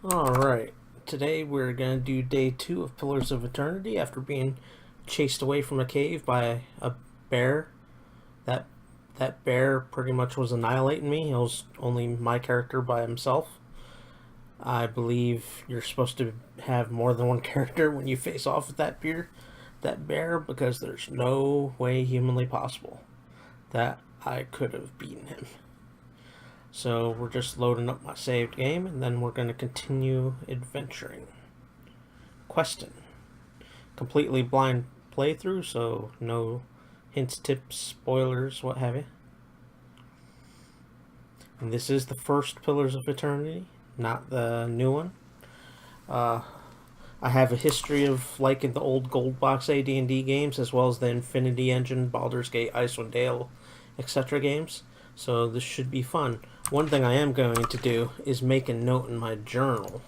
Alright, today we're going to do day 2 of Pillars of Eternity after being chased away from a cave by a bear. That that bear pretty much was annihilating me. It was only my character by himself. I believe you're supposed to have more than one character when you face off with that bear, because there's no way humanly possible that I could have beaten him. So we're just loading up my saved game, and then we're going to continue adventuring. Questing. Completely blind playthrough, so no hints, tips, spoilers, what have you. And this is the first Pillars of Eternity, not the new one. I have a history of liking the old Gold Box AD&D games, as well as the Infinity Engine, Baldur's Gate, Icewind Dale, etc. games. So this should be fun. One thing I am going to do is make a note in my journal.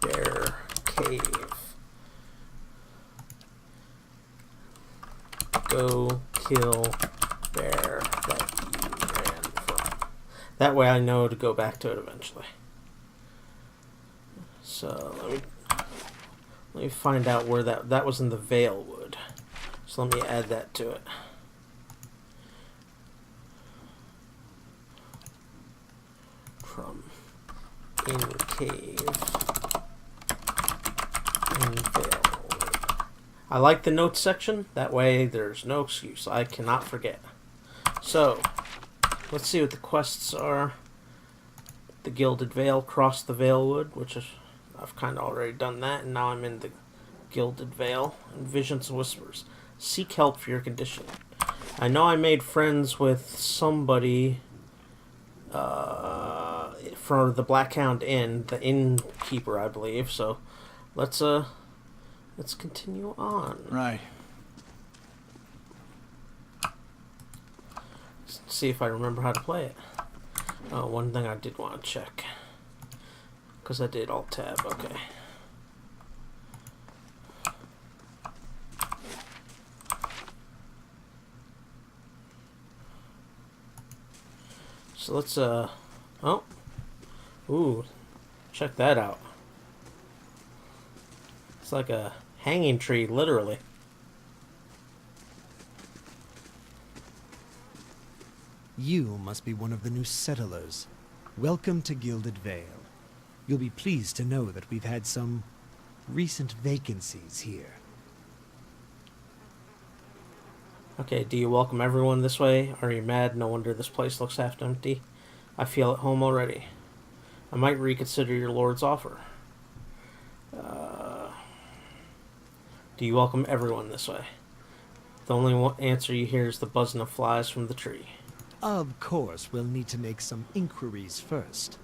Bear Cave. Go kill bear that you ran from. That way I know to go back to it eventually. So let me find out where that was in the Vale Wood. So let me add that to it. From in cave in Vale. I like the notes section. That way there's no excuse. I cannot forget. So let's see what the quests are. The Gilded Vale, cross the Vale Wood, which is, I've kind of already done that, and now I'm in the Gilded Vale. And Visions and Whispers. Seek help for your condition. I know I made friends with somebody for the Blackhound Inn, the innkeeper, I believe. So let's continue on. Right. Let's see if I remember how to play it. Oh, one thing I did want to check, because I did Alt Tab. Okay. So let's oh, ooh, check that out. It's like a hanging tree, literally. You must be one of the new settlers. Welcome to Gilded Vale. You'll be pleased to know that we've had some recent vacancies here. Okay, do you welcome everyone this way? Are you mad? No wonder this place looks half empty. I feel at home already. I might reconsider your lord's offer. Do you welcome everyone this way? The only answer you hear is the buzzing of flies from the tree. Of course, we'll need to make some inquiries first.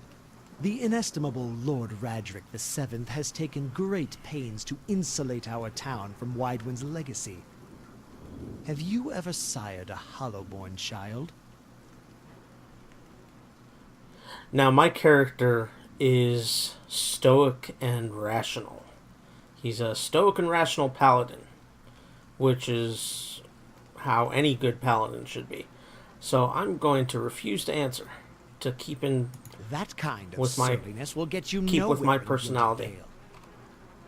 The inestimable Lord Radric VII has taken great pains to insulate our town from Widewind's legacy. Have you ever sired a Hollowborn child? Now, my character is stoic and rational. He's a stoic and rational paladin, which is how any good paladin should be. So I'm going to refuse to answer, to keep in That kind of with my surliness will get you keep nowhere with my in Gilded personality. Vale.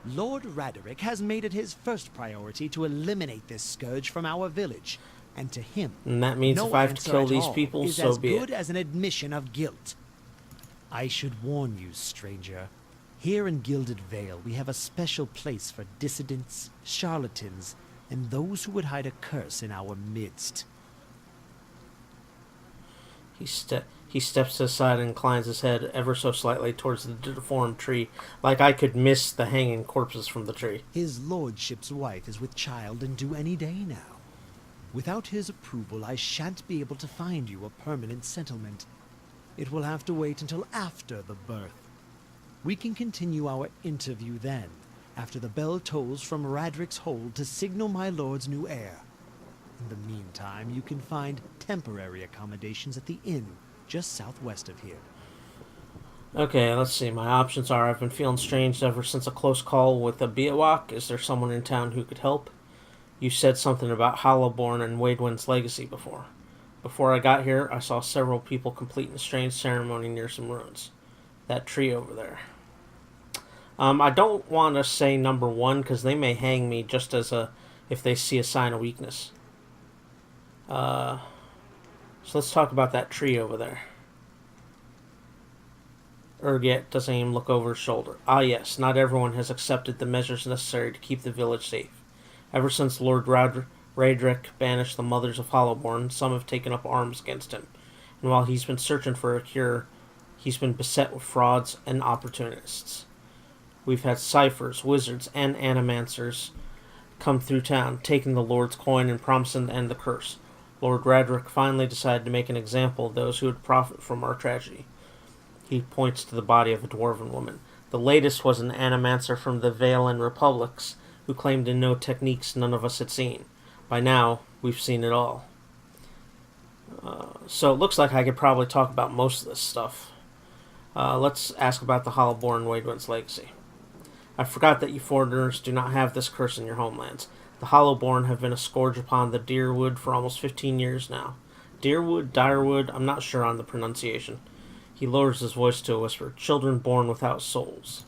Lord Raderick has made it his first priority to eliminate this scourge from our village, and to him, And that means no if I have to answer kill at these all people, is so as be good it. as an admission of guilt. I should warn you, stranger. Here in Gilded Vale, we have a special place for dissidents, charlatans, and those who would hide a curse in our midst. He steps aside and inclines his head ever so slightly towards the deformed tree, like I could miss the hanging corpses from the tree. His lordship's wife is with child and due any day now. Without his approval, I shan't be able to find you a permanent settlement. It will have to wait until after the birth. We can continue our interview then, after the bell tolls from Radric's hold to signal my lord's new heir. In the meantime, you can find temporary accommodations at the inn just southwest of here. Okay, let's see. My options are: I've been feeling strange ever since a close call with a Biawak. Is there someone in town who could help? You said something about Hollowborn and Wadewind's legacy before. Before I got here, I saw several people completing a strange ceremony near some ruins. That tree over there. I don't want to say number one because they may hang me just as if they see a sign of weakness. So let's talk about that tree over there. Urget doesn't even look over his shoulder. Ah yes, not everyone has accepted the measures necessary to keep the village safe. Ever since Lord Raedric banished the mothers of Hollowborn, some have taken up arms against him. And while he's been searching for a cure, he's been beset with frauds and opportunists. We've had ciphers, wizards, and animancers come through town, taking the Lord's coin and promising to end the curse. Lord Raedric finally decided to make an example of those who would profit from our tragedy. He points to the body of a dwarven woman. The latest was an animancer from the Valen Republics, who claimed to know techniques none of us had seen. By now, we've seen it all. So it looks like I could probably talk about most of this stuff. Let's ask about the Hollowborn Waidwen's legacy. I forgot that you foreigners do not have this curse in your homelands. The Hollowborn have been a scourge upon the Dyrwood for almost 15 years now. Dyrwood, I'm not sure on the pronunciation. He lowers his voice to a whisper. Children born without souls.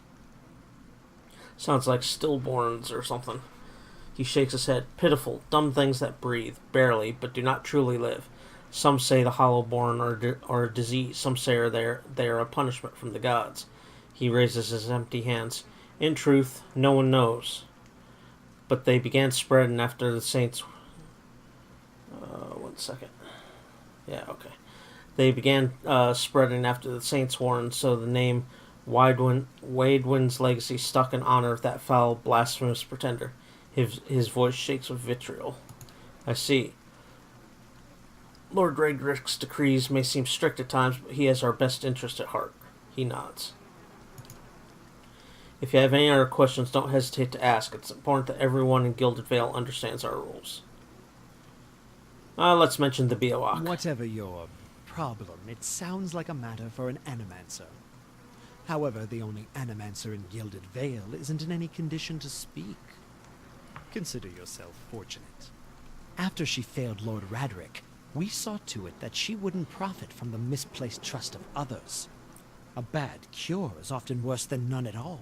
Sounds like stillborns or something. He shakes his head. Pitiful, dumb things that breathe, barely, but do not truly live. Some say the Hollowborn are a disease. Some say they are a punishment from the gods. He raises his empty hands. In truth, no one knows. But they began spreading after the saints... one second. Yeah, okay. They began spreading after the saints warned, so the name Waidwen's legacy stuck in honor of that foul, blasphemous pretender. His voice shakes with vitriol. I see. Lord Raedric's decrees may seem strict at times, but he has our best interest at heart. He nods. If you have any other questions, don't hesitate to ask. It's important that everyone in Gilded Vale understands our rules. Let's mention the Biawak. Whatever your problem, it sounds like a matter for an animancer. However, the only animancer in Gilded Vale isn't in any condition to speak. Consider yourself fortunate. After she failed Lord Raedric, we saw to it that she wouldn't profit from the misplaced trust of others. A bad cure is often worse than none at all.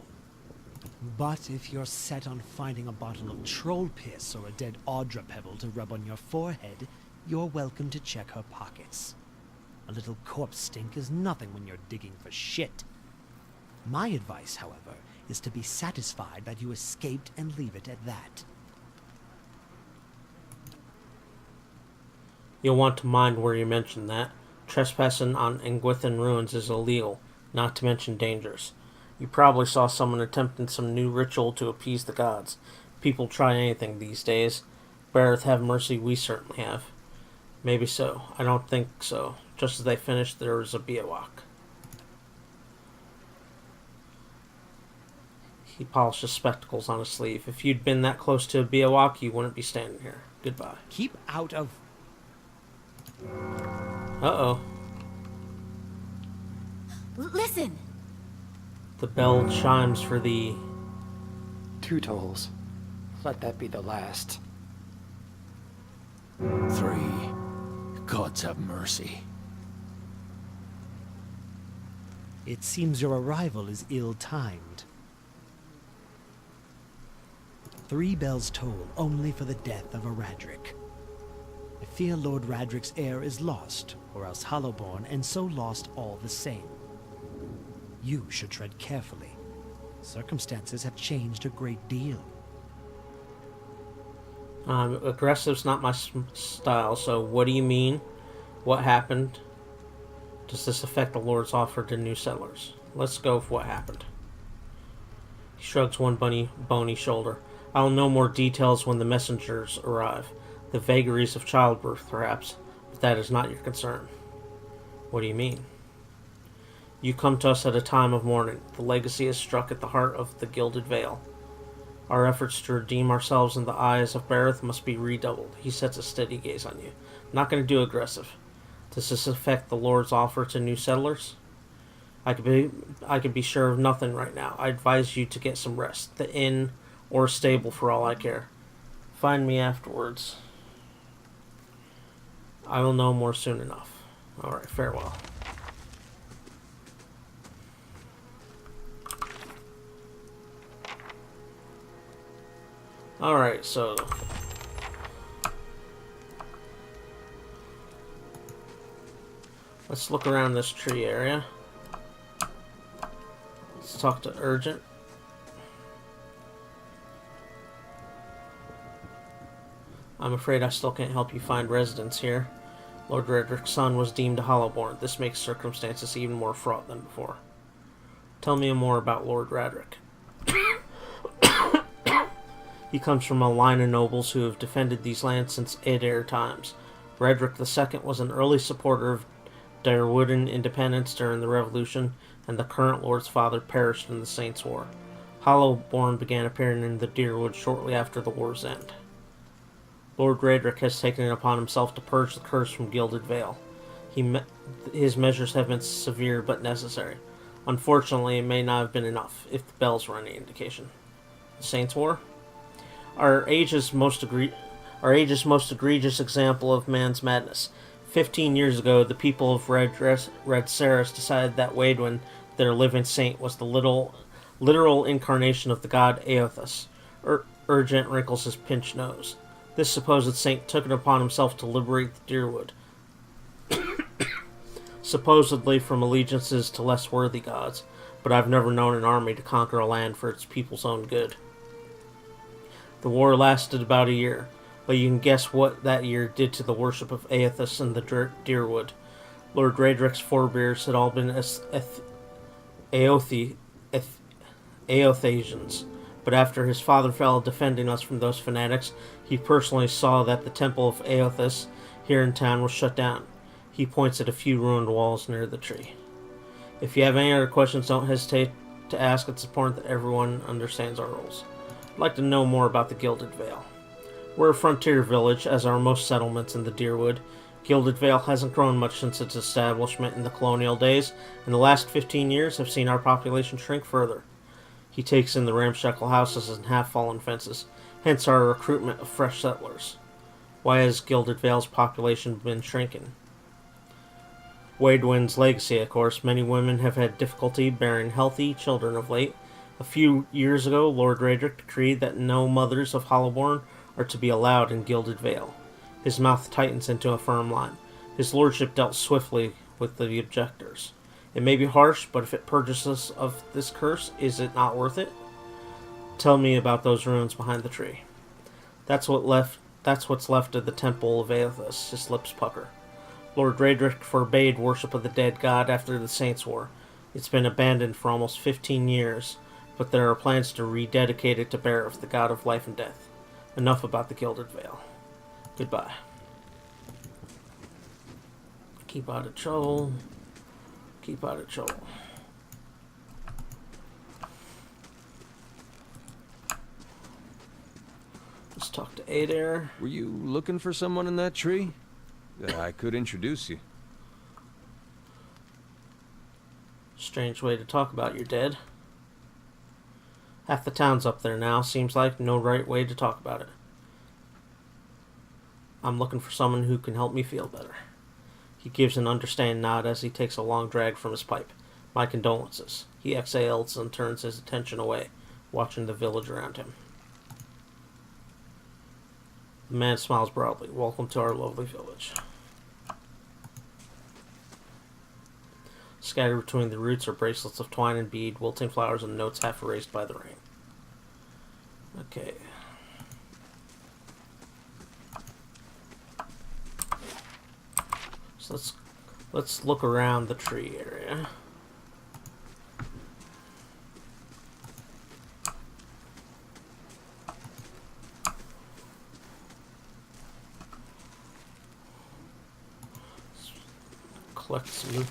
But if you're set on finding a bottle of troll piss or a dead Audra pebble to rub on your forehead, you're welcome to check her pockets. A little corpse stink is nothing when you're digging for shit. My advice, however, is to be satisfied that you escaped and leave it at that. You'll want to mind where you mention that. Trespassing on Engwithan ruins is illegal, not to mention dangerous. You probably saw someone attempting some new ritual to appease the gods. People try anything these days. Bareth have mercy, we certainly have. Maybe so. I don't think so. Just as they finished, there was a Biawak. He polished his spectacles on his sleeve. If you'd been that close to a Biawak, you wouldn't be standing here. Goodbye. Keep out of... Uh-oh. Listen! The bell chimes for the... 2 tolls. Let that be the last. 3. Gods have mercy. It seems your arrival is ill-timed. 3 bells toll only for the death of a Raedric. I fear Lord Raedric's heir is lost, or else Hollowborn, and so lost all the same. You should tread carefully. Circumstances have changed a great deal. Aggressive's not my style, so what do you mean? What happened? Does this affect the Lord's offer to new settlers? Let's go with what happened. He shrugs one bony shoulder. I'll know more details when the messengers arrive. The vagaries of childbirth, perhaps, but that is not your concern. What do you mean? You come to us at a time of mourning. The legacy is struck at the heart of the Gilded Vale. Our efforts to redeem ourselves in the eyes of Bareth must be redoubled. He sets a steady gaze on you. I'm not going to do aggressive. Does this affect the Lord's offer to new settlers? I could be sure of nothing right now. I advise you to get some rest. The inn or stable for all I care. Find me afterwards. I will know more soon enough. Alright, farewell. Alright, so... let's look around this tree area. Let's talk to Urgent. I'm afraid I still can't help you find residence here. Lord Redrick's son was deemed a Hollowborn. This makes circumstances even more fraught than before. Tell me more about Lord Radrick. He comes from a line of nobles who have defended these lands since Adair times. Redrick II was an early supporter of Dairwooden independence during the Revolution, and the current Lord's father perished in the Saints' War. Hollowborn began appearing in the Dyrwood shortly after the war's end. Lord Radrick has taken it upon himself to purge the curse from Gilded Vale. His measures have been severe but necessary. Unfortunately, it may not have been enough, if the bells were any indication. The Saints' War? Our age's most egregious example of man's madness. 15 years ago, the people of Red Saris decided that Waidwen, their living saint, was the literal incarnation of the god Eothas. Urgent wrinkles his pinched nose. This supposed saint took it upon himself to liberate the Dyrwood, supposedly from allegiances to less worthy gods, but I've never known an army to conquer a land for its people's own good. The war lasted about a year, but you can guess what that year did to the worship of Eothas and the Dyrwood. Lord Radrick's forebears had all been Eothasians, but after his father fell defending us from those fanatics, he personally saw that the temple of Eothas here in town was shut down. He points at a few ruined walls near the tree. If you have any other questions, don't hesitate to ask. It's important that everyone understands our rules. I'd like to know more about the Gilded Vale. We're a frontier village, as are most settlements in the Dyrwood. Gilded Vale hasn't grown much since its establishment in the colonial days, and the last 15 years have seen our population shrink further. He takes in the ramshackle houses and half-fallen fences, hence our recruitment of fresh settlers. Why has Gilded Vale's population been shrinking? Waidwen's legacy, of course. Many women have had difficulty bearing healthy children of late. A few years ago, Lord Radrick decreed that no mothers of Hollowborn are to be allowed in Gilded Vale. His mouth tightens into a firm line. His lordship dealt swiftly with the objectors. It may be harsh, but if it purges us of this curse, is it not worth it? Tell me about those ruins behind the tree. That's what's left of the temple of Eothas. His lips pucker. Lord Radrick forbade worship of the dead god after the Saints' War. It's been abandoned for almost 15 years, but there are plans to rededicate it to Bareth, the god of life and death. Enough about the Gilded Vale. Goodbye. Keep out of trouble. Keep out of trouble. Let's talk to Adair. Were you looking for someone in that tree? I could introduce you. Strange way to talk about your dead. Half the town's up there now. Seems like no right way to talk about it. I'm looking for someone who can help me feel better. He gives an understanding nod as he takes a long drag from his pipe. My condolences. He exhales and turns his attention away, watching the village around him. The man smiles broadly. Welcome to our lovely village. Scattered between the roots are bracelets of twine and bead, wilting flowers, and notes half erased by the rain. Okay. So let's look around the tree area. Collect some.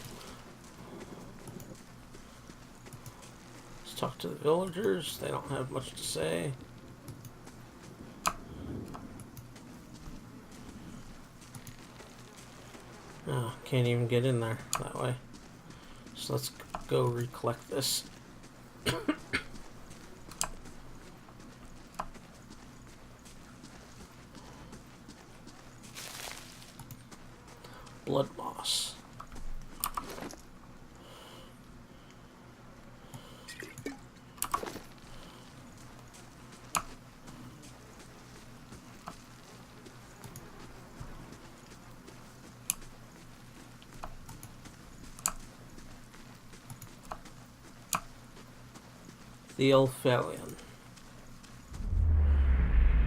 Let's talk to the villagers. They don't have much to say. Oh, can't even get in there that way. So let's go recollect this. Blood moss. The Elphalion.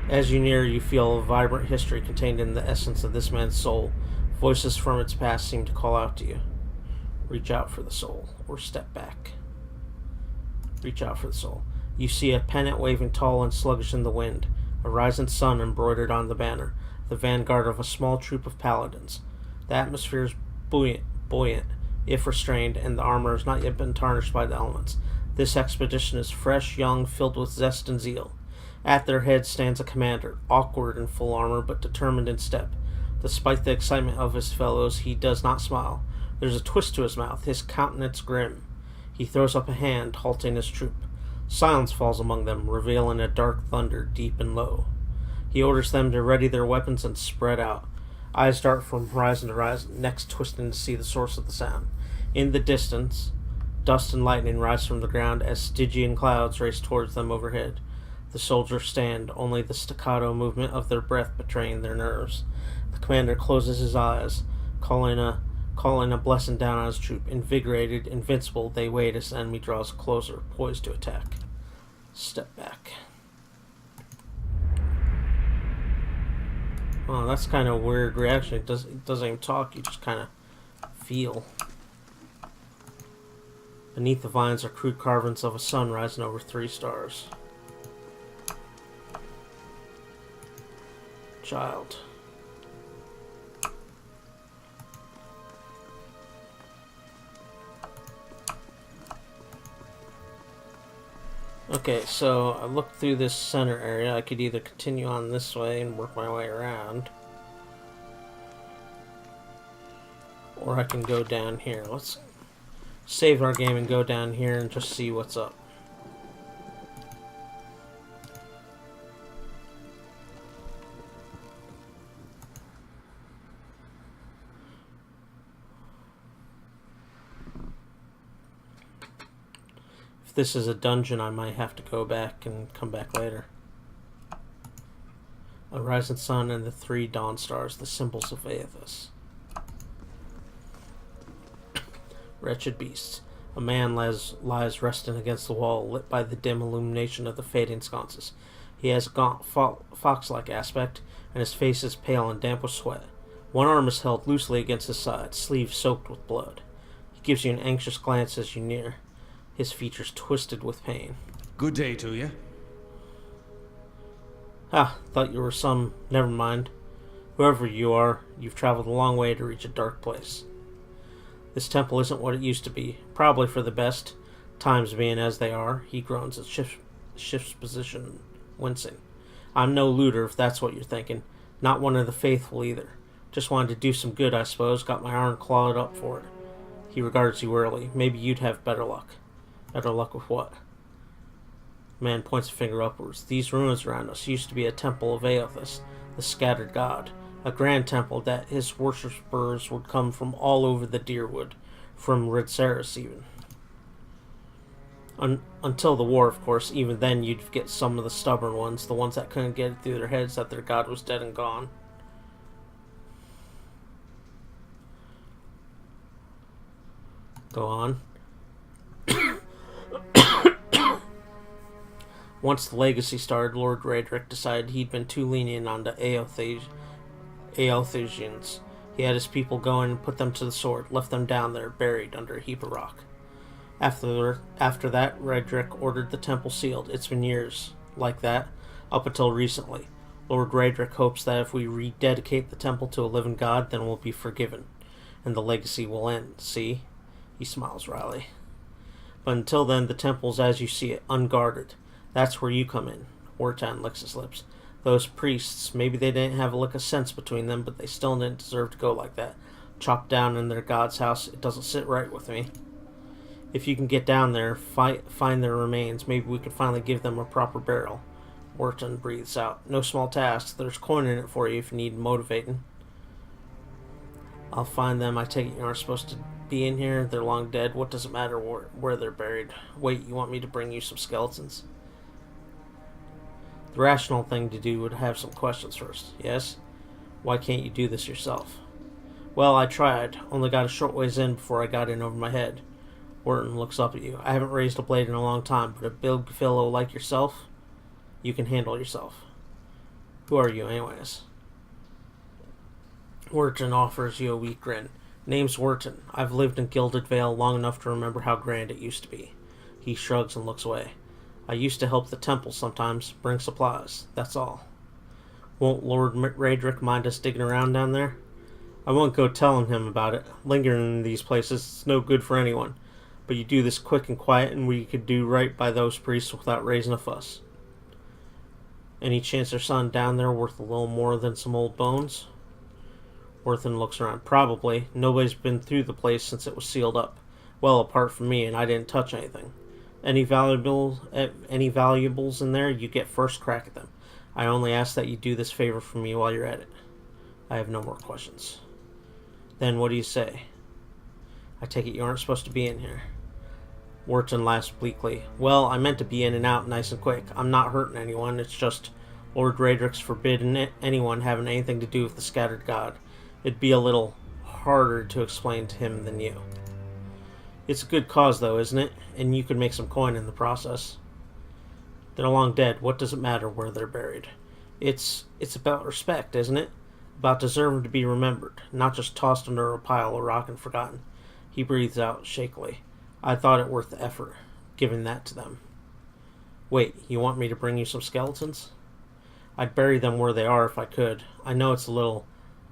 As you near, you feel a vibrant history contained in the essence of this man's soul. Voices from its past seem to call out to you. Reach out for the soul, or step back. Reach out for the soul. You see a pennant waving tall and sluggish in the wind, a rising sun embroidered on the banner, the vanguard of a small troop of paladins. The atmosphere is buoyant, if restrained, and the armor has not yet been tarnished by the elements. This expedition is fresh, young, filled with zest and zeal. At their head stands a commander, awkward in full armor, but determined in step. Despite the excitement of his fellows, he does not smile. There's a twist to his mouth, his countenance grim. He throws up a hand, halting his troop. Silence falls among them, revealing a dark thunder, deep and low. He orders them to ready their weapons and spread out. Eyes dart from horizon to horizon, necks twisting to see the source of the sound. In the distance, dust and lightning rise from the ground as Stygian clouds race towards them overhead. The soldiers stand, only the staccato movement of their breath betraying their nerves. The commander closes his eyes, calling a blessing down on his troop. Invigorated, invincible, they wait as the enemy draws closer, poised to attack. Step back. Oh, that's kind of a weird reaction. It doesn't even talk, you just kind of feel. Beneath the vines are crude carvings of a sun rising over 3 stars. Child. Okay, so I looked through this center area. I could either continue on this way and work my way around, or I can go down here. Let's save our game and go down here and just see what's up. If this is a dungeon, I might have to go back and come back later. A rising sun and the 3 dawn stars, the symbols of Aethys. Wretched beasts. A man lies resting against the wall, lit by the dim illumination of the fading sconces. He has a gaunt, fox-like aspect, and his face is pale and damp with sweat. One arm is held loosely against his side, sleeve soaked with blood. He gives you an anxious glance as you near, his features twisted with pain. Good day to you. Ah, thought you were some... Never mind. Whoever you are, you've traveled a long way to reach a dark place. This temple isn't what it used to be. Probably for the best, times being as they are. He groans and shifts position, wincing. I'm no looter, if that's what you're thinking. Not one of the faithful either. Just wanted to do some good, I suppose. Got my arm clawed up for it. He regards you warily. Maybe you'd have better luck. Better luck with what? Man points a finger upwards. These ruins around us used to be a temple of Aethys, the scattered god. A grand temple that his worshippers would come from all over the Dyrwood, from Ridceris even. Until the war, of course. Even then you'd get some of the stubborn ones, the ones that couldn't get it through their heads that their god was dead and gone. Go on. Once the legacy started, Lord Raedric decided he'd been too lenient on the Aelthusians. He had his people go in and put them to the sword, left them down there, buried under a heap of rock. After that, Raedric ordered the temple sealed. It's been years like that, up until recently. Lord Raedric hopes that if we rededicate the temple to a living god, then we'll be forgiven, and the legacy will end. See? He smiles wryly. But until then, the temple's as you see it, unguarded. That's where you come in. Hortan licks his lips. Those priests, maybe they didn't have a lick of sense between them, but they still didn't deserve to go like that. Chopped down in their god's house, it doesn't sit right with me. If you can get down there, find their remains, maybe we could finally give them a proper burial. Hortan breathes out. No small task. There's coin in it for you if you need motivating. I'll find them. I take it you aren't supposed to be in here. They're long dead. What does it matter where they're buried? Wait, you want me to bring you some skeletons? The rational thing to do would have some questions first, yes? Why can't you do this yourself? Well, I tried. Only got a short ways in before I got in over my head. Wharton looks up at you. I haven't raised a blade in a long time, but a big fellow like yourself, you can handle yourself. Who are you, anyways? Wharton offers you a weak grin. Name's Wharton. I've lived in Gilded Vale long enough to remember how grand it used to be. He shrugs and looks away. I used to help the temple sometimes, bring supplies. That's all. Won't Lord Raedric mind us digging around down there? I won't go telling him about it. Lingering in these places is no good for anyone. But you do this quick and quiet, and we could do right by those priests without raising a fuss. Any chance there's something down there worth a little more than some old bones? Wharton looks around. Probably. Nobody's been through the place since it was sealed up. Well, apart from me, and I didn't touch anything. Any valuables in there, you get first crack at them. I only ask that you do this favor for me while you're at it. I have no more questions. Then what do you say? I take it you aren't supposed to be in here. Wharton laughs bleakly. Well, I meant to be in and out nice and quick. I'm not hurting anyone. It's just Lord Raedric's forbidden anyone having anything to do with the Scattered God. It'd be a little harder to explain to him than you. It's a good cause, though, isn't it? And you could make some coin in the process. They're long dead. What does it matter where they're buried? It's about respect, isn't it? About deserving to be remembered, not just tossed under a pile of rock and forgotten. He breathes out shakily. I thought it worth the effort, giving that to them. Wait, you want me to bring you some skeletons? I'd bury them where they are if I could. I know it's a little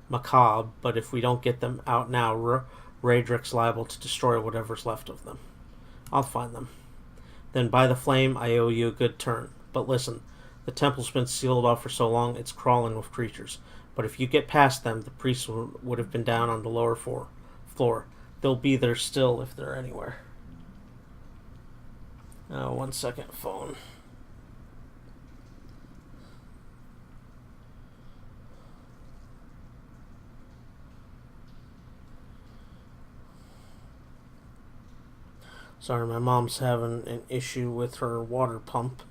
macabre, but if we don't get them out now, Raedric's liable to destroy whatever's left of them. I'll find them. Then by the flame, I owe you a good turn. But listen, the temple's been sealed off for so long, it's crawling with creatures. But if you get past them, the priests would have been down on the lower floor. They'll be there still if they're anywhere. 1 second, phone. Sorry, my mom's having an issue with her water pump.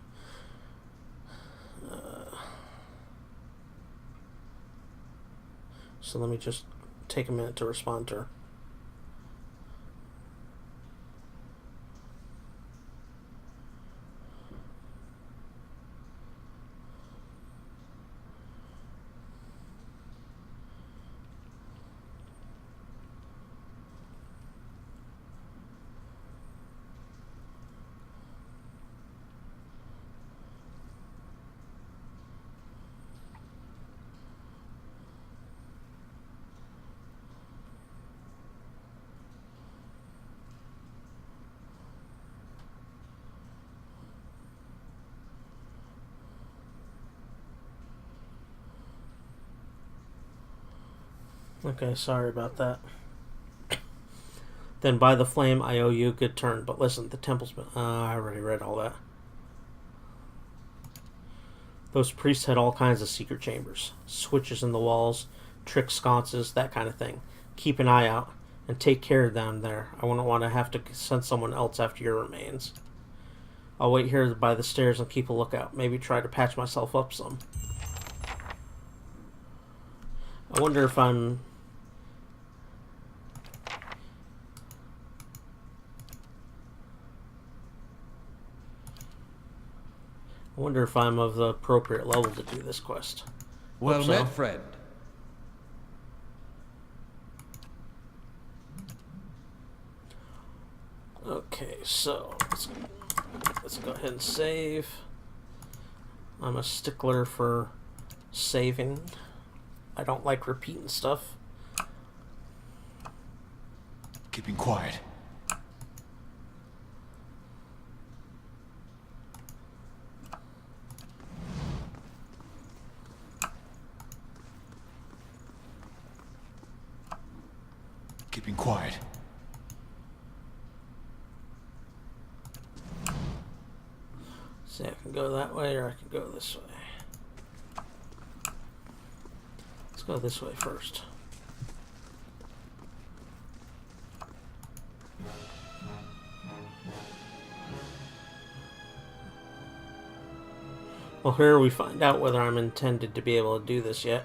So let me just take a minute to respond to her. Okay, sorry about that. Then by the flame, I owe you a good turn. But listen, the temple's been... I already read all that. Those priests had all kinds of secret chambers. Switches in the walls, trick sconces, that kind of thing. Keep an eye out, and take care down there. I wouldn't want to have to send someone else after your remains. I'll wait here by the stairs and keep a lookout. Maybe try to patch myself up some. I wonder if I'm... of the appropriate level to do this quest. Well Hope so. met, friend. Okay, so let's go ahead and save. I'm a stickler for saving. I don't like repeating stuff. Keeping quiet. Keeping quiet. See, I can go that way or I can go this way. Let's go this way first. Well, here we find out whether I'm intended to be able to do this yet.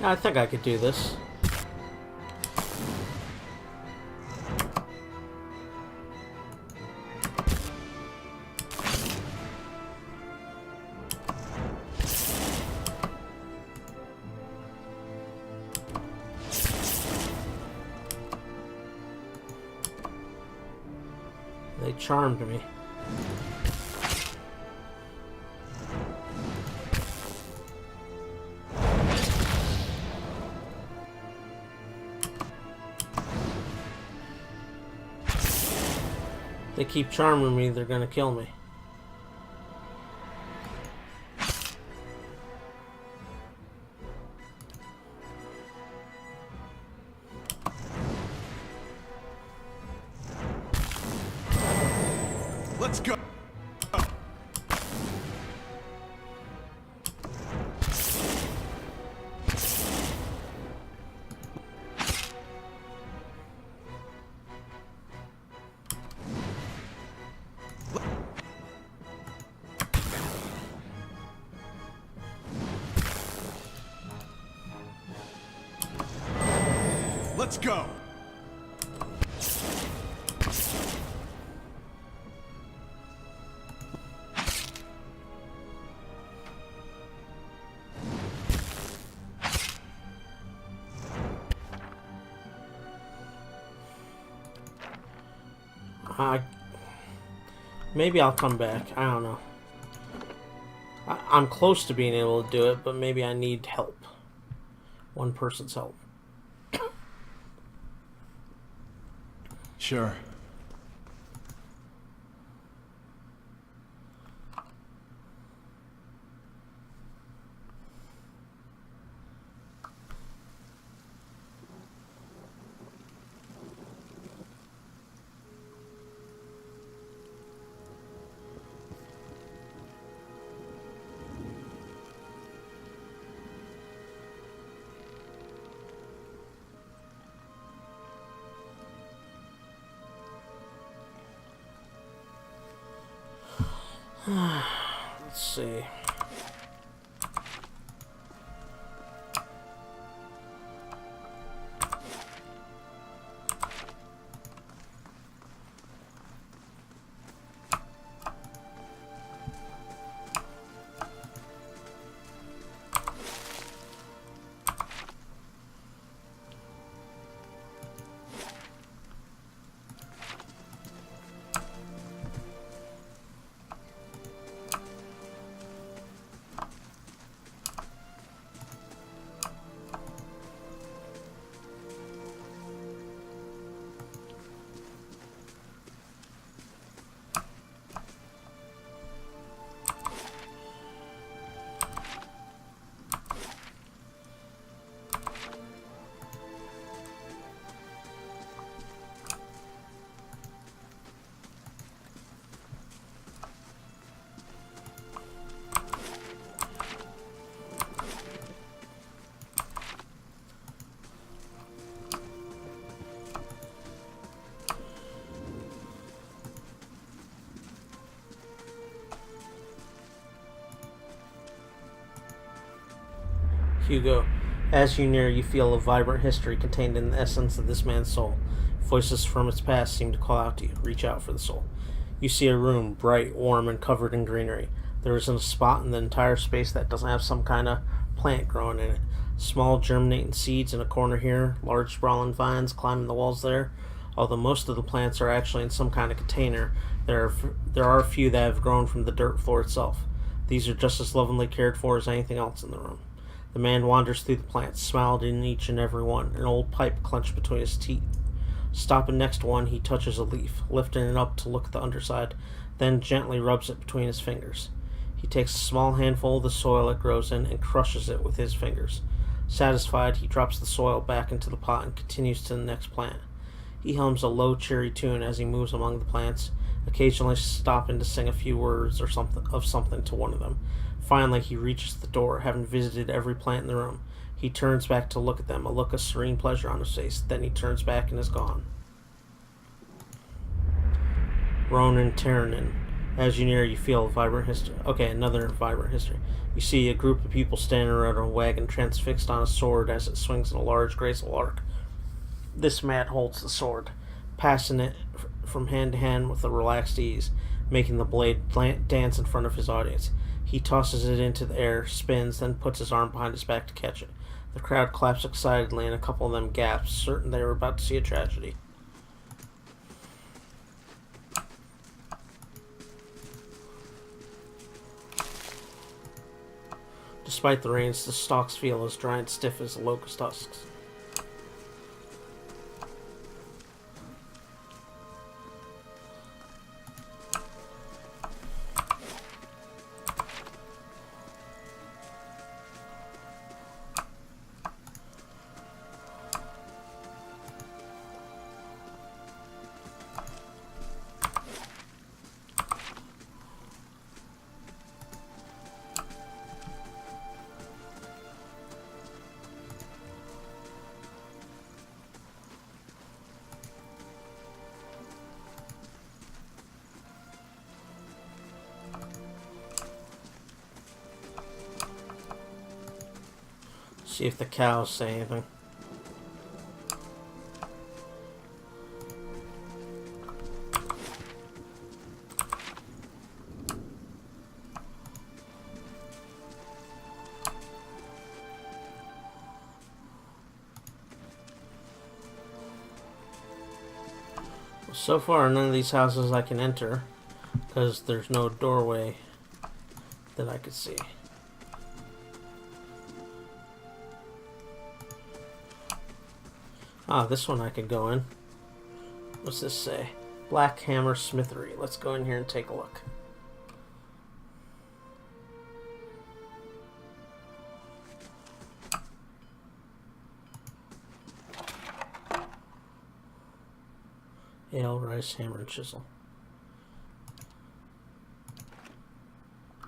I think I could do this. They charmed me. They keep charming me, they're gonna kill me. Let's go. Let's go. Maybe I'll come back. I don't know. I'm close to being able to do it, but maybe I need help. One person's help. Sure. Let's see. Hugo, as you near, you feel a vibrant history contained in the essence of this man's soul. Voices from its past seem to call out to you. Reach out for the soul. You see a room, bright, warm, and covered in greenery. There isn't a spot in the entire space that doesn't have some kind of plant growing in it. Small germinating seeds in a corner here, large sprawling vines climbing the walls there. Although most of the plants are actually in some kind of container, there are a few that have grown from the dirt floor itself. These are just as lovingly cared for as anything else in the room. The man wanders through the plants, smiled in each and every one, an old pipe clenched between his teeth. Stopping next to one, he touches a leaf, lifting it up to look at the underside, then gently rubs it between his fingers. He takes a small handful of the soil it grows in and crushes it with his fingers. Satisfied, he drops the soil back into the pot and continues to the next plant. He hums a low, cheery tune as he moves among the plants, occasionally stopping to sing a few words or something to one of them. Finally, he reaches the door, having visited every plant in the room. He turns back to look at them, a look of serene pleasure on his face. Then he turns back and is gone. Ronan Terranin. As you near, you feel a vibrant history. Okay, another vibrant history. You see a group of people standing around a wagon transfixed on a sword as it swings in a large graceful arc. This man holds the sword, passing it from hand to hand with a relaxed ease, making the blade dance in front of his audience. He tosses it into the air, spins, then puts his arm behind his back to catch it. The crowd claps excitedly, and a couple of them gasp, certain they were about to see a tragedy. Despite the rains, the stalks feel as dry and stiff as locust husks. See if the cows say anything. So far, none of these houses I can enter because there's no doorway that I could see. Ah, this one I could go in. What's this say? Black Hammer Smithery. Let's go in here and take a look. Ale, rice, hammer, and chisel.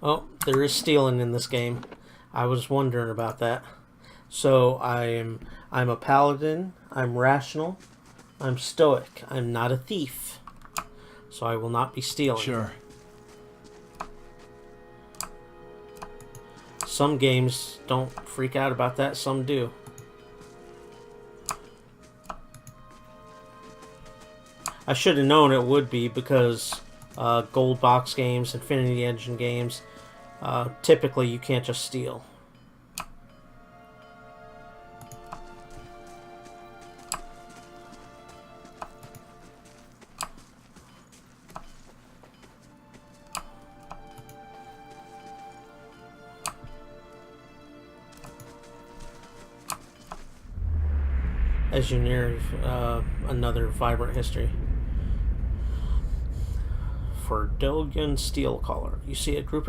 Oh, there is stealing in this game. I was wondering about that. So I'm a paladin, I'm rational, I'm stoic, I'm not a thief. So I will not be stealing. Sure. Some games don't freak out about that, some do. I should have known it would be because gold box games, Infinity Engine games, typically you can't just steal. As you near another vibrant history. For Dolgan Steelcaller, you see a group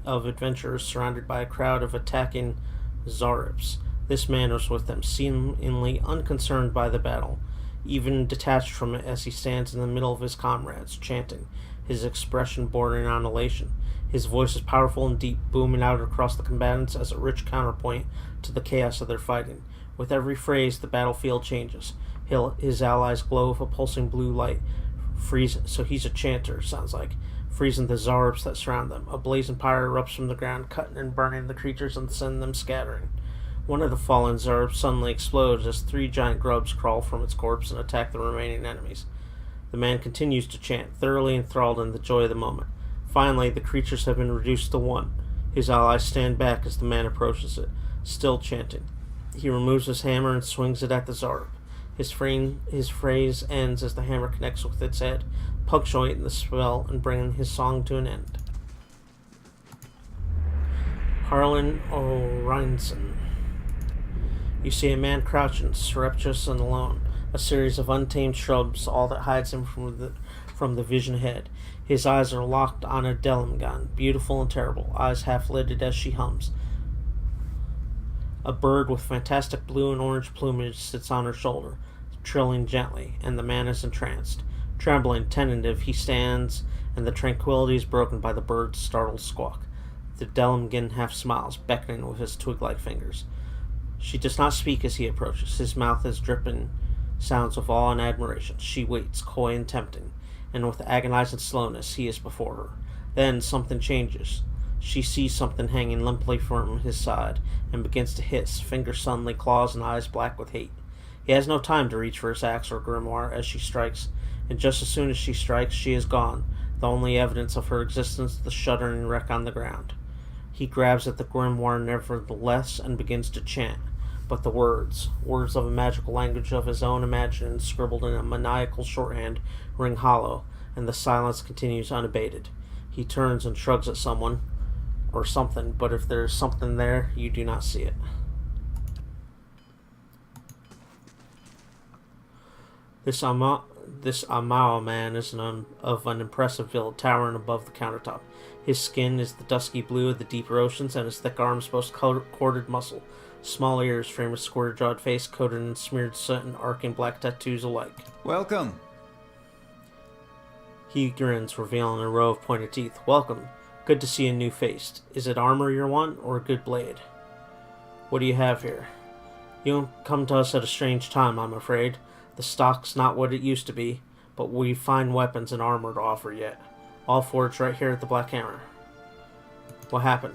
of adventurers surrounded by a crowd of attacking Zarips. This man was with them, seemingly unconcerned by the battle, even detached from it as he stands in the middle of his comrades, chanting, his expression bordering on elation. His voice is powerful and deep, booming out across the combatants as a rich counterpoint to the chaos of their fighting. With every phrase, the battlefield changes. His allies glow with a pulsing blue light, so he's a chanter, sounds like, freezing the Zarips that surround them. A blazing pyre erupts from the ground, cutting and burning the creatures and sending them scattering. One of the fallen Zarips suddenly explodes as 3 giant grubs crawl from its corpse and attack the remaining enemies. The man continues to chant, thoroughly enthralled in the joy of the moment. Finally, the creatures have been reduced to 1. His allies stand back as the man approaches it, still chanting. He removes his hammer and swings it at the Zarp. His phrase ends as the hammer connects with its head, punctuating the spell and bringing his song to an end. Harlan O'Reinson. You see a man crouching, surreptitious and alone. A series of untamed shrubs, all that hides him from the vision ahead. His eyes are locked on Adelimgan, beautiful and terrible, eyes half-lidded as she hums. A bird with fantastic blue and orange plumage sits on her shoulder, trilling gently, and the man is entranced. Trembling, tentative, he stands, and the tranquility is broken by the bird's startled squawk. The Delimgan half smiles, beckoning with his twig-like fingers. She does not speak as he approaches. His mouth is dripping sounds of awe and admiration. She waits, coy and tempting, and with agonizing slowness he is before her. Then something changes. She sees something hanging limply from his side, and begins to hiss, fingers suddenly, claws and eyes black with hate. He has no time to reach for his axe or grimoire as she strikes, and just as soon as she strikes, she is gone, the only evidence of her existence the shuddering wreck on the ground. He grabs at the grimoire nevertheless and begins to chant, but the words of a magical language of his own imagining, scribbled in a maniacal shorthand, ring hollow, and the silence continues unabated. He turns and shrugs at someone, or something, but if there is something there, you do not see it. This Amao man is of an impressive build, towering above the countertop. His skin is the dusky blue of the deeper oceans, and his thick arms boast corded muscle. Small ears frame a square-jawed face coated in smeared soot and arcing black tattoos alike. Welcome. He grins, revealing a row of pointed teeth. Welcome. Good to see a new face. Is it armor you want, or a good blade? What do you have here? You come to us at a strange time, I'm afraid. The stock's not what it used to be, but we find weapons and armor to offer yet. All forged right here at the Black Hammer. What happened?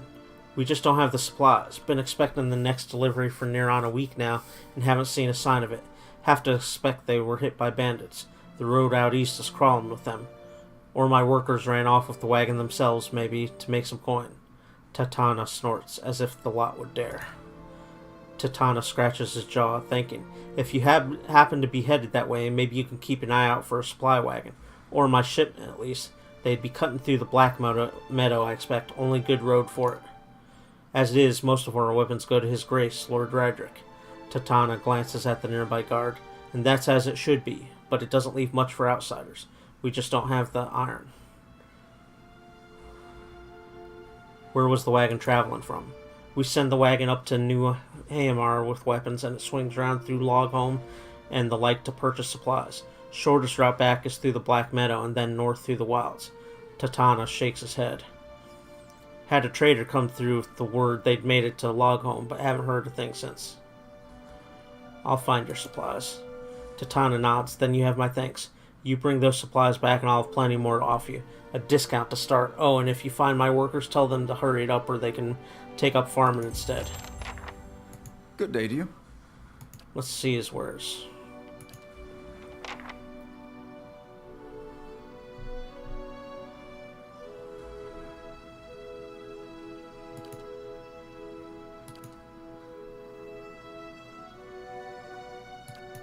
We just don't have the supplies. Been expecting the next delivery for near on a week now, and haven't seen a sign of it. Have to expect they were hit by bandits. The road out east is crawling with them. Or my workers ran off with the wagon themselves, maybe, to make some coin. Tatana snorts, as if the lot would dare. Tatana scratches his jaw, thinking, if you happen to be headed that way, maybe you can keep an eye out for a supply wagon. Or my shipment, at least. They'd be cutting through the Black Meadow, I expect. Only good road for it. As it is, most of our weapons go to His Grace, Lord Radric. Tatana glances at the nearby guard. And that's as it should be, but it doesn't leave much for outsiders. We just don't have the iron. Where was the wagon traveling from? We send the wagon up to New Hamar with weapons, and it swings around through Logholm and the like to purchase supplies. Shortest route back is through the Black Meadow and then north through the wilds. Tatana shakes his head. Had a trader come through with the word they'd made it to Logholm, but haven't heard a thing since. I'll find your supplies. Tatana nods. Then you have my thanks. You bring those supplies back and I'll have plenty more to offer you. A discount to start. Oh, and if you find my workers, tell them to hurry it up or they can take up farming instead. Good day to you. Let's see his wares.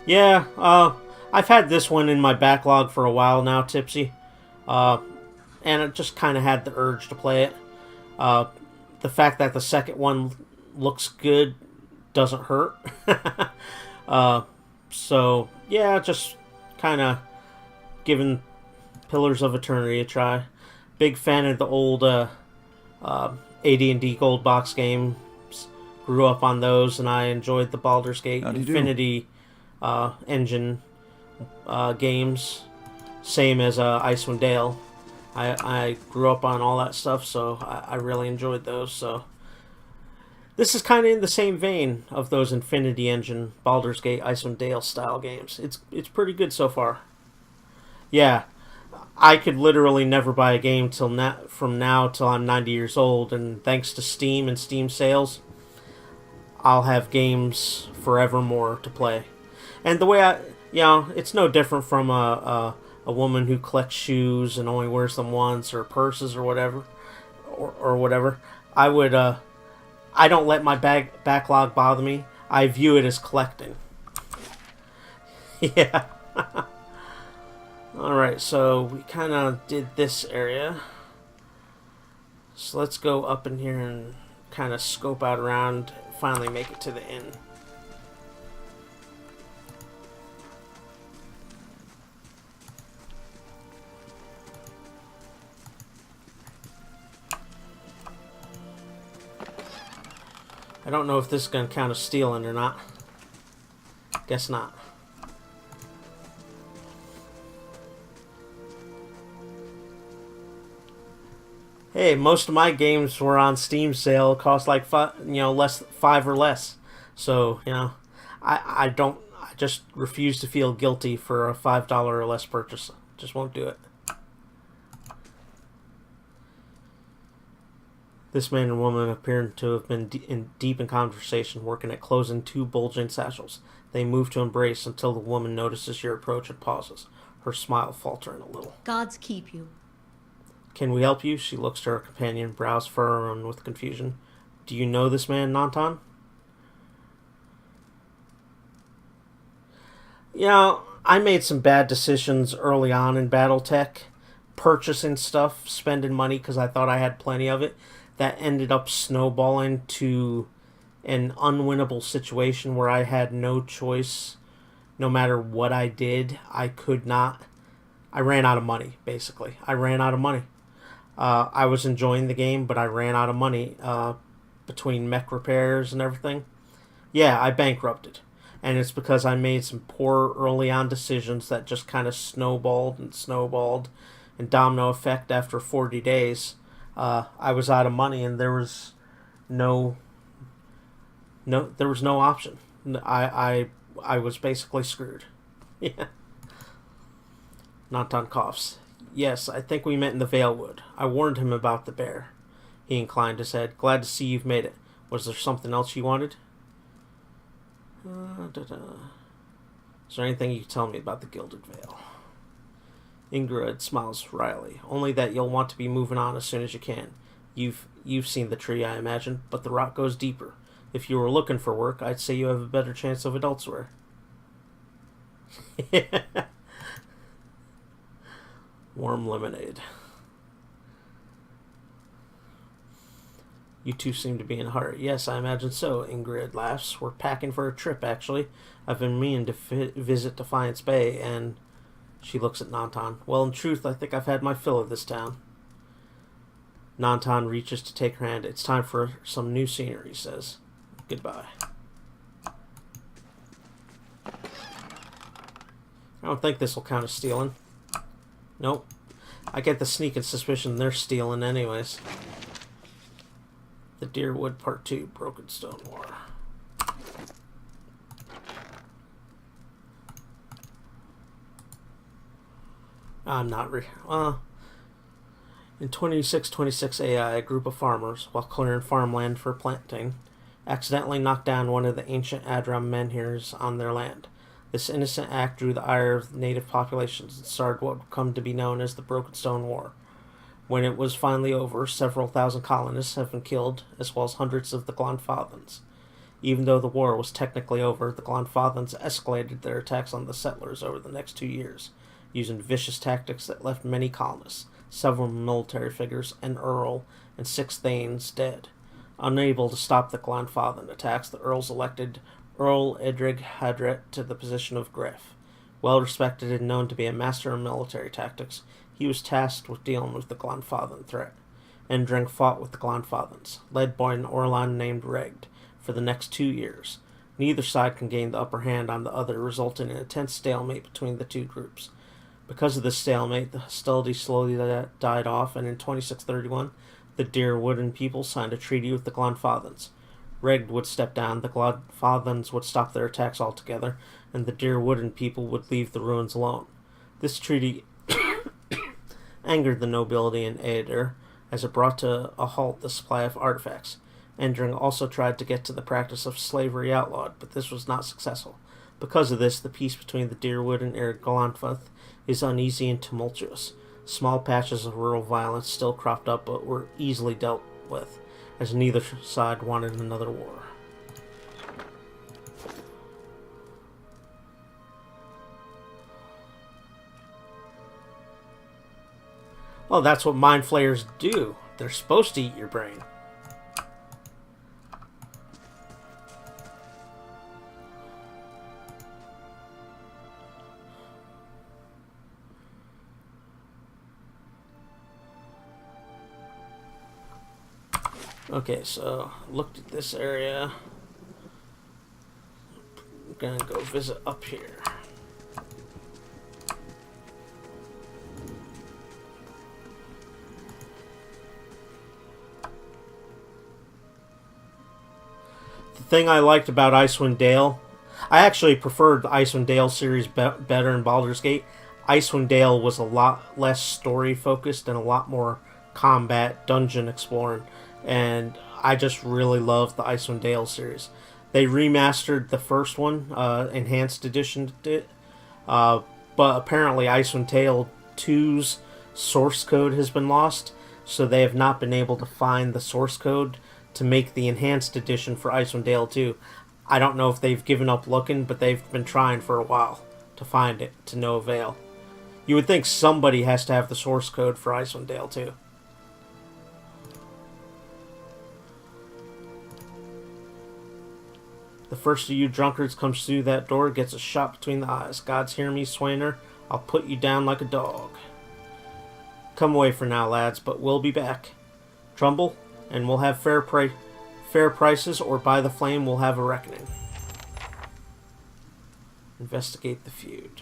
Yeah, I've had this one in my backlog for a while now, Tipsy. And I just kind of had the urge to play it. The fact that the second one looks good doesn't hurt. So, yeah, just kind of giving Pillars of Eternity a try. Big fan of the old AD&D Gold Box games. Grew up on those, and I enjoyed the Baldur's Gate Infinity Engine games. Same as Icewind Dale. I grew up on all that stuff, so I really enjoyed those. So this is kind of in the same vein of those Infinity Engine, Baldur's Gate, Icewind Dale style games. It's pretty good so far. Yeah, I could literally never buy a game from now till I'm 90 years old, and thanks to Steam and Steam sales, I'll have games forevermore to play. And the way it's no different from a woman who collects shoes and only wears them once, or purses or whatever, or whatever. I don't let my backlog bother me. I view it as collecting. Yeah. Alright, so we kind of did this area. So let's go up in here and kind of scope out around, finally make it to the inn. I don't know if this is going to count as stealing or not. Guess not. Hey, most of my games were on Steam sale. It cost like $5 or less. So, I just refuse to feel guilty for a $5 or less purchase. Just won't do it. This man and woman appear to have been deep in conversation, working at closing two bulging satchels. They move to embrace until the woman notices your approach and pauses, her smile faltering a little. Gods keep you. Can we help you? She looks to her companion, brows furrowed with confusion. Do you know this man, Nantan? I made some bad decisions early on in Battletech, purchasing stuff, spending money because I thought I had plenty of it. That ended up snowballing to an unwinnable situation where I had no choice. No matter what I did, I ran out of money, basically. I ran out of money. I was enjoying the game, but I ran out of money between mech repairs and everything. Yeah, I bankrupted. And it's because I made some poor early on decisions that just kind of snowballed. And domino effect after 40 days, I was out of money and there was no option. I was basically screwed. Yeah. Nantan coughs. Yes, I think we met in the Valewood. I warned him about the bear. He inclined his head. Glad to see you've made it. Was there something else you wanted? Is there anything you can tell me about the Gilded Vale? Ingrid smiles wryly. Only that you'll want to be moving on as soon as you can. You've seen the tree, I imagine, but the rot goes deeper. If you were looking for work, I'd say you have a better chance of it elsewhere. Warm lemonade. You two seem to be in a hurry. Yes, I imagine so, Ingrid laughs. We're packing for a trip, actually. I've been meaning to visit Defiance Bay, and she looks at Nantan. Well, in truth, I think I've had my fill of this town. Nantan reaches to take her hand. It's time for some new scenery, he says. Goodbye. I don't think this will count as stealing. Nope. I get the sneaking suspicion they're stealing anyways. The Deerwood Part 2, Broken Stone War. I'm not in 2626 AI, a group of farmers, while clearing farmland for planting, accidentally knocked down one of the ancient Adram menhirs on their land. This innocent act drew the ire of the native populations and started what would come to be known as the Broken Stone War. When it was finally over, several thousand colonists have been killed, as well as hundreds of the Glanfathans. Even though the war was technically over, the Glanfathans escalated their attacks on the settlers over the next 2 years, using vicious tactics that left many colonists, several military figures, an earl, and 6 thanes dead. Unable to stop the Glanfathan attacks, the earls elected Earl Edrig Hadret to the position of Gref. Well respected and known to be a master in military tactics, he was tasked with dealing with the Glanfathan threat. Endring fought with the Glanfathans, led by an Orlan named Regd, for the next 2 years. Neither side can gain the upper hand on the other, resulting in a tense stalemate between the two groups. Because of this stalemate, the hostilities slowly died off, and in 2631, the Deerwooden people signed a treaty with the Glanfathans. Regd would step down, the Glanfathans would stop their attacks altogether, and the Deerwooden people would leave the ruins alone. This treaty angered the nobility in Aedir, as it brought to a halt the supply of artifacts. Endring also tried to get to the practice of slavery outlawed, but this was not successful. Because of this, the peace between the Deerwood and Glanfath is uneasy and tumultuous. Small patches of rural violence still cropped up, but were easily dealt with, as neither side wanted another war. Well, that's what mind flayers do. They're supposed to eat your brain. Okay, so looked at this area. I'm gonna go visit up here. The thing I liked about Icewind Dale, I actually preferred the Icewind Dale series better in Baldur's Gate. Icewind Dale was a lot less story focused and a lot more combat, dungeon exploring, and I just really loved the Icewind Dale series. They remastered the first one, enhanced edition did, but apparently Icewind Dale 2's source code has been lost, so they have not been able to find the source code to make the enhanced edition for Icewind Dale 2. I don't know if they've given up looking, but they've been trying for a while to find it, to no avail. You would think somebody has to have the source code for Icewind Dale 2. The first of you drunkards comes through that door gets a shot between the eyes. Gods hear me, Swainer. I'll put you down like a dog. Come away for now, lads, but we'll be back. Trumbull, and we'll have fair prices, or by the flame we'll have a reckoning. Investigate the feud.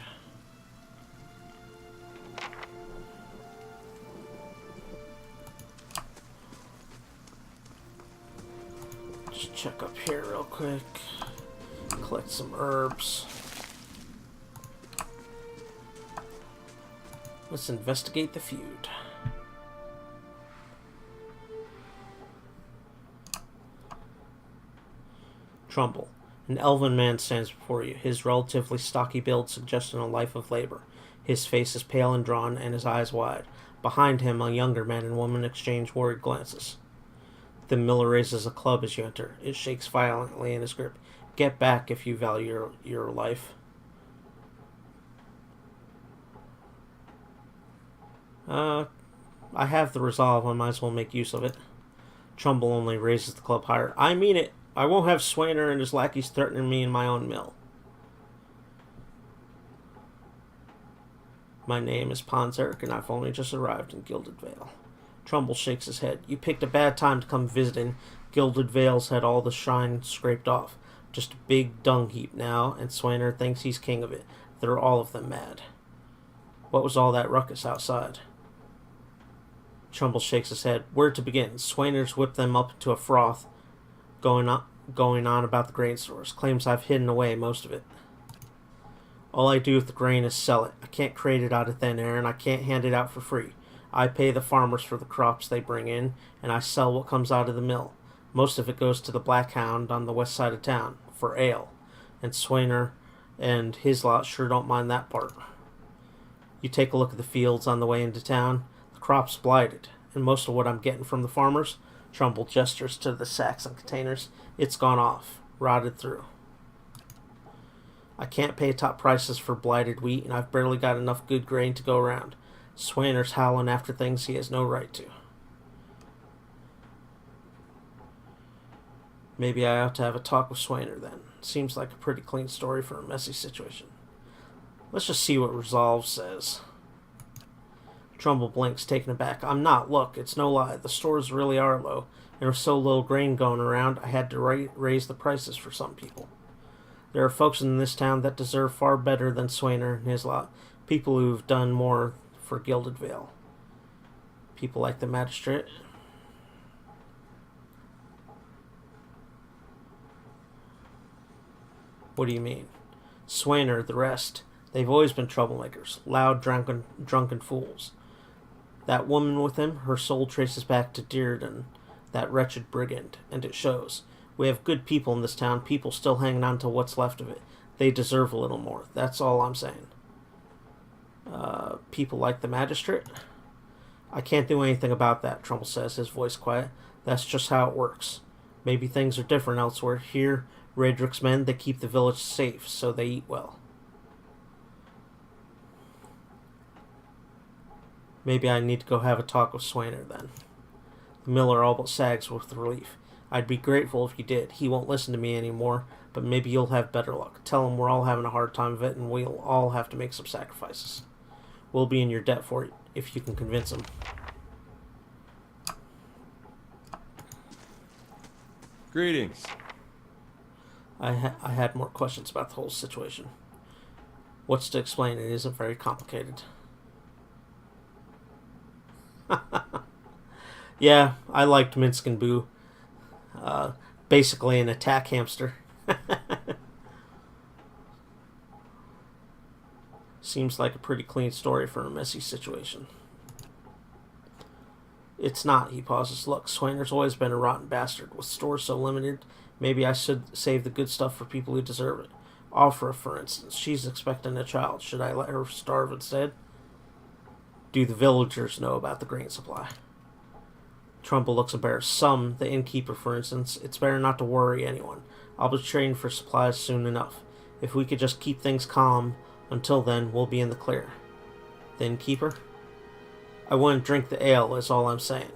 Just check up here real quick. Collect some herbs. Let's investigate the feud. Trumbull. An elven man stands before you, his relatively stocky build suggesting a life of labor. His face is pale and drawn, and his eyes wide. Behind him, a younger man and woman exchange worried glances. The miller raises a club as you enter. It shakes violently in his grip. Get back if you value your life. I have the resolve. I might as well make use of it. Trumbull only raises the club higher. I mean it. I won't have Swainer and his lackeys threatening me in my own mill. My name is Pons Eric, and I've only just arrived in Gilded Vale. Trumbull shakes his head. You picked a bad time to come visiting. Gilded Vale's had all the shine scraped off. Just a big dung heap now, and Swainer thinks he's king of it. They're all of them mad. What was all that ruckus outside? Trumbull shakes his head. Where to begin? Swainer's whipped them up into a froth, going on about the grain stores. Claims I've hidden away most of it. All I do with the grain is sell it. I can't create it out of thin air, and I can't hand it out for free. I pay the farmers for the crops they bring in, and I sell what comes out of the mill. Most of it goes to the Black Hound on the west side of town, for ale. And Swainer and his lot sure don't mind that part. You take a look at the fields on the way into town. The crop's blighted, and most of what I'm getting from the farmers, Trumbull gestures to the sacks and containers, it's gone off, rotted through. I can't pay top prices for blighted wheat, and I've barely got enough good grain to go around. Swainer's howling after things he has no right to. Maybe I ought to have a talk with Swainer then. Seems like a pretty clean story for a messy situation. Let's just see what Resolve says. Trumbull blinks, taken aback. I'm not. Look, it's no lie. The stores really are low. There was so little grain going around, I had to raise the prices for some people. There are folks in this town that deserve far better than Swainer and his lot. People who've done more for Gilded Vale. People like the magistrate. What do you mean? Swainer, the rest. They've always been troublemakers. Loud, drunken fools. That woman with him, her soul traces back to Dearden, that wretched brigand, and it shows. We have good people in this town, people still hanging on to what's left of it. They deserve a little more. That's all I'm saying. People like the magistrate? I can't do anything about that, Trumbull says, his voice quiet. That's just how it works. Maybe things are different elsewhere. Here, Raedric's men, they keep the village safe, so they eat well. Maybe I need to go have a talk with Swainer then. The miller all but sags with relief. I'd be grateful if you did. He won't listen to me anymore, but maybe you'll have better luck. Tell him we're all having a hard time of it, and we'll all have to make some sacrifices. We'll be in your debt for it, if you can convince him. Greetings. I had more questions about the whole situation. What's to explain? It isn't very complicated. Yeah, I liked Minsk and Boo. Basically an attack hamster. Seems like a pretty clean story for a messy situation. It's not, he pauses. Look, Swaner's always been a rotten bastard. With stores so limited, maybe I should save the good stuff for people who deserve it. Ofra, for instance. She's expecting a child. Should I let her starve instead? Do the villagers know about the grain supply? Trumbull looks embarrassed. Some, the innkeeper, for instance. It's better not to worry anyone. I'll be trading for supplies soon enough. If we could just keep things calm until then, we'll be in the clear. The innkeeper? I wouldn't drink the ale, is all I'm saying.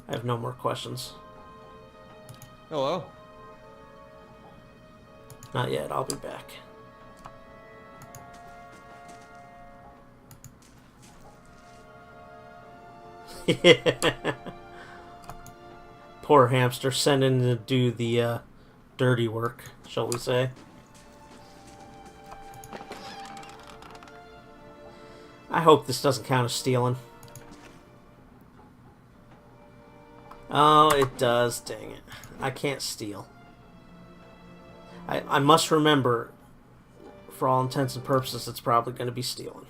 I have no more questions. Hello. Not yet, I'll be back. Poor hamster, sent in to do the dirty work, shall we say. I hope this doesn't count as stealing. Oh, it does. Dang it. I can't steal. I must remember, for all intents and purposes, it's probably going to be stealing.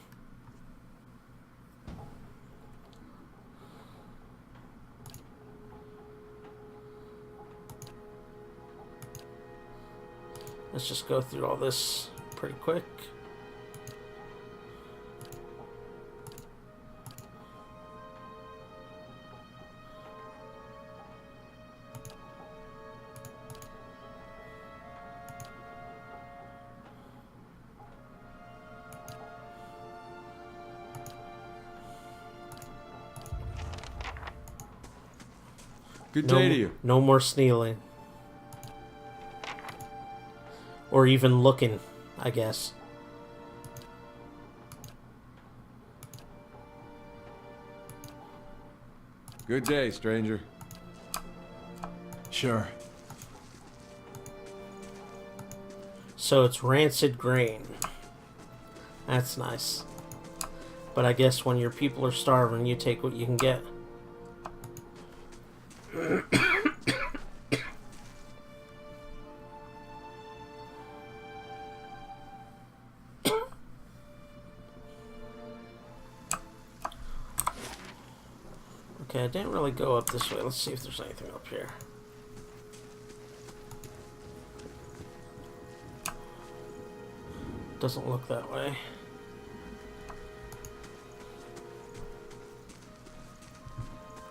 Let's just go through all this pretty quick. Good day to you. No more stealing. Or even looking, I guess. Good day, stranger. Sure. So it's rancid grain. That's nice. But I guess when your people are starving, you take what you can get. Okay, I didn't really go up this way. Let's see if there's anything up here. Doesn't look that way.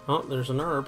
Oh, there's an herb.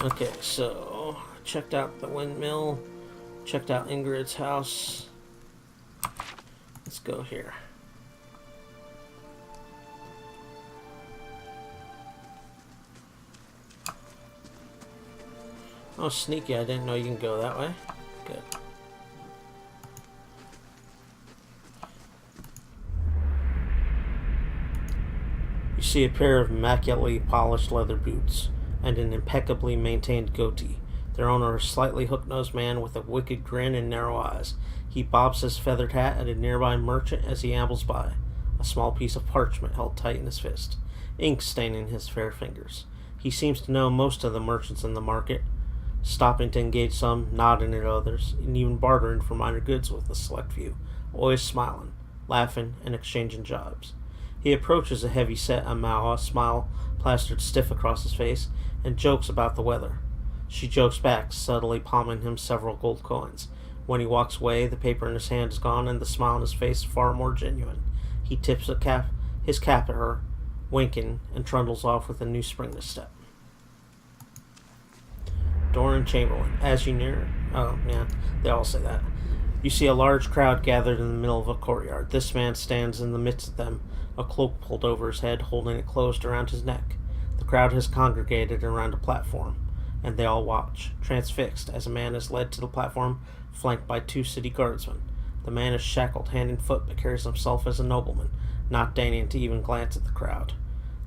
Okay, so checked out the windmill, checked out Ingrid's house. Let's go here. Oh, sneaky, I didn't know you can go that way. Good. You see a pair of immaculately polished leather boots and an impeccably maintained goatee. Their owner is a slightly hook-nosed man with a wicked grin and narrow eyes. He bobs his feathered hat at a nearby merchant as he ambles by, a small piece of parchment held tight in his fist, ink staining his fair fingers. He seems to know most of the merchants in the market, stopping to engage some, nodding at others, and even bartering for minor goods with a select few, always smiling, laughing, and exchanging jobs. He approaches a heavy-set Amawa, smile plastered stiff across his face, and jokes about the weather. She jokes back, subtly palming him several gold coins. When he walks away, the paper in his hand is gone and the smile on his face is far more genuine. He tips his cap at her, winking, and trundles off with a new spring to step. Doran Chamberlain. As you near... Oh, yeah, they all say that. You see a large crowd gathered in the middle of a courtyard. This man stands in the midst of them, a cloak pulled over his head, holding it closed around his neck. The crowd has congregated around a platform, and they all watch, transfixed, as a man is led to the platform, flanked by 2 city guardsmen. The man is shackled hand and foot, but carries himself as a nobleman, not deigning to even glance at the crowd.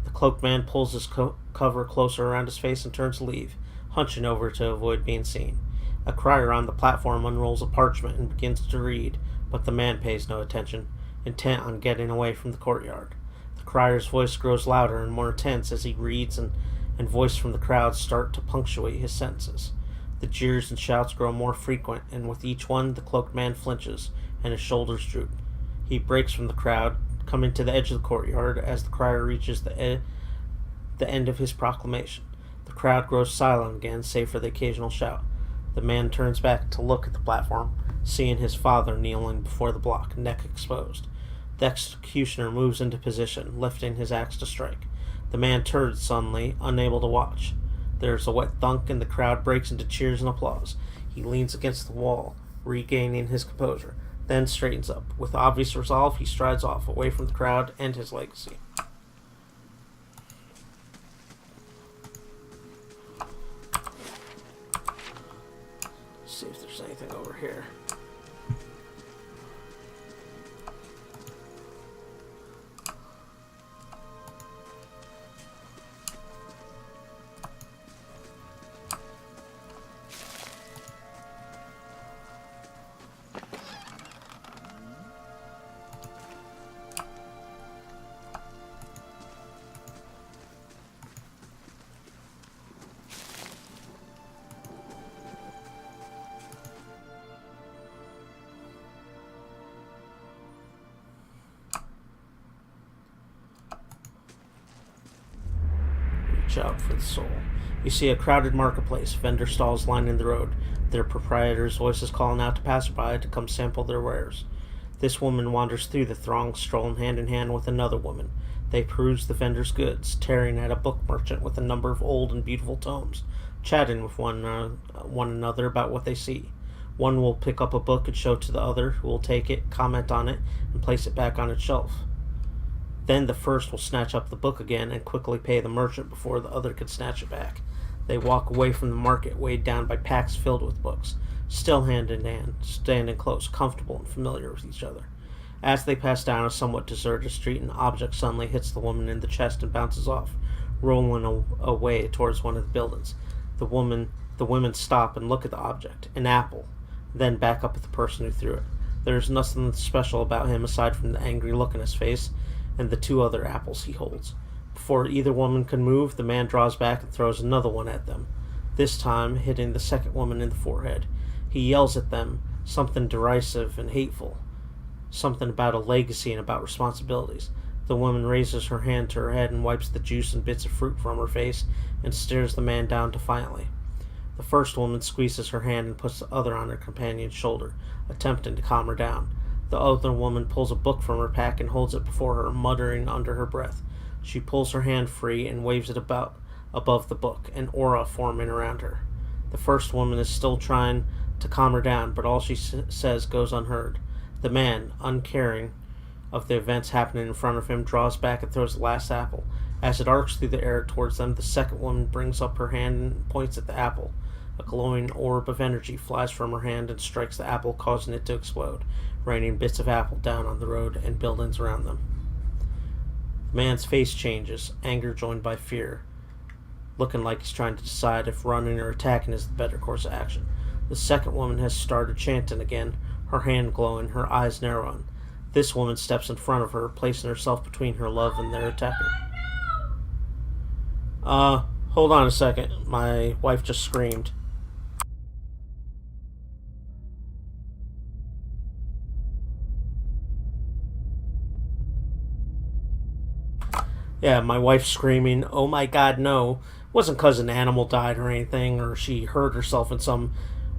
The cloaked man pulls his cover closer around his face and turns to leave, hunching over to avoid being seen. A crier on the platform unrolls a parchment and begins to read, but the man pays no attention, intent on getting away from the courtyard. The crier's voice grows louder and more intense as he reads, and voices from the crowd start to punctuate his sentences. The jeers and shouts grow more frequent, and with each one the cloaked man flinches, and his shoulders droop. He breaks from the crowd, coming to the edge of the courtyard as the crier reaches the end of his proclamation. The crowd grows silent again, save for the occasional shout. The man turns back to look at the platform, seeing his father kneeling before the block, neck exposed. The executioner moves into position, lifting his axe to strike. The man turns suddenly, unable to watch. There's a wet thunk, and the crowd breaks into cheers and applause. He leans against the wall, regaining his composure, then straightens up. With obvious resolve, he strides off, away from the crowd and his legacy. See if there's anything over here. Out for the soul. You see a crowded marketplace, vendor stalls lining the road, their proprietors' voices calling out to passerby to come sample their wares. This woman wanders through the throng, strolling hand in hand with another woman. They peruse the vendor's goods, tearing at a book merchant with a number of old and beautiful tomes, chatting with one another about what they see. One will pick up a book and show it to the other, who will take it, comment on it, and place it back on its shelf. Then the first will snatch up the book again and quickly pay the merchant before the other can snatch it back. They walk away from the market, weighed down by packs filled with books, still hand in hand, standing close, comfortable and familiar with each other. As they pass down a somewhat deserted street, an object suddenly hits the woman in the chest and bounces off, rolling away towards one of the buildings. The women stop and look at the object, an apple, then back up at the person who threw it. There is nothing special about him aside from the angry look in his face and the 2 other apples he holds. Before either woman can move, the man draws back and throws another one at them, this time hitting the second woman in the forehead. He yells at them, something derisive and hateful, something about a legacy and about responsibilities. The woman raises her hand to her head and wipes the juice and bits of fruit from her face and stares the man down defiantly. The first woman squeezes her hand and puts the other on her companion's shoulder, attempting to calm her down. The other woman pulls a book from her pack and holds it before her, muttering under her breath. She pulls her hand free and waves it about above the book, an aura forming around her. The first woman is still trying to calm her down, but all she says goes unheard. The man, uncaring of the events happening in front of him, draws back and throws the last apple. As it arcs through the air towards them, the second woman brings up her hand and points at the apple. A glowing orb of energy flies from her hand and strikes the apple, causing it to explode, raining bits of apple down on the road and buildings around them. The man's face changes, anger joined by fear, looking like he's trying to decide if running or attacking is the better course of action. The second woman has started chanting again, her hand glowing, her eyes narrowing. This woman steps in front of her, placing herself between her love and their attacker. Hold on a second. My wife just screamed. Yeah, my wife screaming, "Oh my God, no." Wasn't because an animal died or anything, or she hurt herself in some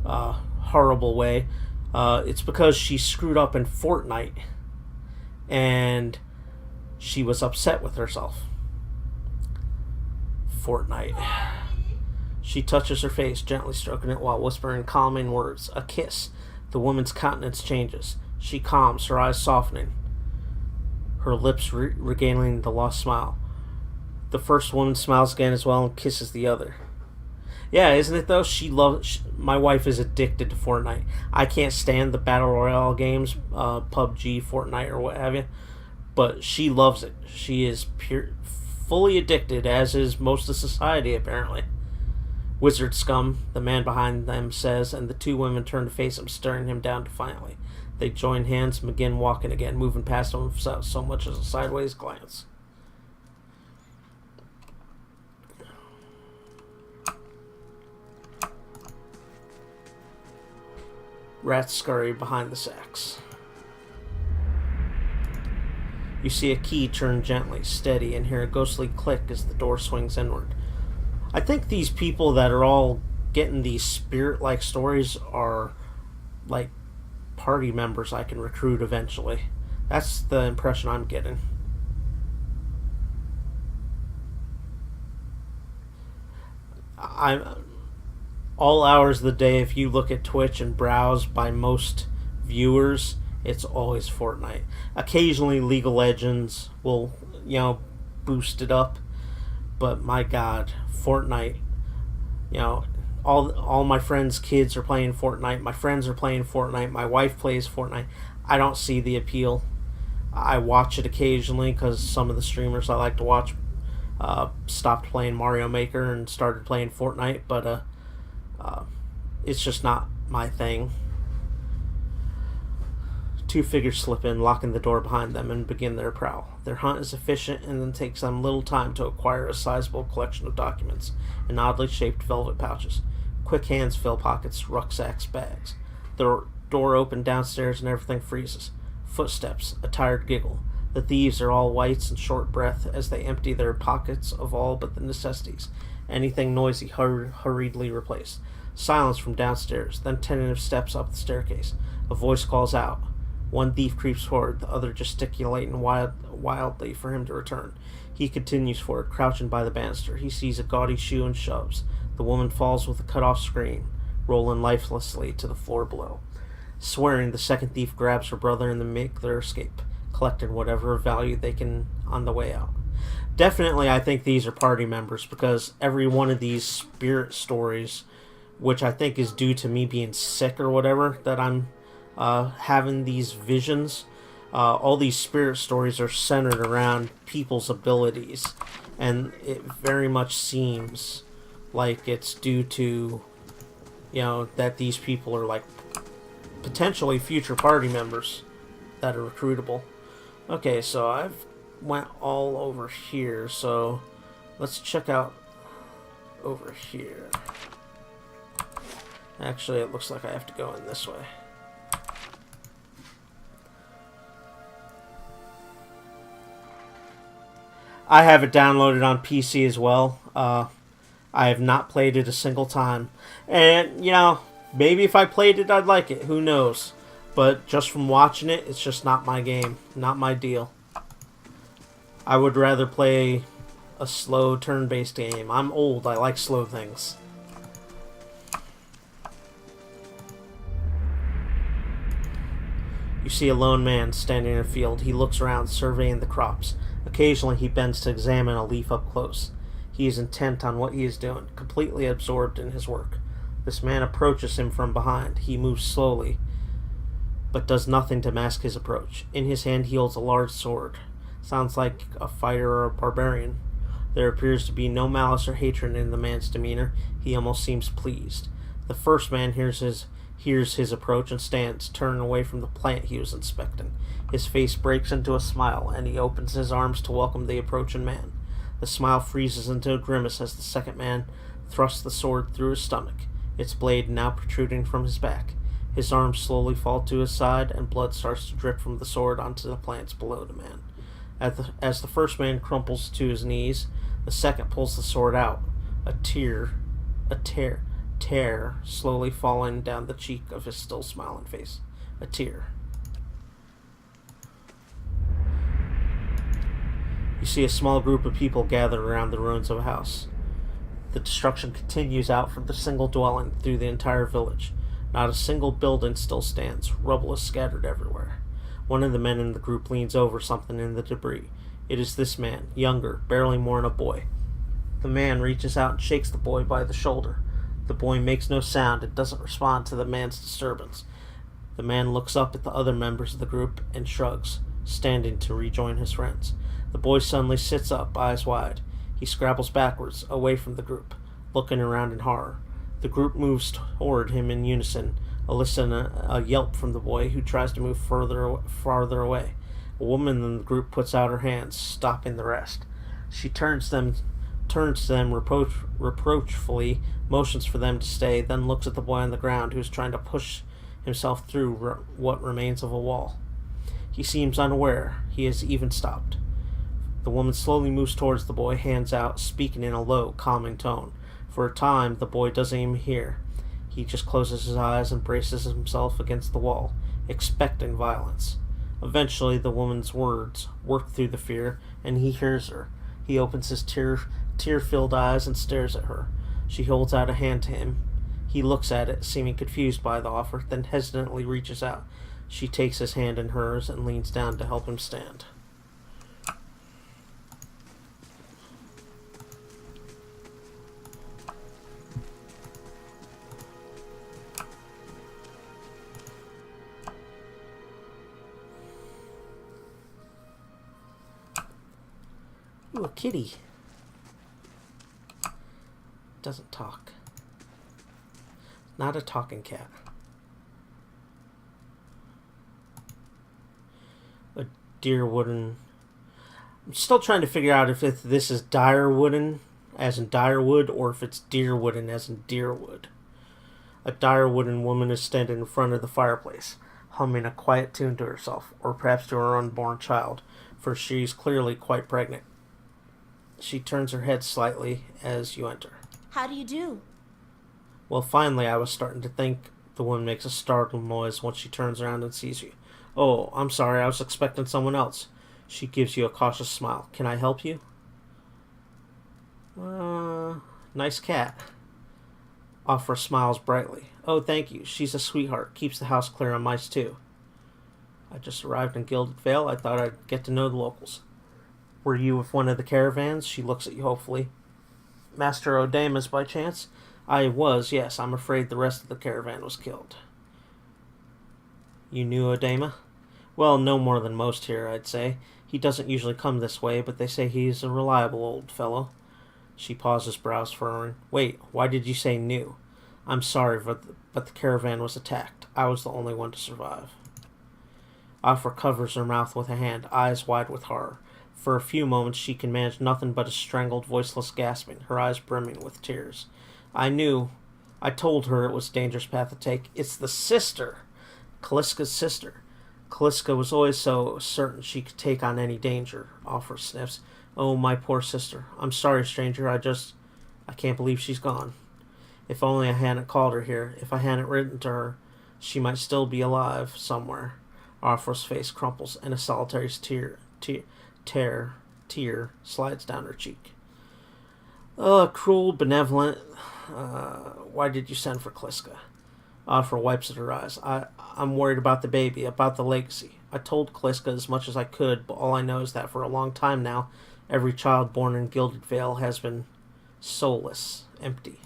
horrible way. It's because she screwed up in Fortnite, and she was upset with herself. Fortnite. She touches her face, gently stroking it while whispering calming words. A kiss. The woman's countenance changes. She calms, her eyes softening, her lips regaining the lost smile. The first woman smiles again as well and kisses the other. Yeah, isn't it though? My wife is addicted to Fortnite. I can't stand the Battle Royale games, PUBG, Fortnite, or what have you. But she loves it. She is fully addicted, as is most of society, apparently. Wizard scum, the man behind them says, and the two women turn to face him, staring him down defiantly. They join hands and begin walking again, moving past him without so much as a sideways glance. Rats scurry behind the sacks. You see a key turn gently, steady, and hear a ghostly click as the door swings inward. I think these people that are all getting these spirit-like stories are like party members I can recruit eventually. That's the impression I'm getting. I'm all hours of the day, if you look at Twitch and browse by most viewers, it's always Fortnite. Occasionally League of Legends will, boost it up. But my God, Fortnite, all my friends' kids are playing Fortnite. My friends are playing Fortnite. My wife plays Fortnite. I don't see the appeal. I watch it occasionally because some of the streamers I like to watch stopped playing Mario Maker and started playing Fortnite, but it's just not my thing. Two figures slip in, locking the door behind them, and begin their prowl. Their hunt is efficient and then takes them little time to acquire a sizable collection of documents in oddly shaped velvet pouches. Quick hands fill pockets, rucksacks, bags. The door opened downstairs and everything freezes. Footsteps, a tired giggle. The thieves are all whites and short breath as they empty their pockets of all but the necessities. Anything noisy hurriedly replaced. Silence from downstairs, then tentative steps up the staircase. A voice calls out. One thief creeps forward, the other gesticulating wildly for him to return. He continues forward, crouching by the banister. He sees a gaudy shoe and shoves. The woman falls with a cut-off scream, rolling lifelessly to the floor below. Swearing, the second thief grabs her brother and they make their escape, collecting whatever value they can on the way out. Definitely, I think these are party members, because every one of these spirit stories, which I think is due to me being sick or whatever, that I'm having these visions, all these spirit stories are centered around people's abilities, and it very much seems like it's due to, that these people are like potentially future party members that are recruitable. Okay, so I've went all over here, so let's check out over here. Actually, it looks like I have to go in this way. I have it downloaded on PC as well. I have not played it a single time. And, maybe if I played it, I'd like it. Who knows? But just from watching it, it's just not my game. Not my deal. I would rather play a slow turn-based game. I'm old. I like slow things. You see a lone man standing in a field. He looks around, surveying the crops. Occasionally, he bends to examine a leaf up close. He is intent on what he is doing, completely absorbed in his work. This man approaches him from behind. He moves slowly, but does nothing to mask his approach. In his hand, he holds a large sword. Sounds like a fighter or a barbarian. There appears to be no malice or hatred in the man's demeanor. He almost seems pleased. The first man hears his approach and stands, turning away from the plant he was inspecting. His face breaks into a smile, and he opens his arms to welcome the approaching man. The smile freezes into a grimace as the second man thrusts the sword through his stomach, its blade now protruding from his back. His arms slowly fall to his side, and blood starts to drip from the sword onto the plants below the man. As the first man crumples to his knees, the second pulls the sword out. A tear tear slowly falling down the cheek of his still smiling face. A tear. You see a small group of people gathered around the ruins of a house. The destruction continues out from the single dwelling through the entire village. Not a single building still stands. Rubble is scattered everywhere. One of the men in the group leans over something in the debris. It is this man, younger, barely more than a boy. The man reaches out and shakes the boy by the shoulder. The boy makes no sound and doesn't respond to the man's disturbance. The man looks up at the other members of the group and shrugs, standing to rejoin his friends. The boy suddenly sits up, eyes wide. He scrabbles backwards, away from the group, looking around in horror. The group moves toward him in unison, eliciting a yelp from the boy, who tries to move farther away. A woman in the group puts out her hands, stopping the rest. She turns to them reproachfully, motions for them to stay, then looks at the boy on the ground, who is trying to push himself through what remains of a wall. He seems unaware he has even stopped. The woman slowly moves towards the boy, hands out, speaking in a low, calming tone. For a time, the boy doesn't even hear. He just closes his eyes and braces himself against the wall, expecting violence. Eventually, the woman's words work through the fear, and he hears her. He opens his tear-filled eyes and stares at her. She holds out a hand to him. He looks at it, seeming confused by the offer, then hesitantly reaches out. She takes his hand in hers and leans down to help him stand. Ooh, a kitty. Doesn't talk. Not a talking cat. A Direwooden. I'm still trying to figure out if this is Direwooden, as in Direwood, or if it's Deerwooden, as in Deerwood. A Direwooden woman is standing in front of the fireplace, humming a quiet tune to herself, or perhaps to her unborn child, for she is clearly quite pregnant. She turns her head slightly as you enter. How do you do? Well, finally, I was starting to think. The woman makes a startled noise once she turns around and sees you. Oh, I'm sorry, I was expecting someone else. She gives you a cautious smile. Can I help you? Nice cat. Afra smiles brightly. Oh, thank you. She's a sweetheart. Keeps the house clear of mice, too. I just arrived in Gilded Vale. I thought I'd get to know the locals. Were you with one of the caravans? She looks at you hopefully. Master Odamus, by chance? I was, yes. I'm afraid the rest of the caravan was killed. You knew Odama? Well, no more than most here, I'd say. He doesn't usually come this way, but they say he's a reliable old fellow. She pauses, brows furrowing. Wait, why did you say new? I'm sorry, but the caravan was attacked. I was the only one to survive. Afra covers her mouth with a hand, eyes wide with horror. For a few moments she can manage nothing but a strangled, voiceless gasping, her eyes brimming with tears. I knew. I told her it was a dangerous path to take. It's the sister. Calliska's sister. Calliska was always so certain she could take on any danger. Afra sniffs. Oh, my poor sister. I'm sorry, stranger. I can't believe she's gone. If only I hadn't called her here. If I hadn't written to her, she might still be alive somewhere. Afra's face crumples, and a solitary tear slides down her cheek. Cruel, benevolent. Why did you send for Calliska? Afra wipes at her eyes. I'm worried about the baby, about the legacy. I told Calliska as much as I could, but all I know is that for a long time now, every child born in Gilded Vale has been soulless, empty.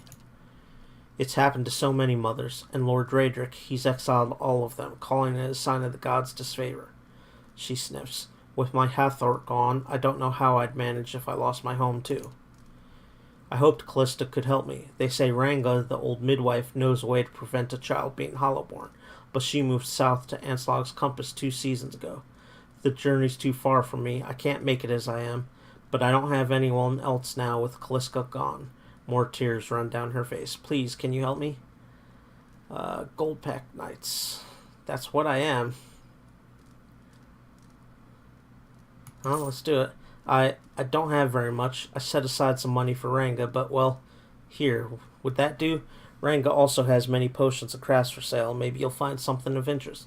It's happened to so many mothers, and Lord Raedric, he's exiled all of them, calling it a sign of the gods' disfavor. She sniffs. With my Hathor gone, I don't know how I'd manage if I lost my home too. I hoped Callista could help me. They say Ranga, the old midwife, knows a way to prevent a child being hollowborn, but she moved south to Anslog's Compass 2 seasons ago. The journey's too far from me. I can't make it as I am, but I don't have anyone else now with Calliska gone. More tears run down her face. Please, can you help me? Goldpack Knights. That's what I am. Well, let's do it. I don't have very much. I set aside some money for Ranga, but, well, here, would that do? Ranga also has many potions and crafts for sale. Maybe you'll find something of interest.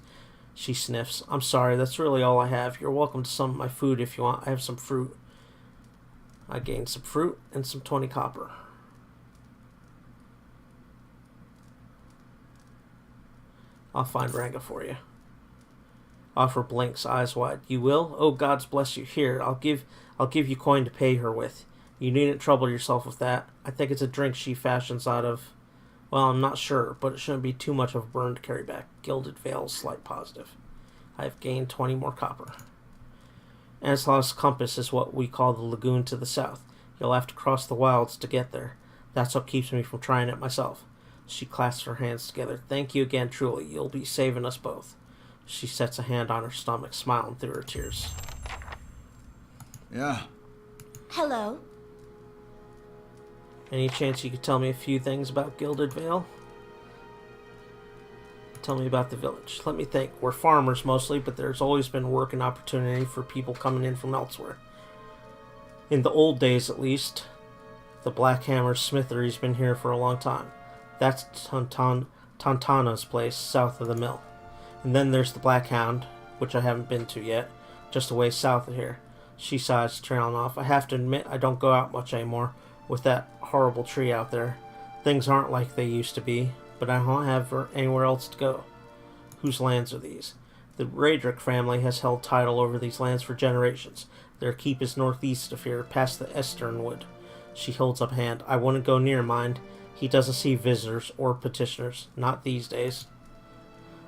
She sniffs. I'm sorry, that's really all I have. You're welcome to some of my food if you want. I have some fruit. I gained some fruit and some 20 copper. I'll find Ranga for you. Offer blinks, eyes wide. You will? Oh, gods bless you. Here, I'll give you coin to pay her with. You needn't trouble yourself with that. I think it's a drink she fashions out of... Well, I'm not sure, but it shouldn't be too much of a burn to carry back. Gilded Veil, slight positive. I have gained 20 more copper. Anslau's compass is what we call the lagoon to the south. You'll have to cross the wilds to get there. That's what keeps me from trying it myself. She clasps her hands together. Thank you again, truly. You'll be saving us both. She sets a hand on her stomach, smiling through her tears. Yeah. Hello. Any chance you could tell me a few things about Gilded Vale? Tell me about the village. Let me think. We're farmers mostly, but there's always been work and opportunity for people coming in from elsewhere. In the old days, at least, the Black Hammer Smithery's been here for a long time. That's Tantana's place, south of the mill. And then there's the Black Hound, which I haven't been to yet, just a ways south of here. She sighs, trailing off. I have to admit, I don't go out much anymore. With that horrible tree out there. Things aren't like they used to be, but I don't have anywhere else to go. Whose lands are these? The Raedric family has held title over these lands for generations. Their keep is northeast of here, past the Esternwood. She holds up a hand. I wouldn't go near, mind. He doesn't see visitors or petitioners. Not these days.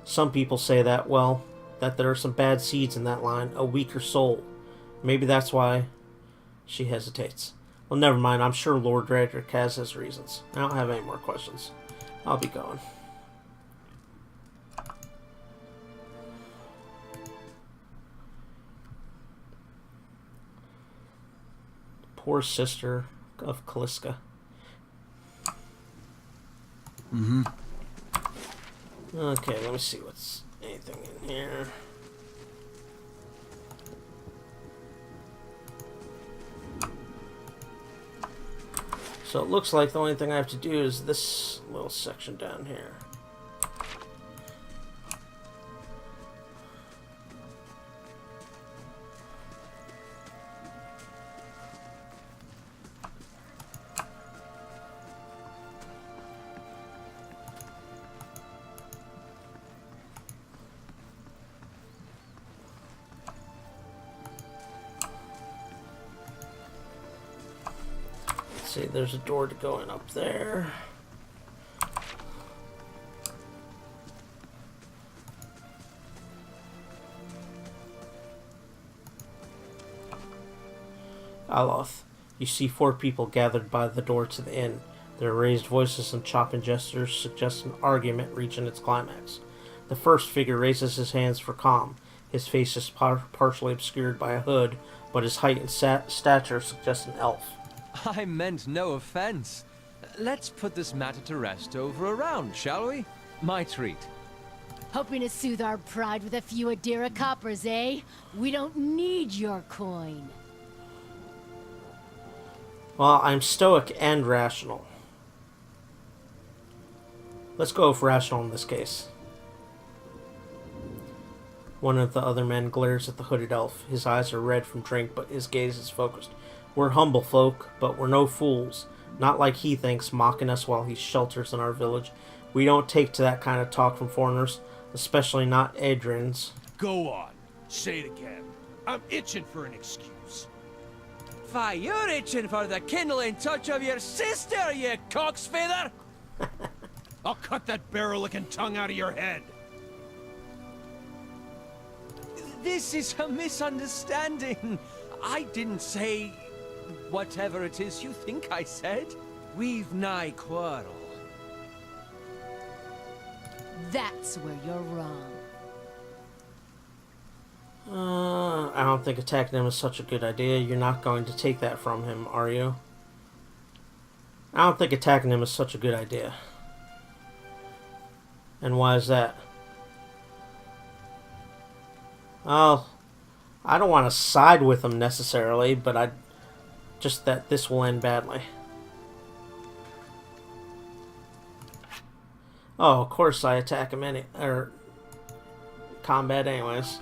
Some people say that, well, that there are some bad seeds in that line. A weaker soul. Maybe that's why... She hesitates. Well, never mind. I'm sure Lord Raedric has his reasons. I don't have any more questions. I'll be going. Poor sister of Kaliska. Mm-hmm. Okay, let me see what's anything in here. So it looks like the only thing I have to do is this little section down here. See, there's a door to go in up there. Aloth, you see 4 people gathered by the door to the inn. Their raised voices and chopping gestures suggest an argument reaching its climax. The first figure raises his hands for calm. His face is partially obscured by a hood, but his height and stature suggest an elf. I meant no offense. Let's put this matter to rest over a round, shall we? My treat. Hoping to soothe our pride with a few Adira coppers, eh? We don't need your coin. Well, I'm stoic and rational. Let's go with rational in this case. One of the other men glares at the hooded elf. His eyes are red from drink, but his gaze is focused. We're humble folk, but we're no fools. Not like he thinks, mocking us while he shelters in our village. We don't take to that kind of talk from foreigners, especially not Adrian's. Go on. Say it again. I'm itching for an excuse. Why, you're itching for the kindling touch of your sister, you cocksfeather! I'll cut that barrel-licking tongue out of your head. This is a misunderstanding. I didn't say whatever it is you think I said. We've nigh quarrel. That's where you're wrong. I don't think attacking him is such a good idea. You're not going to take that from him, are you? I don't think attacking him is such a good idea. And why is that? Well, I don't want to side with him necessarily, but just that this will end badly. Oh, of course I attack him or combat anyways.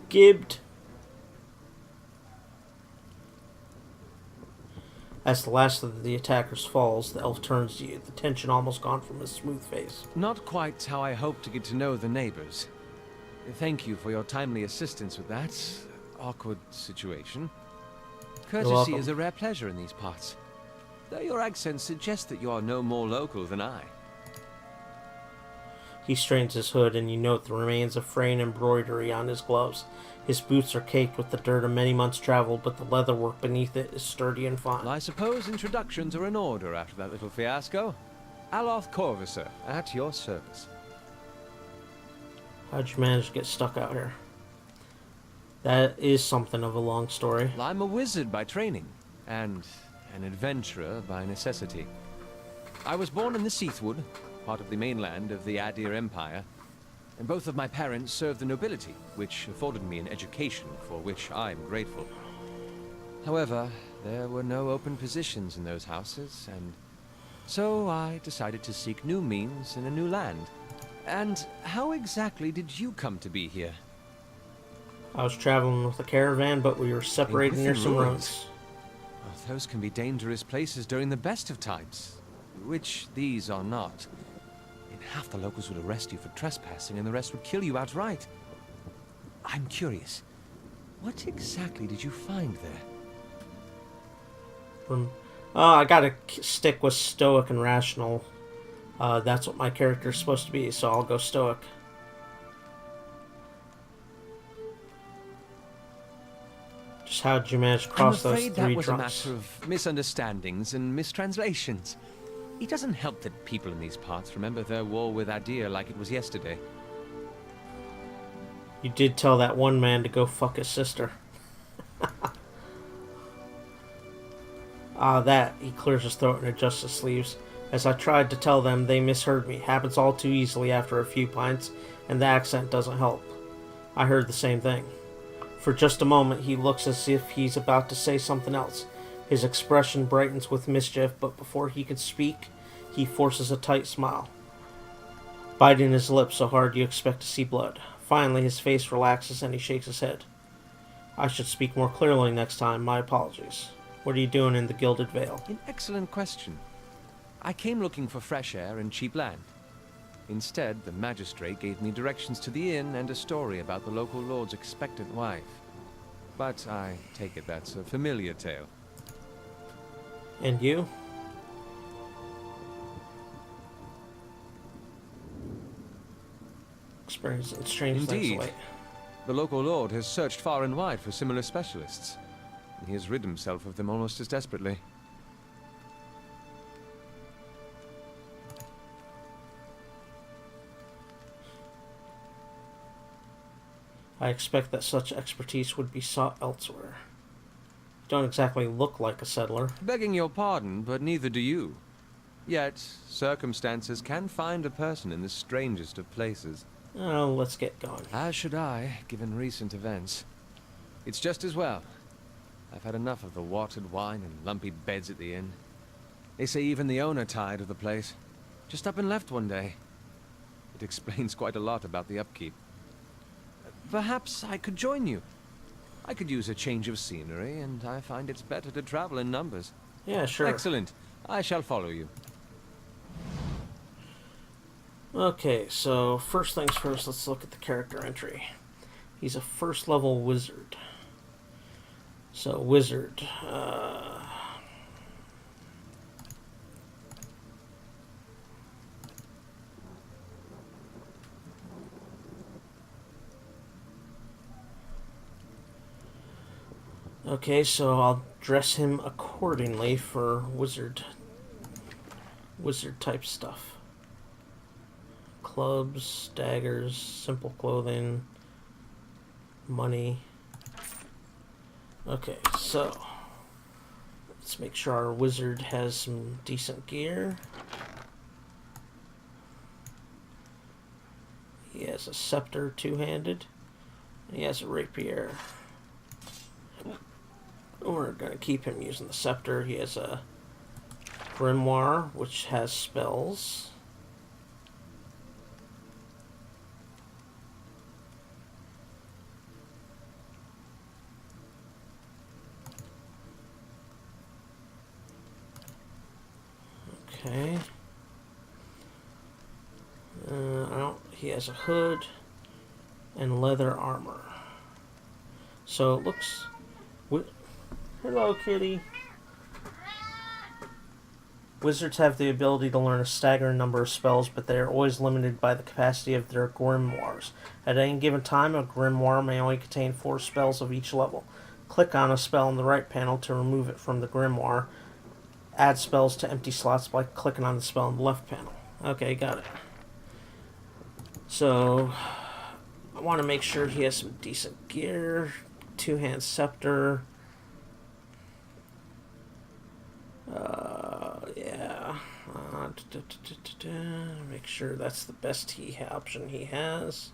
Gibbed. As the last of the attackers falls, the elf turns to you, the tension almost gone from his smooth face. Not quite how I hoped to get to know the neighbors. Thank you for your timely assistance with that awkward situation. Courtesy welcome. is a rare pleasure in these parts. Though your accent suggests that you are no more local than I. He strains his hood, and you note the remains of frayed embroidery on his gloves. His boots are caked with the dirt of many months' travel, but the leatherwork beneath it is sturdy and fine. Well, I suppose introductions are in order after that little fiasco. Aloth Corvusser, at your service. How'd you manage to get stuck out here? That is something of a long story. Well, I'm a wizard by training, and an adventurer by necessity. I was born in the Seathwood, part of the mainland of the Adir Empire, and both of my parents served the nobility, which afforded me an education for which I'm grateful. However, there were no open positions in those houses, and so I decided to seek new means in a new land. And how exactly did you come to be here? I was traveling with a caravan, but we were separated near Griffin some Ruins? ruins. Well, those can be dangerous places during the best of times, which these are not. And half the locals would arrest you for trespassing, and the rest would kill you outright. I'm curious, what exactly did you find there? I gotta stick with stoic and rational. That's what my character is supposed to be, so I'll go stoic. Just how did you manage to cross I'm those afraid three that was drunks? a matter of misunderstandings and mistranslations. It doesn't help that people in these parts remember their war with Adir like it was yesterday. You did tell that one man to go fuck his sister. That. He clears his throat and adjusts his sleeves. As I tried to tell them, they misheard me. Happens all too easily after a few pints, and the accent doesn't help. I heard the same thing. For just a moment, he looks as if he's about to say something else. His expression brightens with mischief, but before he can speak, he forces a tight smile, biting his lips so hard you expect to see blood. Finally, his face relaxes and he shakes his head. I should speak more clearly next time. My apologies. What are you doing in the Gilded Vale? An excellent question. I came looking for fresh air and cheap land. Instead, the magistrate gave me directions to the inn and a story about the local lord's expectant wife. But I take it that's a familiar tale. And you? Experiencing strange things Indeed. away. The local lord has searched far and wide for similar specialists. He has rid himself of them almost as desperately. I expect that such expertise would be sought elsewhere. You don't exactly look like a settler. Begging your pardon, but neither do you. Yet, circumstances can find a person in the strangest of places. Oh, let's get going. As should I, given recent events. It's just as well. I've had enough of the watered wine and lumpy beds at the inn. They say even the owner tired of the place. Just up and left one day. It explains quite a lot about the upkeep. Perhaps I could join you. I could use a change of scenery, and I find it's better to travel in numbers. Yeah, sure. Excellent. I shall follow you. Okay, so first things first, let's look at the character entry. He's a first level wizard. So, wizard. Okay, so I'll dress him accordingly for wizard type stuff. Clubs, daggers, simple clothing, money. Okay, so let's make sure our wizard has some decent gear. He has a scepter two-handed. He has a rapier. We're going to keep him using the scepter. He has a grimoire, which has spells. Okay. He has a hood and leather armor. So it looks... Hello, kitty. Wizards have the ability to learn a staggering number of spells, but they are always limited by the capacity of their grimoires. At any given time, a grimoire may only contain 4 spells of each level. Click on a spell in the right panel to remove it from the grimoire. Add spells to empty slots by clicking on the spell in the left panel. Okay, got it. So, I want to make sure he has some decent gear. Two-hand scepter. Yeah. Make sure that's the best option he has.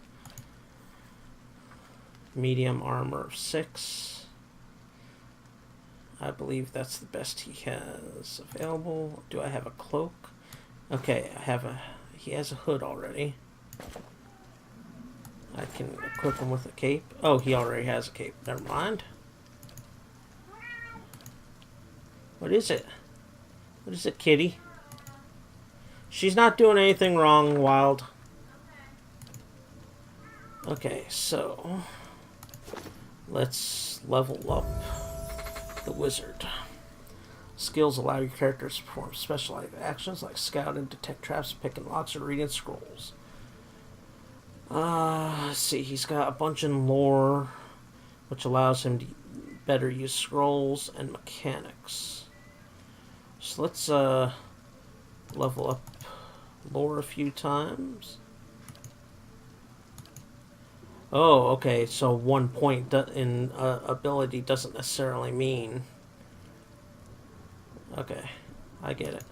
Medium armor of 6. I believe that's the best he has available. Do I have a cloak? Okay, he has a hood already. I can equip him with a cape. Oh, he already has a cape. Never mind. What is it? What is it, kitty? She's not doing anything wrong, Wild. Okay, so let's level up the wizard. Skills allow your characters to perform specialized actions like scout and detect traps, picking locks, or reading scrolls. Let's see, he's got a bunch in lore, which allows him to better use scrolls and mechanics. So let's level up lore a few times. Oh, okay, so 1 point in ability doesn't necessarily mean... Okay, I get it.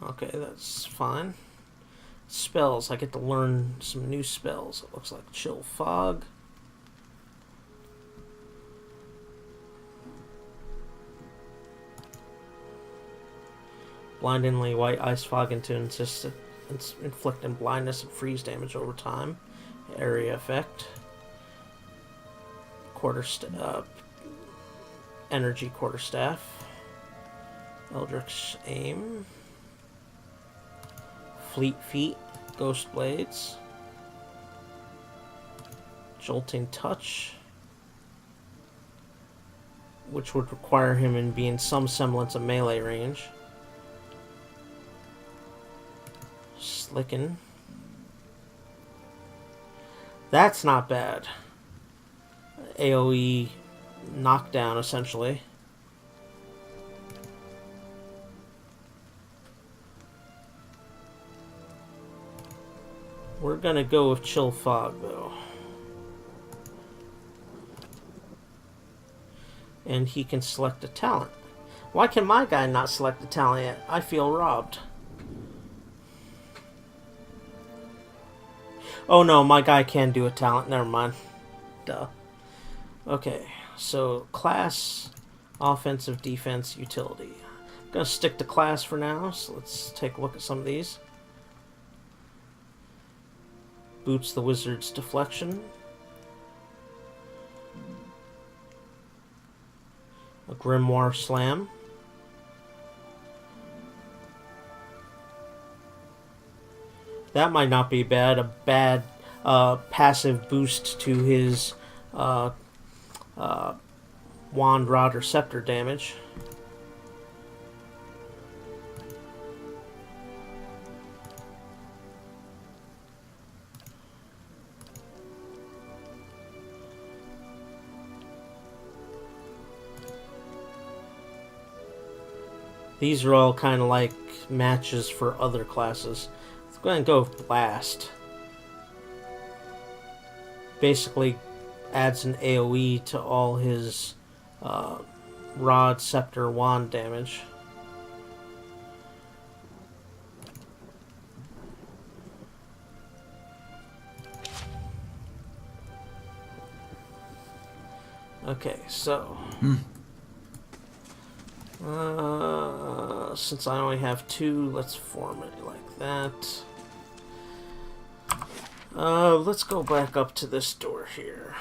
Okay, that's fine. Spells, I get to learn some new spells. It looks like Chill Fog. Blindingly white ice fog into inflicting blindness and freeze damage over time. Area effect. Energy quarterstaff. Eldritch aim. Fleet feet. Ghost blades. Jolting touch, which would require him to be in some semblance of melee range. Slicken. That's not bad. AoE knockdown, essentially. We're gonna go with Chill Fog, though. And he can select a talent. Why can my guy not select a talent yet? I feel robbed. Oh no, my guy can do a talent. Never mind. Duh. Okay, so class, offensive, defense, utility. I'm gonna stick to class for now, so let's take a look at some of these. Boots the wizard's deflection. A grimoire slam. That might not be bad. A bad passive boost to his wand, rod, or scepter damage. These are all kind of like matches for other classes. Let's go ahead and go with Blast. Basically adds an AoE to all his rod, scepter, wand damage. Okay, so since I only have 2, let's form it like that. Let's go back up to this door here.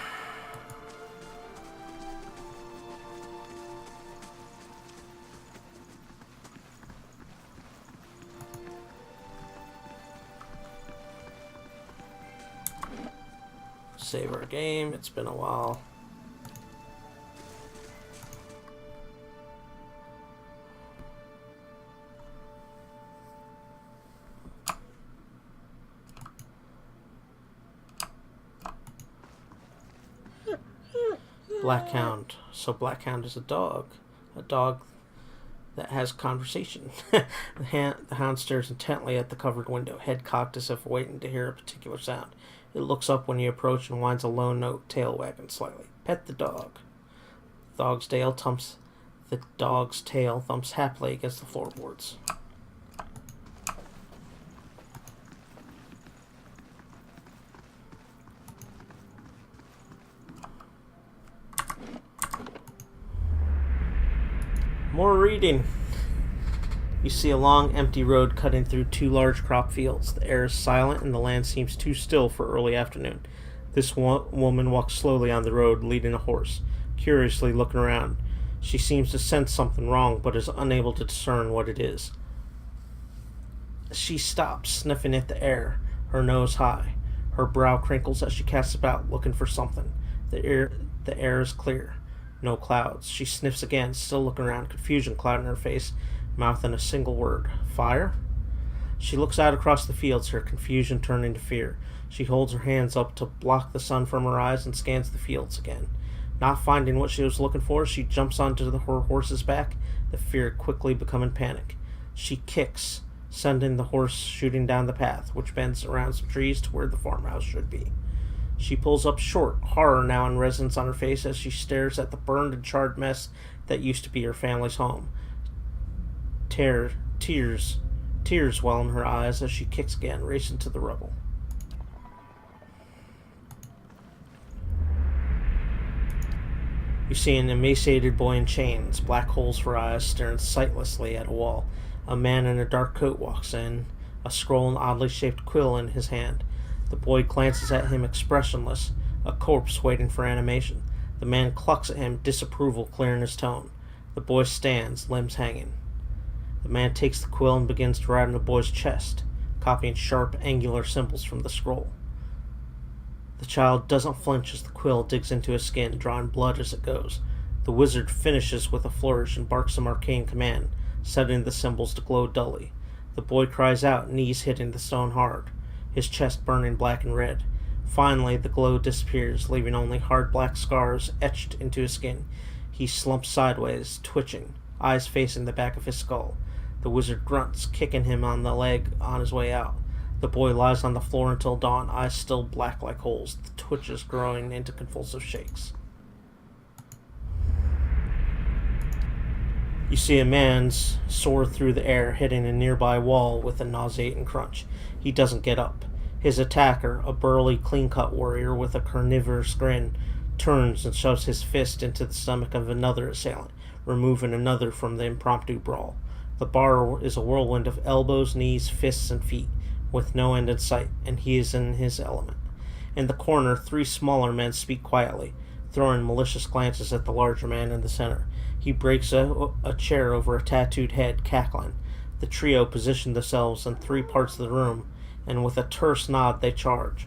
Save our game. It's been a while. Blackhound. So Blackhound is a dog that has conversation. The hound stares intently at the covered window, head cocked as if waiting to hear a particular sound. It looks up when you approach and whines a low note, tail wagging slightly. Pet the dog. The dog's tail thumps happily against the floorboards. More reading. You see a long, empty road cutting through 2 large crop fields. The air is silent and the land seems too still for early afternoon. This woman walks slowly on the road, leading a horse, curiously looking around. She seems to sense something wrong, but is unable to discern what it is. She stops, sniffing at the air, her nose high. Her brow crinkles as she casts about, looking for something. The air is clear. No clouds. She sniffs again, still looking around, confusion clouding her face, mouthing a single word. Fire? She looks out across the fields, her confusion turning to fear. She holds her hands up to block the sun from her eyes and scans the fields again. Not finding what she was looking for, she jumps onto her horse's back, the fear quickly becoming panic. She kicks, sending the horse shooting down the path, which bends around some trees to where the farmhouse should be. She pulls up short, horror now in residence on her face as she stares at the burned and charred mess that used to be her family's home. Tears well in her eyes as she kicks again, racing to the rubble. You see an emaciated boy in chains, black holes for eyes, staring sightlessly at a wall. A man in a dark coat walks in, a scroll and oddly shaped quill in his hand. The boy glances at him expressionless, a corpse waiting for animation. The man clucks at him, disapproval clear in his tone. The boy stands, limbs hanging. The man takes the quill and begins to write on the boy's chest, copying sharp, angular symbols from the scroll. The child doesn't flinch as the quill digs into his skin, drawing blood as it goes. The wizard finishes with a flourish and barks some arcane command, setting the symbols to glow dully. The boy cries out, knees hitting the stone hard, his chest burning black and red. Finally, the glow disappears, leaving only hard black scars etched into his skin. He slumps sideways, twitching, eyes facing the back of his skull. The wizard grunts, kicking him on the leg on his way out. The boy lies on the floor until dawn, eyes still black like holes, the twitches growing into convulsive shakes. You see a man soar through the air, hitting a nearby wall with a nauseating crunch. He doesn't get up. His attacker, a burly, clean-cut warrior with a carnivorous grin, turns and shoves his fist into the stomach of another assailant, removing another from the impromptu brawl. The bar is a whirlwind of elbows, knees, fists, and feet, with no end in sight, and he is in his element. In the corner, 3 smaller men speak quietly, throwing malicious glances at the larger man in the center. He breaks a chair over a tattooed head, cackling. The trio position themselves in 3 parts of the room, and with a terse nod they charge.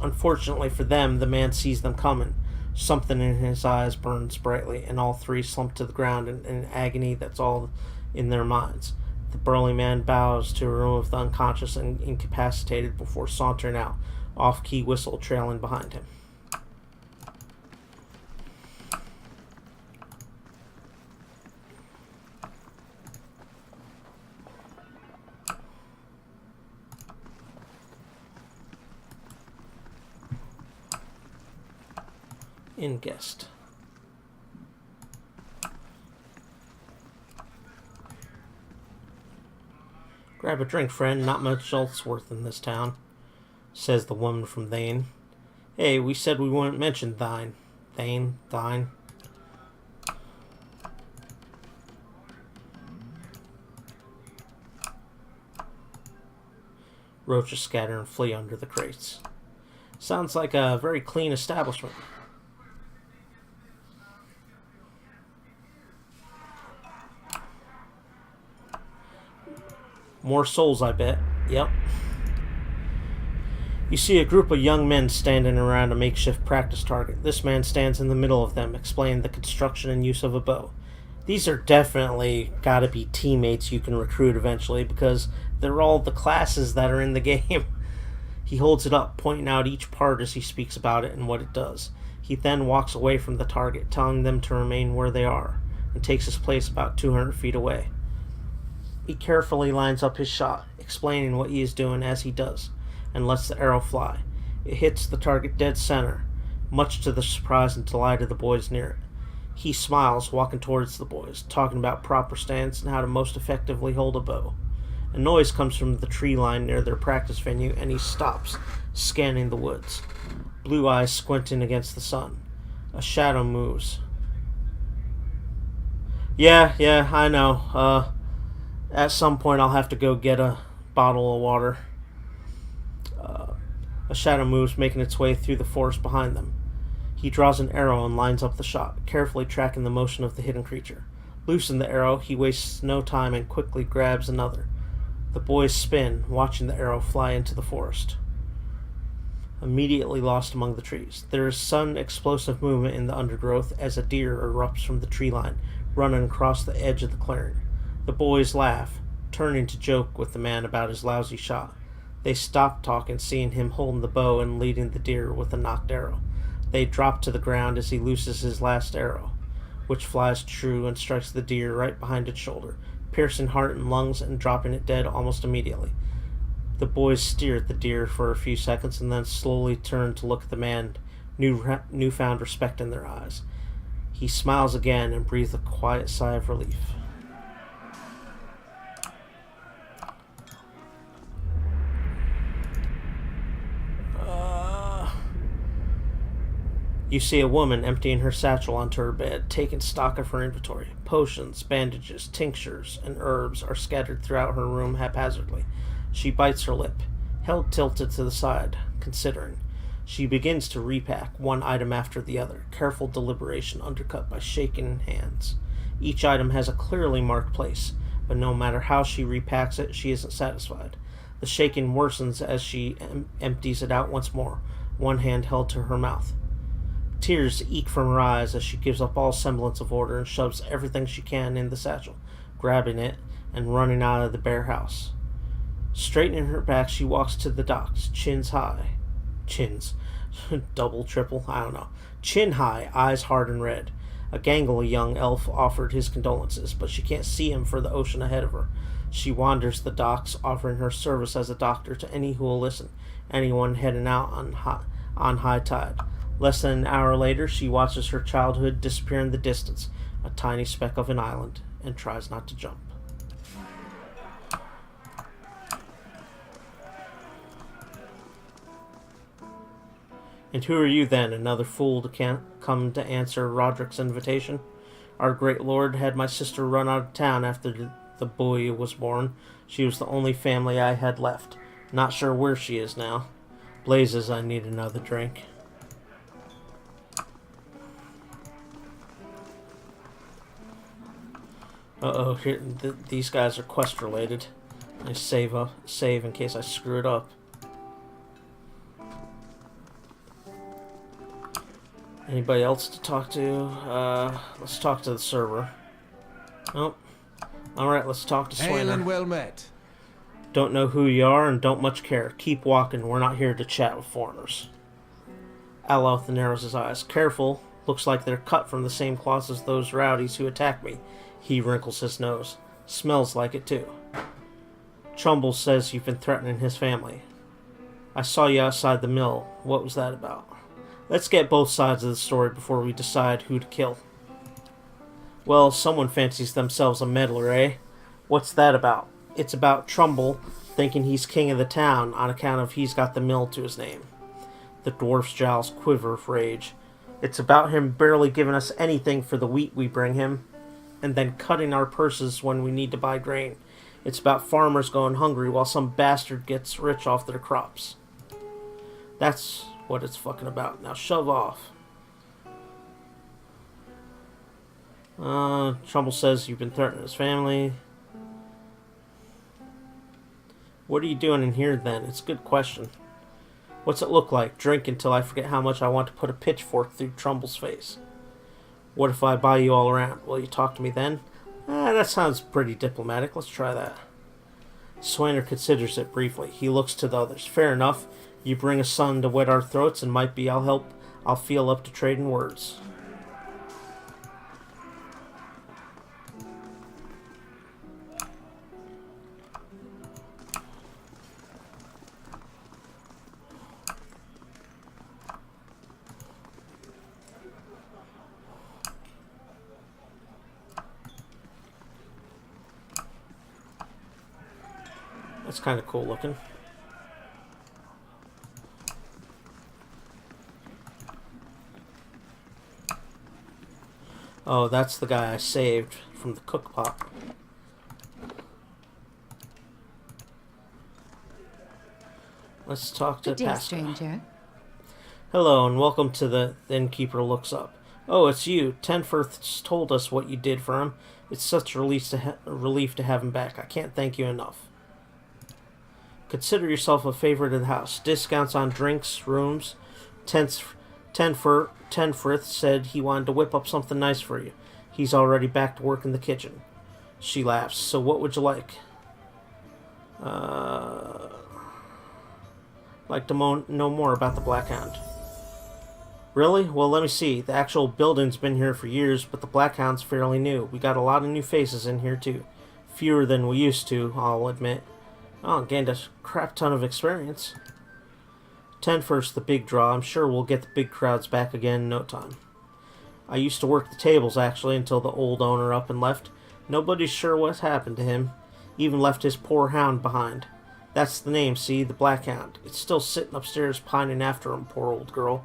Unfortunately for them, the man sees them coming. Something in his eyes burns brightly, and all 3 slump to the ground in an agony that's all in their minds. The burly man bows to remove the unconscious and incapacitated before sauntering out, off-key whistle trailing behind him. In guest. Grab a drink, friend. Not much else worth in this town, says the woman from Thane. Hey, we said we wouldn't mention thine. Thine. Roaches scatter and flee under the crates. Sounds like a very clean establishment. More souls, I bet. Yep. You see a group of young men standing around a makeshift practice target. This man stands in the middle of them, explaining the construction and use of a bow. These are definitely gotta be teammates you can recruit eventually, because they're all the classes that are in the game. He holds it up, pointing out each part as he speaks about it and what it does. He then walks away from the target, telling them to remain where they are, and takes his place about 200 feet away. He carefully lines up his shot, explaining what he is doing as he does, and lets the arrow fly. It hits the target dead center, much to the surprise and delight of the boys near it. He smiles, walking towards the boys, talking about proper stance and how to most effectively hold a bow. A noise comes from the tree line near their practice venue, and he stops, scanning the woods, blue eyes squinting against the sun. A shadow moves. Yeah, I know. At some point I'll have to go get a bottle of water. A shadow moves, making its way through the forest behind them. He draws an arrow and lines up the shot, carefully tracking the motion of the hidden creature. Loosing the arrow, he wastes no time and quickly grabs another. The boys spin, watching the arrow fly into the forest. Immediately lost among the trees. There is sudden explosive movement in the undergrowth as a deer erupts from the tree line, running across the edge of the clearing. The boys laugh, turning to joke with the man about his lousy shot. They stop talking, seeing him holding the bow and leading the deer with a knocked arrow. They drop to the ground as he looses his last arrow, which flies true and strikes the deer right behind its shoulder, piercing heart and lungs and dropping it dead almost immediately. The boys stare at the deer for a few seconds and then slowly turn to look at the man, newfound respect in their eyes. He smiles again and breathes a quiet sigh of relief. You see a woman emptying her satchel onto her bed, taking stock of her inventory. Potions, bandages, tinctures, and herbs are scattered throughout her room haphazardly. She bites her lip, head tilted to the side, considering. She begins to repack one item after the other, careful deliberation undercut by shaking hands. Each item has a clearly marked place, but no matter how she repacks it, she isn't satisfied. The shaking worsens as she empties it out once more, one hand held to her mouth. Tears eke from her eyes as she gives up all semblance of order and shoves everything she can in the satchel, grabbing it and running out of the bare house. Straightening her back, she walks to the docks, chins high. Chins. Double, triple, I don't know. Chin high, eyes hard and red. A gangly young elf offered his condolences, but she can't see him for the ocean ahead of her. She wanders the docks, offering her service as a doctor to any who will listen, anyone heading out on high tide. Less than an hour later, she watches her childhood disappear in the distance, a tiny speck of an island, and tries not to jump. And who are you then, another fool to come to answer Roderick's invitation? Our great lord had my sister run out of town after the boy was born. She was the only family I had left. Not sure where she is now. Blazes, I need another drink. Uh-oh, here, these guys are quest related. I save in case I screw it up. Anybody else to talk to? Let's talk to the server. Oh. Alright, let's talk to Hail and Swainer. well met. Don't know who you are and don't much care. Keep walking, we're not here to chat with foreigners. Alauth narrows his eyes. Careful, looks like they're cut from the same cloth as those rowdies who attacked me. He wrinkles his nose. Smells like it too. Trumbull says you've been threatening his family. I saw you outside the mill. What was that about? Let's get both sides of the story before we decide who to kill. Well, someone fancies themselves a meddler, eh? What's that about? it's about Trumbull thinking he's king of the town on account of he's got the mill to his name. The dwarf's jowls quiver with rage. It's about him barely giving us anything for the wheat we bring him, and then cutting our purses when we need to buy grain. It's about farmers going hungry while some bastard gets rich off their crops. That's what it's fucking about. Now shove off. Trumbull says you've been threatening his family. What are you doing in here then? It's a good question. What's it look like? Drink until I forget how much I want to put a pitchfork through Trumbull's face. What if I buy you all around? Will you talk to me then? That sounds pretty diplomatic. Let's try that. Swainer considers it briefly. He looks to the others. Fair enough. You bring a son to wet our throats, and might be I'll feel up to trading words. That's kind of cool looking. Oh, that's the guy I saved from the cook pot. Let's talk to Good day, Pascal. stranger. Hello, and welcome to the Innkeeper Looks Up. Oh, it's you. Tenforth's told us what you did for him. It's such a relief to have him back. I can't thank you enough. Consider yourself a favorite of the house. Discounts on drinks, rooms. Tenforth said he wanted to whip up something nice for you. He's already back to work in the kitchen. She laughs. So what would you like? Like to know more about the Black Hound. Really? Well, let me see. The actual building's been here for years, but the Black Hound's fairly new. We got a lot of new faces in here, too. Fewer than we used to, I'll admit. Oh, gained a crap ton of experience. Tenforth's the big draw. I'm sure we'll get the big crowds back again in no time. I used to work the tables, actually, until the old owner up and left. Nobody's sure what happened to him. Even left his poor hound behind. That's the name, see? The Black Hound. It's still sitting upstairs pining after him, poor old girl.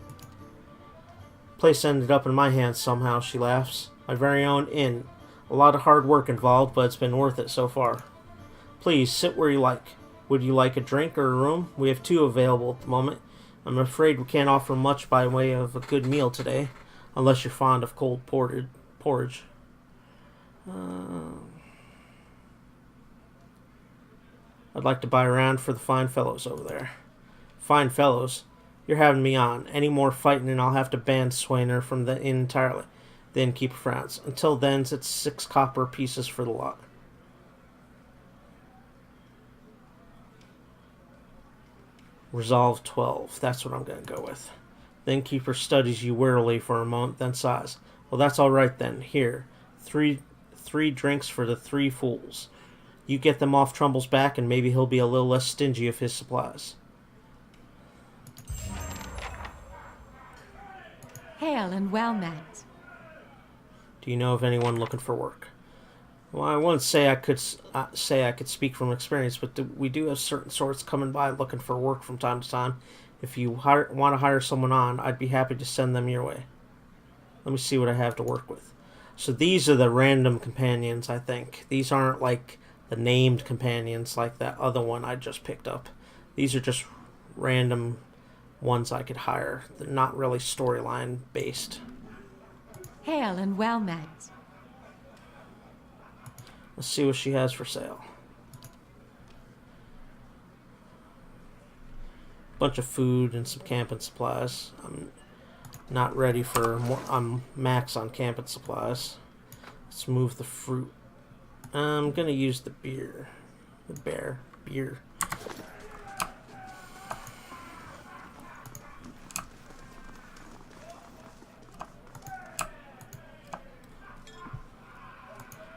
Place ended up in my hands somehow, she laughs. My very own inn. A lot of hard work involved, but it's been worth it so far. Please, sit where you like. Would you like a drink or a room? We have 2 available at the moment. I'm afraid we can't offer much by way of a good meal today, unless you're fond of cold porridge. I'd like to buy around for the fine fellows over there. Fine fellows? You're having me on. Any more fighting and I'll have to ban Swainer from the inn entirely. The innkeeper frowns. Until then, it's 6 copper pieces for the lot. Resolve 12. That's what I'm going to go with. The innkeeper studies you warily for a moment, then sighs. Well, that's all right then. Here, three drinks for the 3 fools. You get them off Trumbull's back, and maybe he'll be a little less stingy of his supplies. Hail and well met. Do you know of anyone looking for work? Well, I wouldn't say I could speak from experience, but we do have certain sorts coming by looking for work from time to time. If you want to hire someone on, I'd be happy to send them your way. Let me see what I have to work with. So these are the random companions, I think. These aren't like the named companions like that other one I just picked up. These are just random ones I could hire. They're not really storyline based. Hail and well met. Let's see what she has for sale. Bunch of food and some camping supplies. I'm not ready for more. I'm max on camping supplies. Let's move the fruit. I'm gonna use the beer. Beer.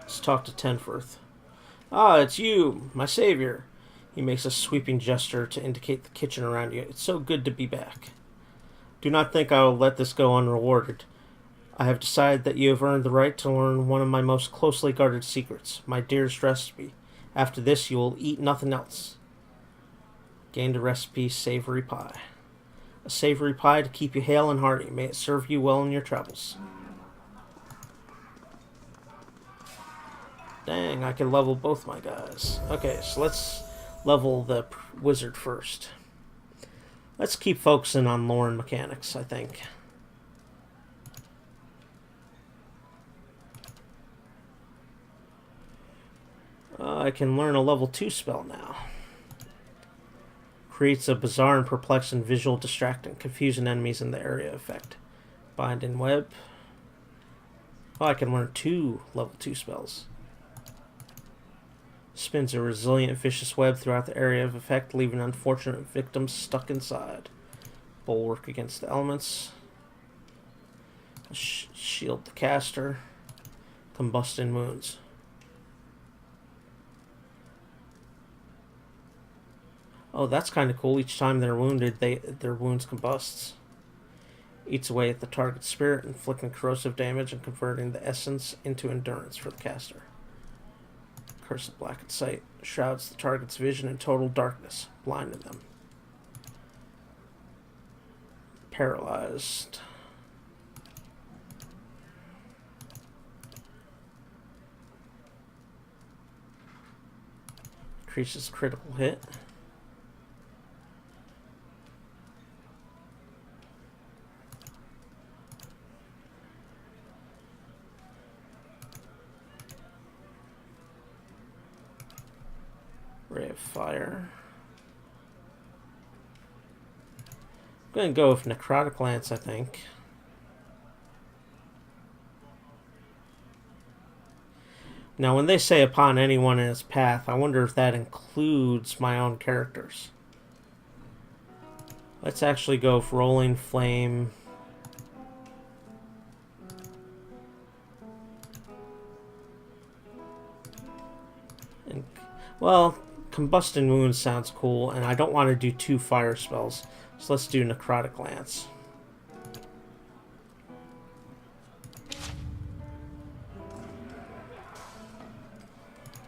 Let's talk to Tenforth. Ah, it's you, my savior. He makes a sweeping gesture to indicate the kitchen around you. It's so good to be back. Do not think I will let this go unrewarded. I have decided that you have earned the right to learn one of my most closely guarded secrets, my dearest recipe. After this, you will eat nothing else. Gained a recipe, savory pie. A savory pie to keep you hale and hearty. May it serve you well in your travels. Dang, I can level both my guys. Okay, so let's level the wizard first. Let's keep focusing on lore and mechanics, I think. I can learn a level 2 spell now. Creates a bizarre and perplexing visual distracting, confusing enemies in the area effect. Bind and web. Oh, I can learn 2 level 2 spells. Spins a resilient, vicious web throughout the area of effect, leaving unfortunate victims stuck inside. Bulwark against the elements. Shield the caster. Combusting wounds. Oh, that's kind of cool. Each time they're wounded, their wounds combusts. Eats away at the target's spirit, inflicting corrosive damage and converting the essence into endurance for the caster. Curse of Blackened Sight shrouds the target's vision in total darkness, blinding them. Paralyzed. Increases critical hit. Ray of Fire. I'm going to go with Necrotic Lance, I think. Now, when they say upon anyone in his path, I wonder if that includes my own characters. Let's actually go with Rolling Flame. And, well, Combusting Wounds sounds cool, and I don't want to do 2 fire spells, so let's do Necrotic Lance.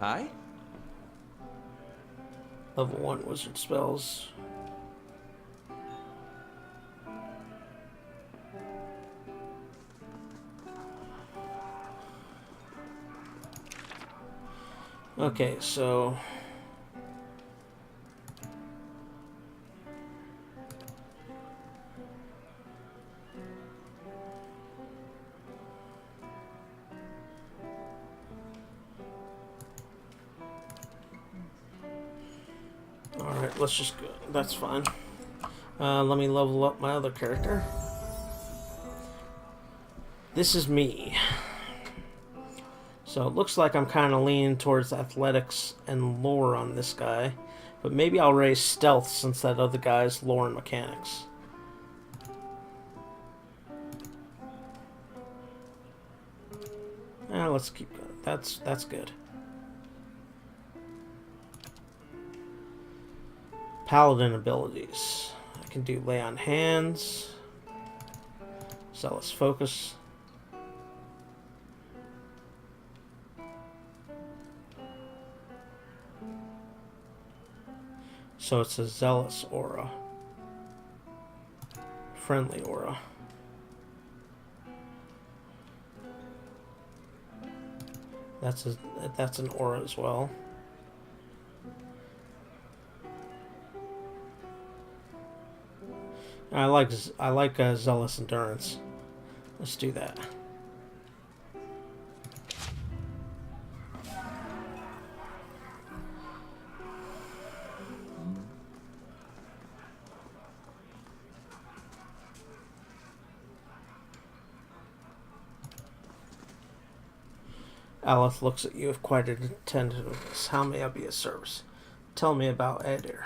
Aye? Level 1 wizard spells. Okay, so alright, let's just go. That's fine. Let me level up my other character. This is me. So it looks like I'm kind of leaning towards athletics and lore on this guy. But maybe I'll raise stealth since that other guy's lore and mechanics. Let's keep going. That's good. Paladin abilities. I can do Lay on Hands. Zealous Focus. So it's a Zealous aura. Friendly aura. That's an aura as well. I like Zealous Endurance. Let's do that. Aleph looks at you with quite an attentiveness. How may I be of service? Tell me about Aedir.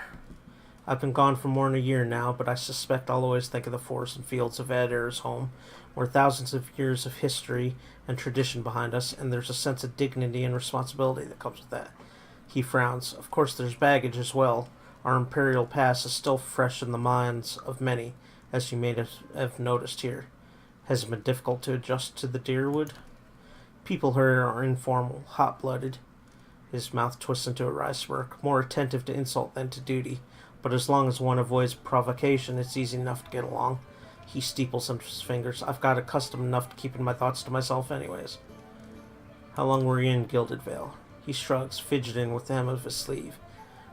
I've been gone for more than a year now, but I suspect I'll always think of the forests and fields of Aedir as home, where thousands of years of history and tradition behind us, and there's a sense of dignity and responsibility that comes with that. He frowns. Of course, there's baggage as well. Our imperial past is still fresh in the minds of many, as you may have noticed here. Has it been difficult to adjust to the Dyrwood? People here are informal, hot-blooded. His mouth twists into a wry smirk, more attentive to insult than to duty. But as long as one avoids provocation, it's easy enough to get along. He steeples his fingers. I've got accustomed enough to keeping my thoughts to myself anyways. How long were you in Gilded Vale? He shrugs, fidgeting with the hem of his sleeve.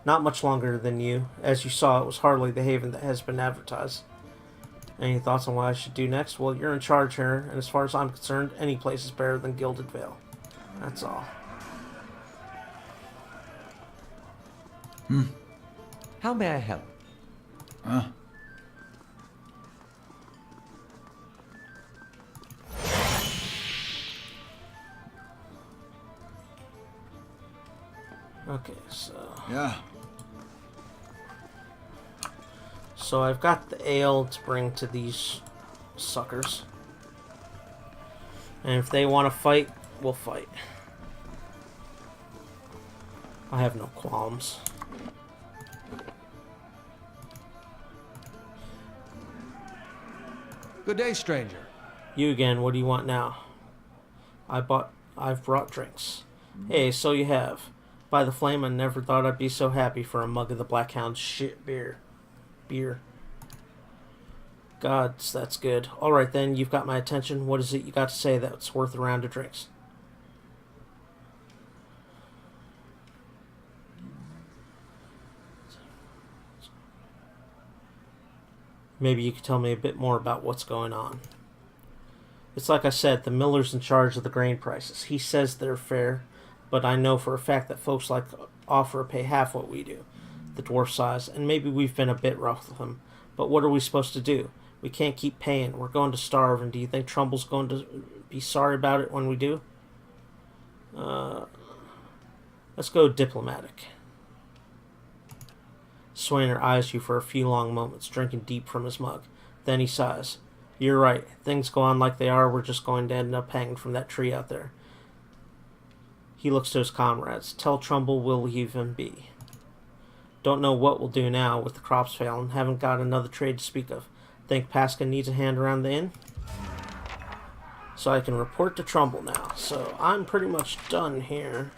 Not much longer than you. As you saw, it was hardly the haven that has been advertised. Any thoughts on what I should do next? Well, you're in charge here, and as far as I'm concerned, any place is better than Gilded Vale. That's all. How may I help? Okay, so... Yeah. So I've got the ale to bring to these suckers. And if they want to fight, we'll fight. I have no qualms. Good day, stranger. You again, what do you want now? I've brought drinks. Hey, so you have. By the flame, I never thought I'd be so happy for a mug of the Blackhound shit beer. Gods, that's good. Alright then, you've got my attention. What is it you got to say that's worth a round of drinks? Maybe you could tell me a bit more about what's going on. It's like I said, the miller's in charge of the grain prices. He says they're fair, but I know for a fact that folks like Offer pay half what we do. The dwarf sighs, and maybe we've been a bit rough with him. But what are we supposed to do? We can't keep paying. We're going to starve, and do you think Trumbull's going to be sorry about it when we do? Let's go diplomatic. Swainer eyes you for a few long moments, drinking deep from his mug. Then he sighs. You're right. Things go on like they are, we're just going to end up hanging from that tree out there. He looks to his comrades. Tell Trumbull we'll leave him be. Don't know what we'll do now with the crops failing. Haven't got another trade to speak of. Think Pasca needs a hand around the inn? So I can report to Trumbull now. So I'm pretty much done here.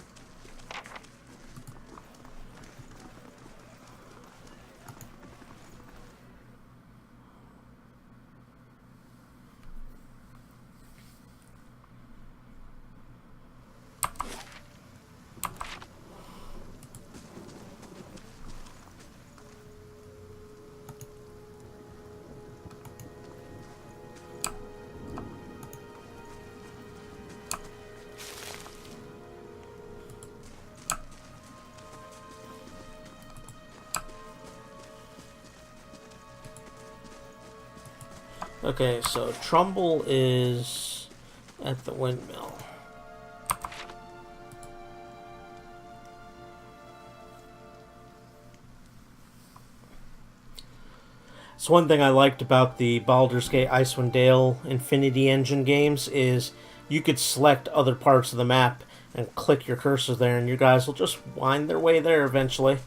Okay, so Trumbull is at the windmill. So one thing I liked about the Baldur's Gate Icewind Dale Infinity Engine games is you could select other parts of the map and click your cursor there, and your guys will just wind their way there eventually.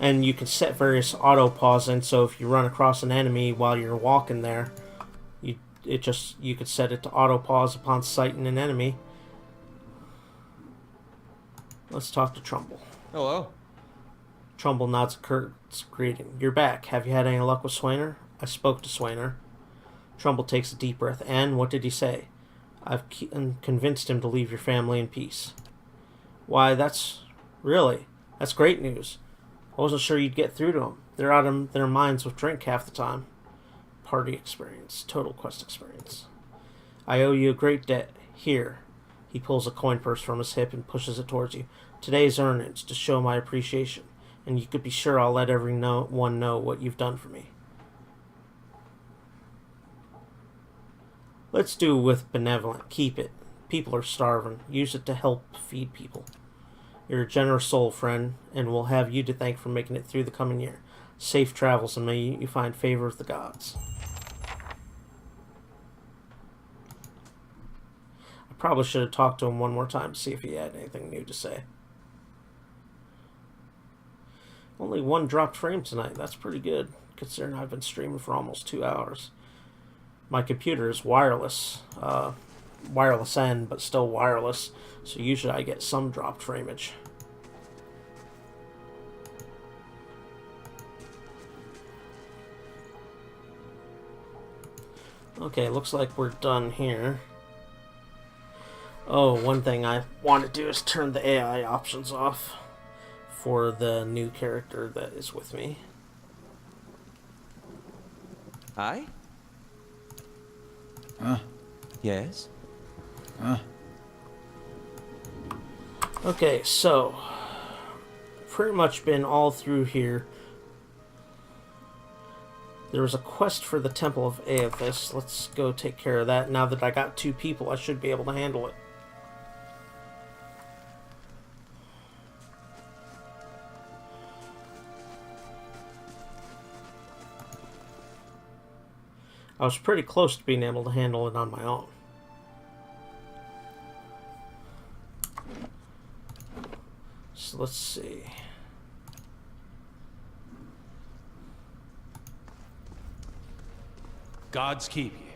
And you can set various auto pause in, so if you run across an enemy while you're walking there, you could set it to auto pause upon sighting an enemy. Let's talk to Trumbull. Hello. Trumbull nods a curt greeting. You're back. Have you had any luck with Swainer? I spoke to Swainer. Trumbull takes a deep breath. And what did he say? I've convinced him to leave your family in peace. Why, that's great news. I wasn't sure you'd get through to them. They're out of their minds with drink half the time. Party experience. Total quest experience. I owe you a great debt. Here. He pulls a coin purse from his hip and pushes it towards you. Today's earnings to show my appreciation. And you could be sure I'll let everyone know what you've done for me. Let's do with benevolent. Keep it. People are starving. Use it to help feed people. You're a generous soul, friend, and we'll have you to thank for making it through the coming year. Safe travels, and may you find favor with the gods. I probably should have talked to him one more time to see if he had anything new to say. Only one dropped frame tonight. That's pretty good, considering I've been streaming for almost 2 hours. My computer is wireless. wireless end, but still wireless. So usually I get some dropped frameage. Okay, looks like we're done here. Oh, one thing I want to do is turn the AI options off for the new character that is with me. Aye? Yes? Okay, so pretty much been all through here. There was a quest for the Temple of Aethys. Let's go take care of that. Now that I got 2 people, I should be able to handle it. I was pretty close to being able to handle it on my own. So let's see. Gods keep you.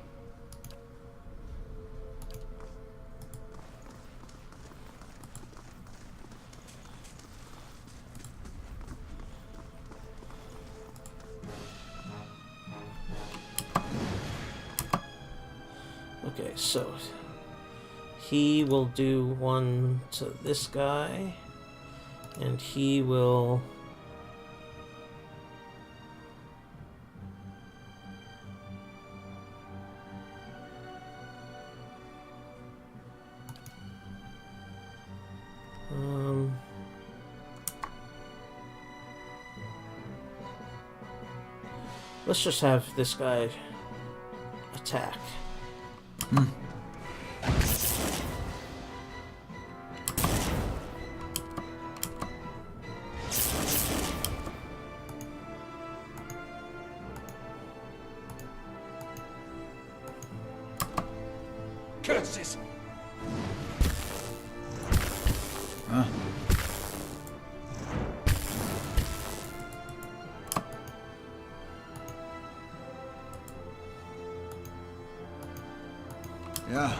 Okay, so he will do one to this guy, and he will... let's just have this guy attack. Curses! Yeah.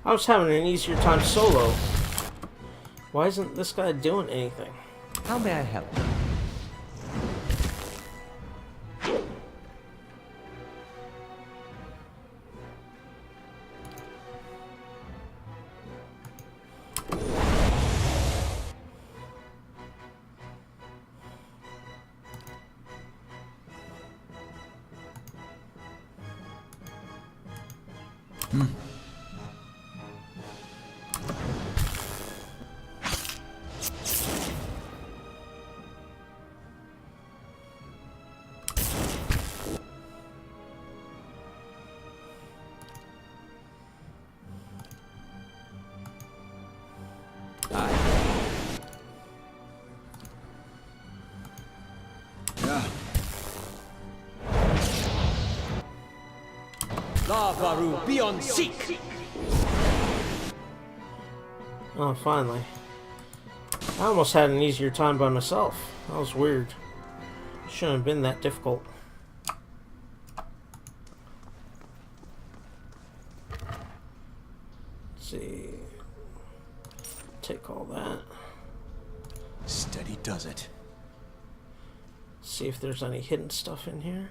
I was having an easier time solo. Why isn't this guy doing anything? How may I help? Yeah. Lavaru, be on seek! Oh, finally. I almost had an easier time by myself. That was weird. Shouldn't have been that difficult. Let's see. Take all that. Steady does it. See if there's any hidden stuff in here.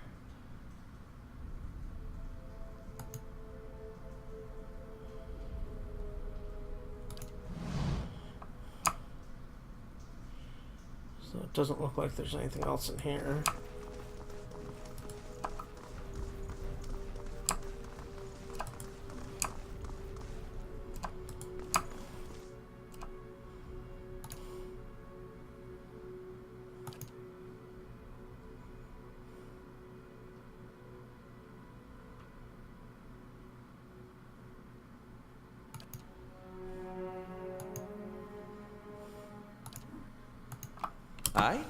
So it doesn't look like there's anything else in here. Aye?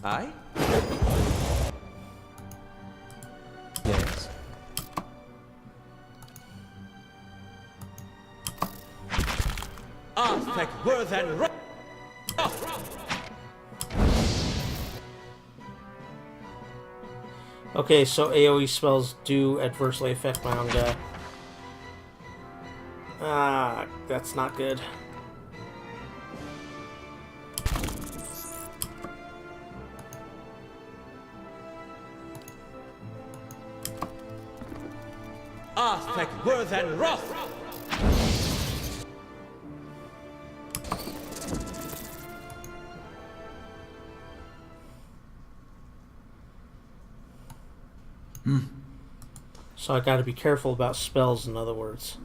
Aye? Yes. Arthek Worthen Ro- Okay, so AoE spells do adversely affect my own guy. Ah, that's not good. Arthek Worthen Roth! So I gotta be careful about spells, in other words.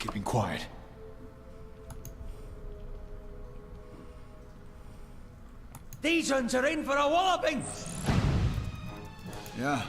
Keeping quiet. These uns are in for a walloping! Yeah.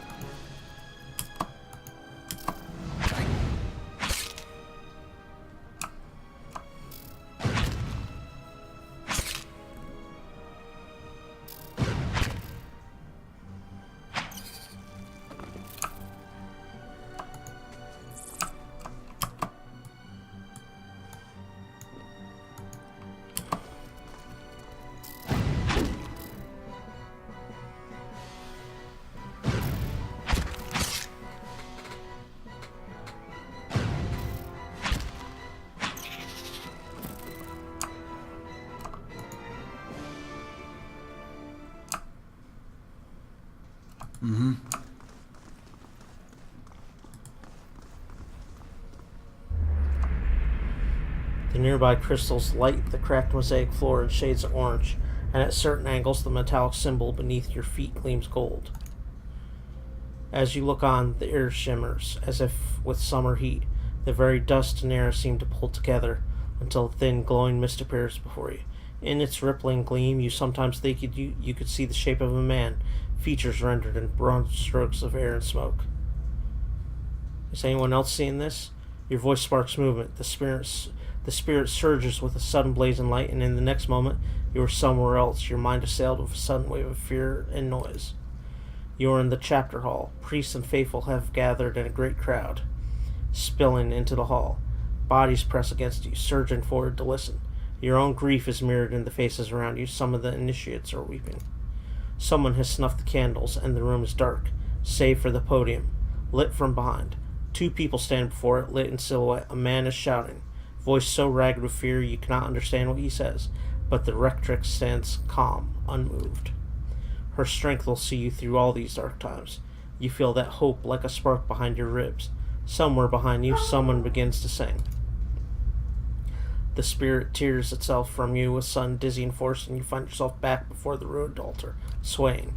The nearby crystals light the cracked mosaic floor in shades of orange, and at certain angles the metallic symbol beneath your feet gleams gold. As you look on, the air shimmers, as if with summer heat. The very dust and air seem to pull together until a thin, glowing mist appears before you. In its rippling gleam, you sometimes think you could see the shape of a man, features rendered in bronze strokes of air and smoke. Is anyone else seeing this? Your voice sparks movement. The spirit surges with a sudden blaze and light, and in the next moment, you are somewhere else, your mind assailed with a sudden wave of fear and noise. You are in the chapter hall. Priests and faithful have gathered in a great crowd, spilling into the hall. Bodies press against you, surging forward to listen. Your own grief is mirrored in the faces around you. Some of the initiates are weeping. Someone has snuffed the candles, and the room is dark, save for the podium, lit from behind. Two people stand before it, lit in silhouette. A man is shouting, voice so ragged with fear you cannot understand what he says, but the rectrix stands calm, unmoved. Her strength will see you through all these dark times. You feel that hope like a spark behind your ribs. Somewhere behind you, someone begins to sing. The spirit tears itself from you with sudden dizzying force, and you find yourself back before the ruined altar, swaying.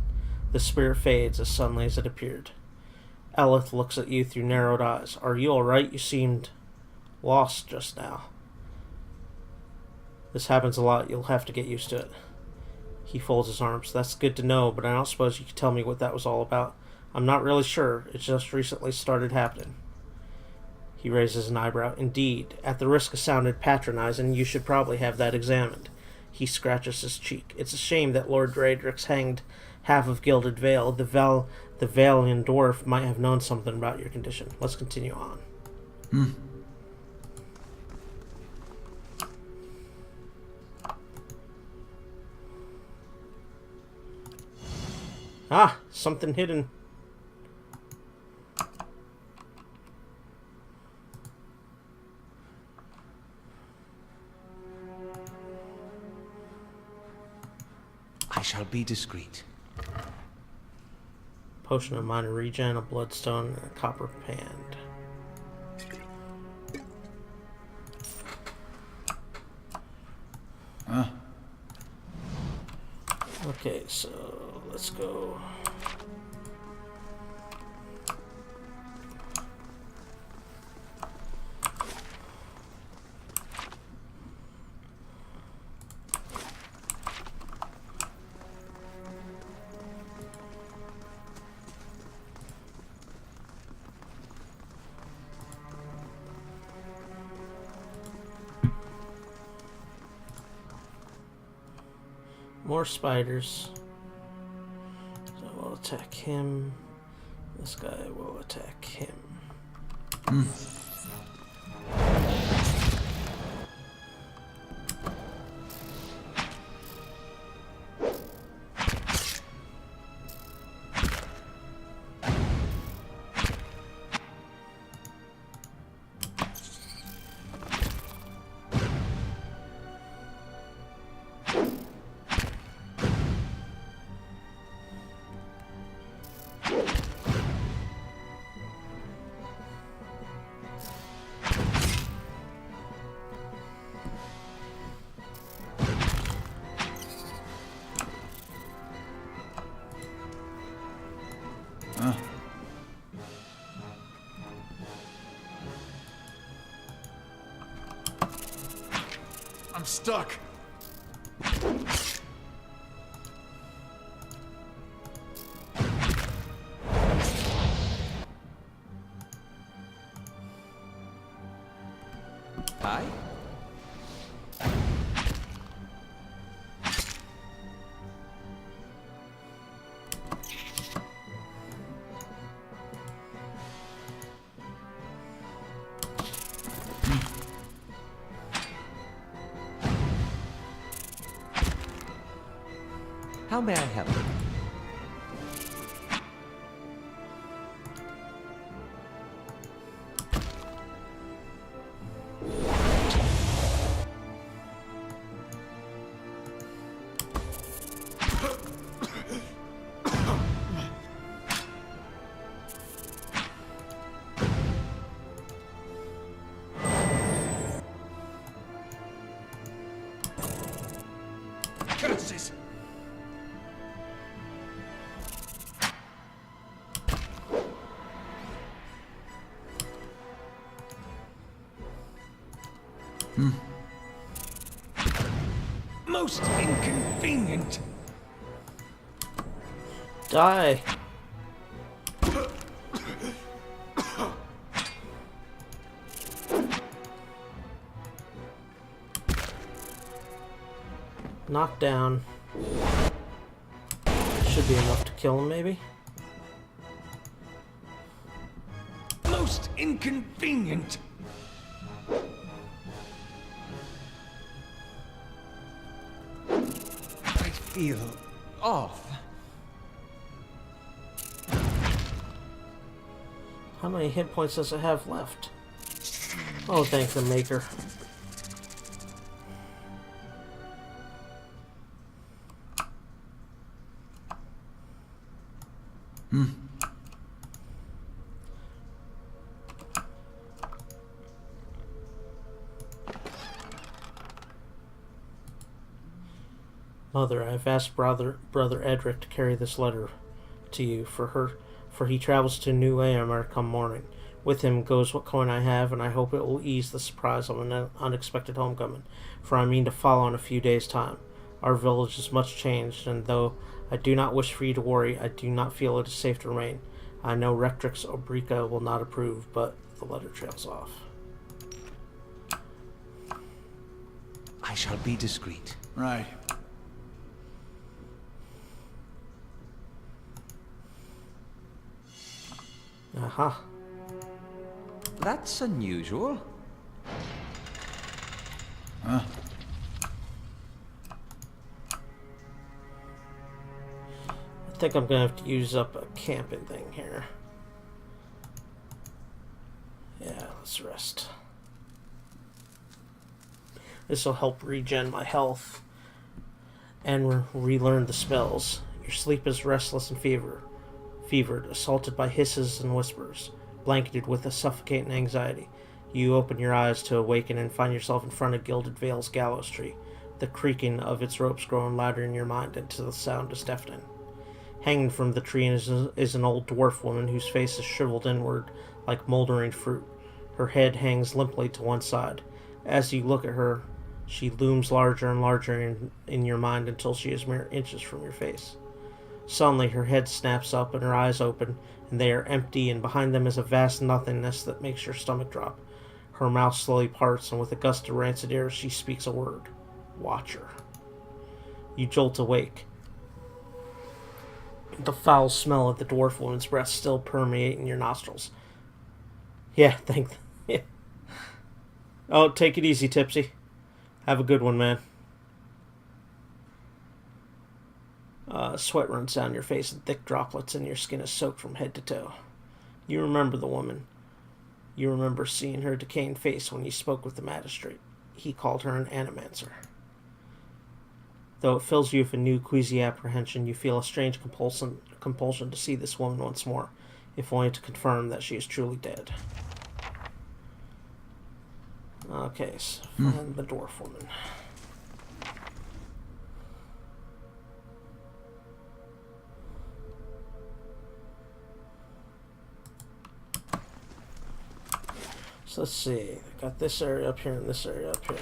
The spirit fades as suddenly as it appeared. Eleth looks at you through narrowed eyes. Are you alright? You seemed lost just now. This happens a lot. You'll have to get used to it. He folds his arms. That's good to know, but I don't suppose you could tell me what that was all about. I'm not really sure. It just recently started happening. He raises an eyebrow. Indeed, at the risk of sounding patronizing, you should probably have that examined. He scratches his cheek. It's a shame that Lord Draedrix hanged half of Gilded Vale. The Valian dwarf might have known something about your condition. Let's continue on. Ah, something hidden. I shall be discreet. Potion of minor regen, a bloodstone, and a copper pand. Okay, so let's go. More spiders. So we'll attack him. This guy will attack him. I'm stuck. Hi? How may I help? Curses! Most inconvenient. Die! Knockdown. Should be enough to kill him, maybe? Most inconvenient. I feel off. How many hit points does it have left? Oh, thank the maker. Mother, I have asked brother Edric to carry this letter to you for he travels to New Aemir come morning. With him goes what coin I have, and I hope it will ease the surprise of an unexpected homecoming, for I mean to follow in a few days' time. Our village is much changed, and though I do not wish for you to worry, I do not feel it is safe to remain. I know Rectrix Obrica will not approve, but the letter trails off. I shall be discreet. Right. Aha. That's unusual. Huh? I think I'm gonna have to use up a camping thing here. Yeah, let's rest. This will help regen my health and relearn the spells. Your sleep is restless and fevered, assaulted by hisses and whispers, blanketed with a suffocating anxiety. You open your eyes to awaken and find yourself in front of Gilded Vale's gallows tree. The creaking of its ropes growing louder in your mind until the sound is deafening. Hanging from the tree is an old dwarf woman whose face is shriveled inward like moldering fruit. Her head hangs limply to one side. As you look at her, she looms larger and larger in your mind until she is mere inches from your face. Suddenly her head snaps up and her eyes open, and they are empty, and behind them is a vast nothingness that makes your stomach drop. Her mouth slowly parts, and with a gust of rancid air she speaks a word. Watcher. You jolt awake. The foul smell of the dwarf woman's breath still permeating your nostrils. Yeah, yeah. Oh, take it easy, Tipsy. Have a good one, man. Sweat runs down your face and thick droplets, and your skin is soaked from head to toe. You remember the woman. You remember seeing her decaying face when you spoke with the magistrate. He called her an animancer. Though it fills you with a new queasy apprehension, you feel a strange compulsion to see this woman once more, if only to confirm that she is truly dead. Okay, so find the dwarf woman. So let's see, I got this area up here and this area up here.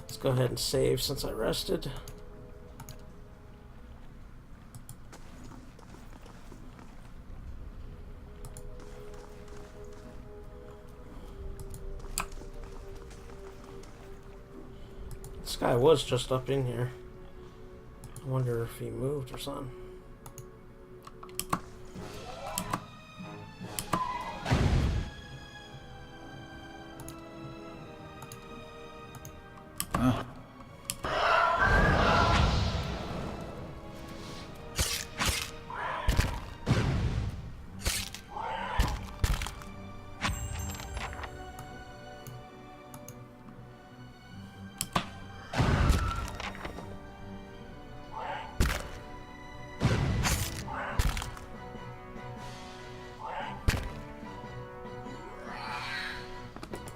Let's go ahead and save since I rested. This guy was just up in here. I wonder if he moved or something.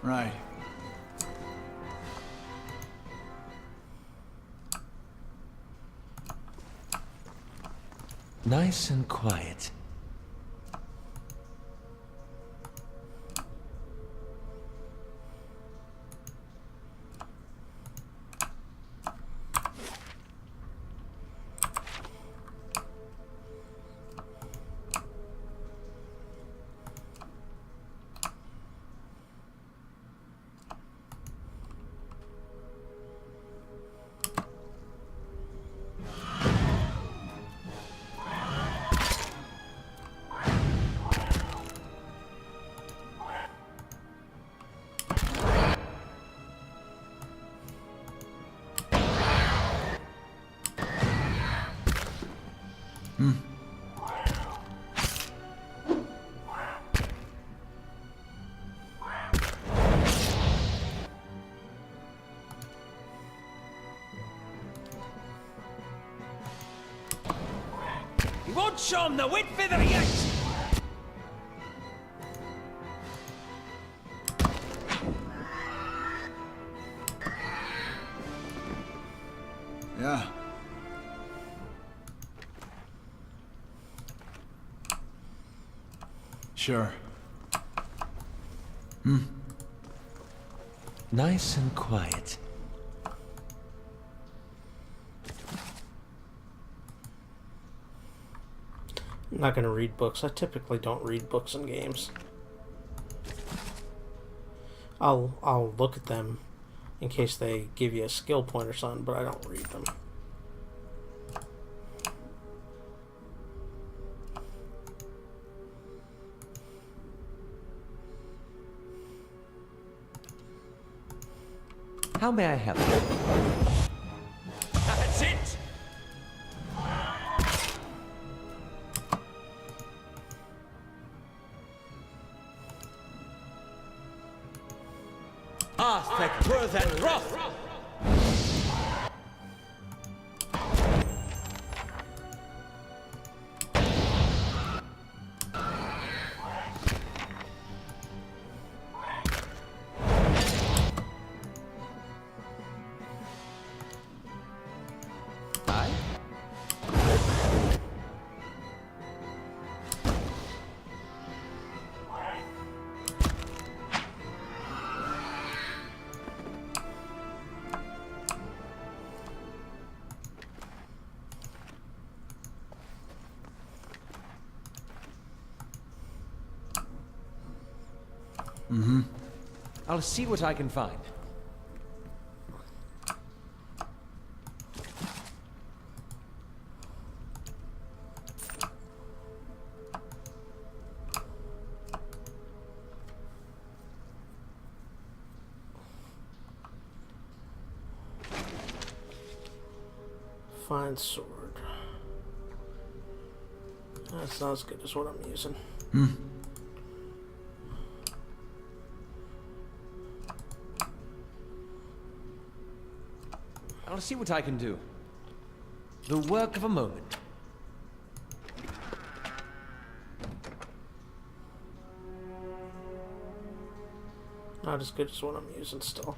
Right. Nice and quiet. He won't show him the wit feather yet! Yeah. Sure. Nice and quiet. I'm not going to read books. I typically don't read books in games. I'll look at them in case they give you a skill point or something, but I don't read them. How may I help you? That's it! Arthek worth and rough! I'll see what I can find. Fine sword. That's not as good as what I'm using. I'll see what I can do. The work of a moment. Not as good as what I'm using still.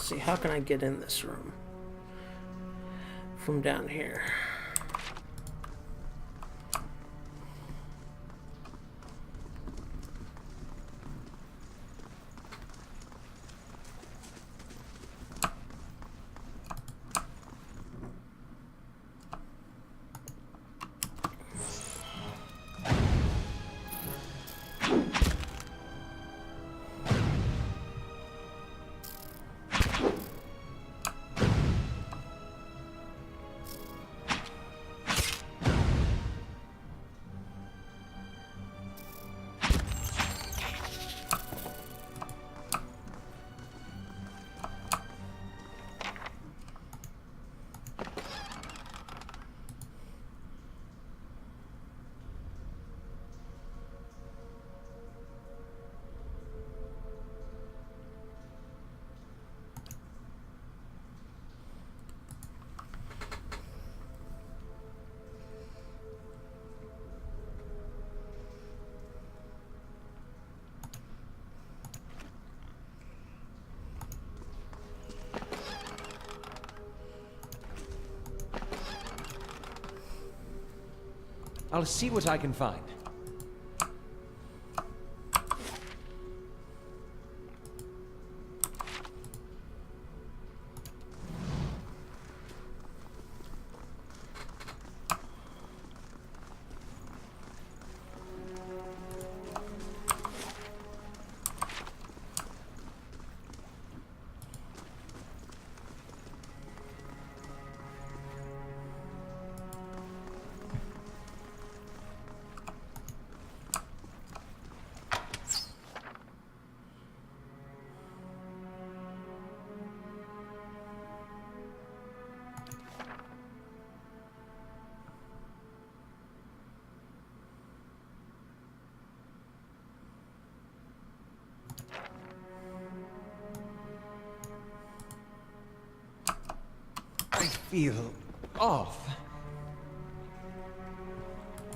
See, how can I get in this room from down here? I'll see what I can find. I feel off.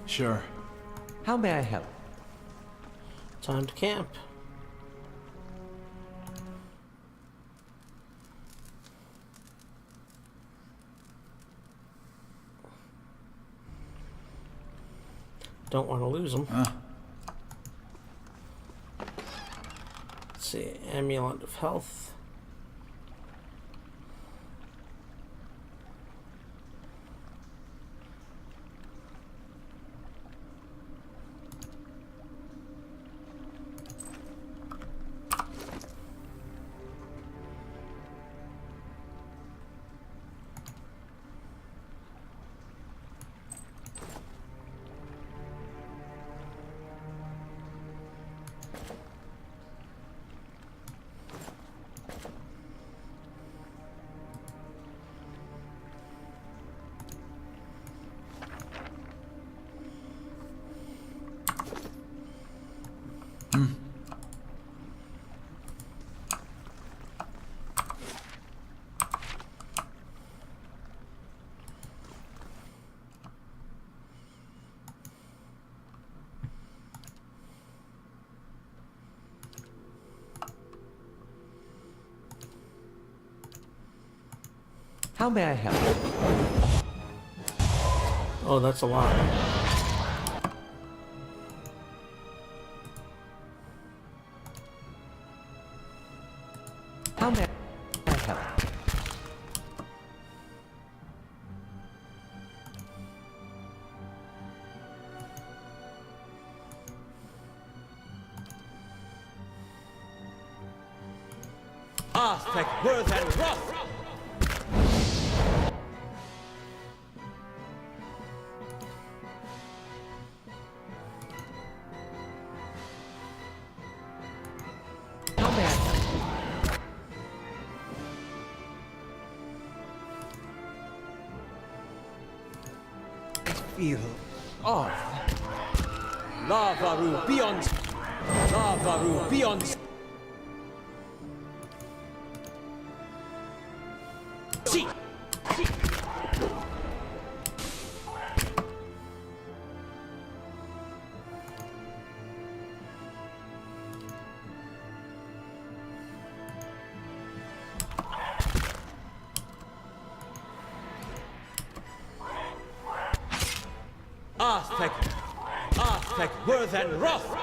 Sure. How may I help? Time to camp. Don't want to lose them. Let's see, amulet of health. How may I help? Oh, that's a lot. How may I help? Arthek, Worth, and Roth! How may I help? Feel off. Lavaru beyond. Lavaru beyond. See. Arthek, Worth, and Roth!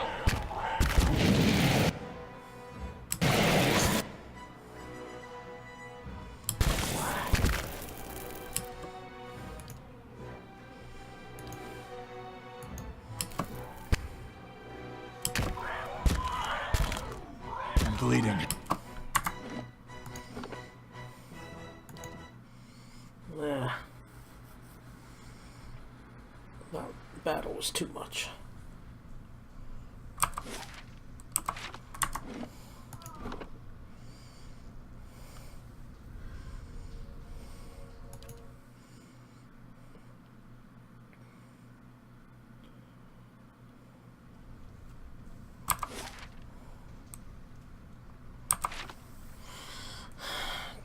I'm bleeding. Yeah. That battle was too much.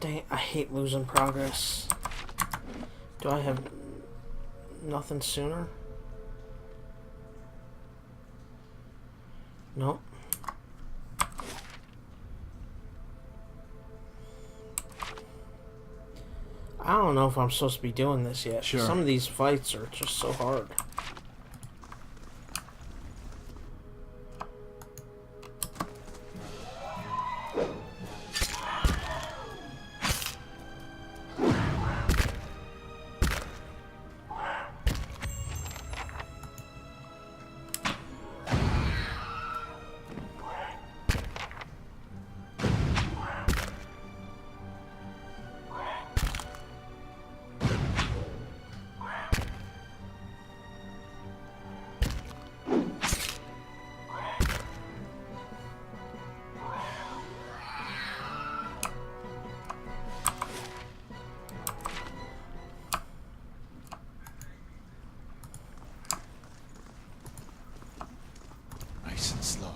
Dang, I hate losing progress. Do I have nothing sooner? Nope. I don't know if I'm supposed to be doing this yet. Sure. Some of these fights are just so hard. Nice and slow.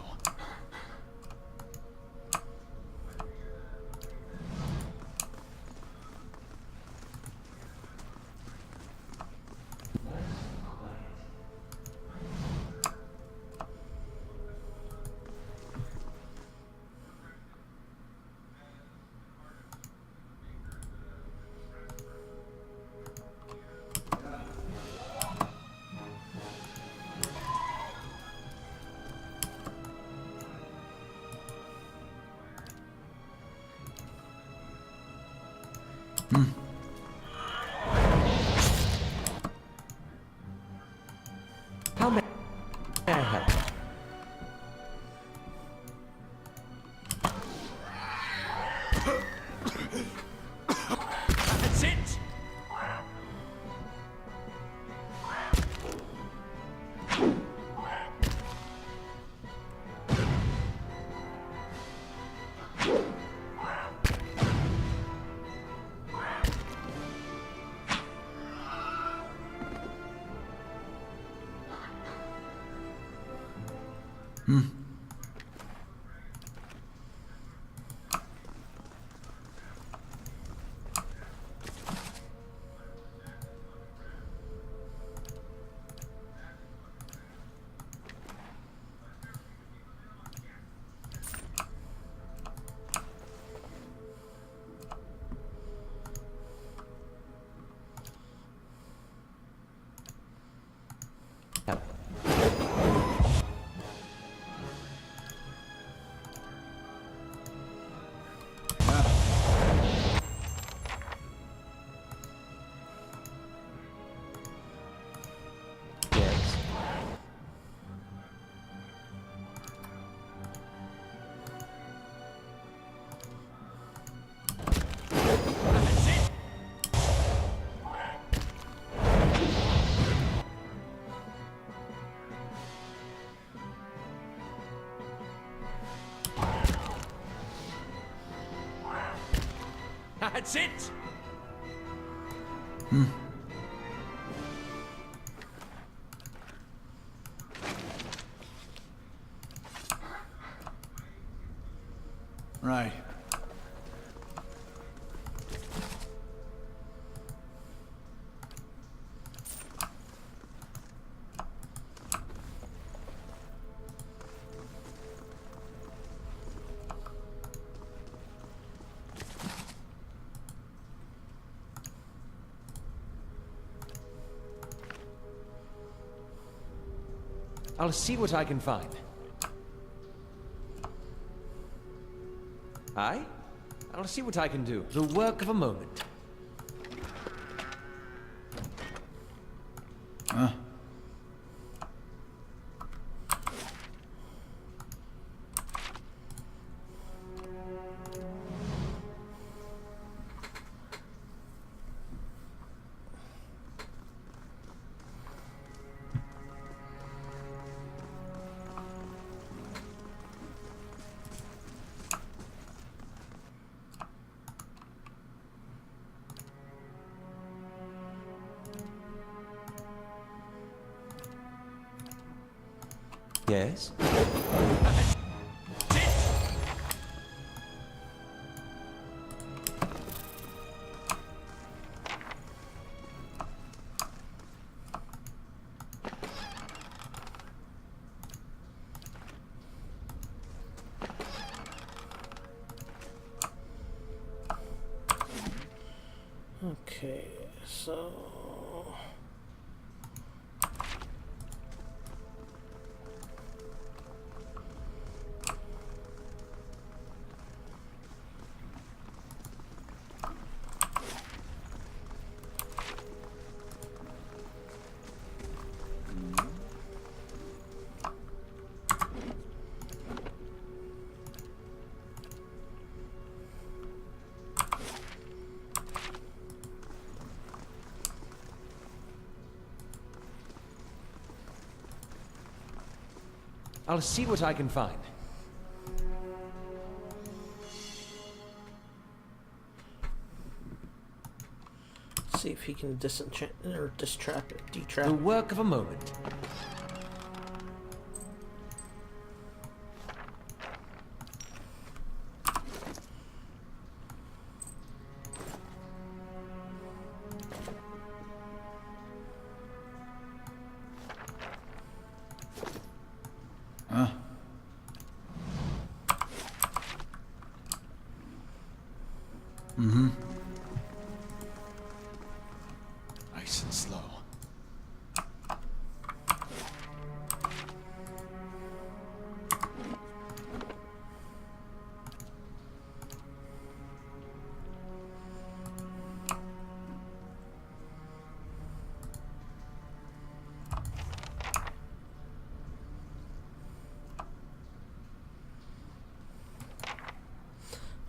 How may I help? That's it! Sit! Right. I'll see what I can find. Aye? I'll see what I can do. The work of a moment. Huh? Yes? Okay, so I'll see what I can find. see if he can disenchant or distract it, The detrap. work of a moment. Huh? Mm-hmm. Nice and slow.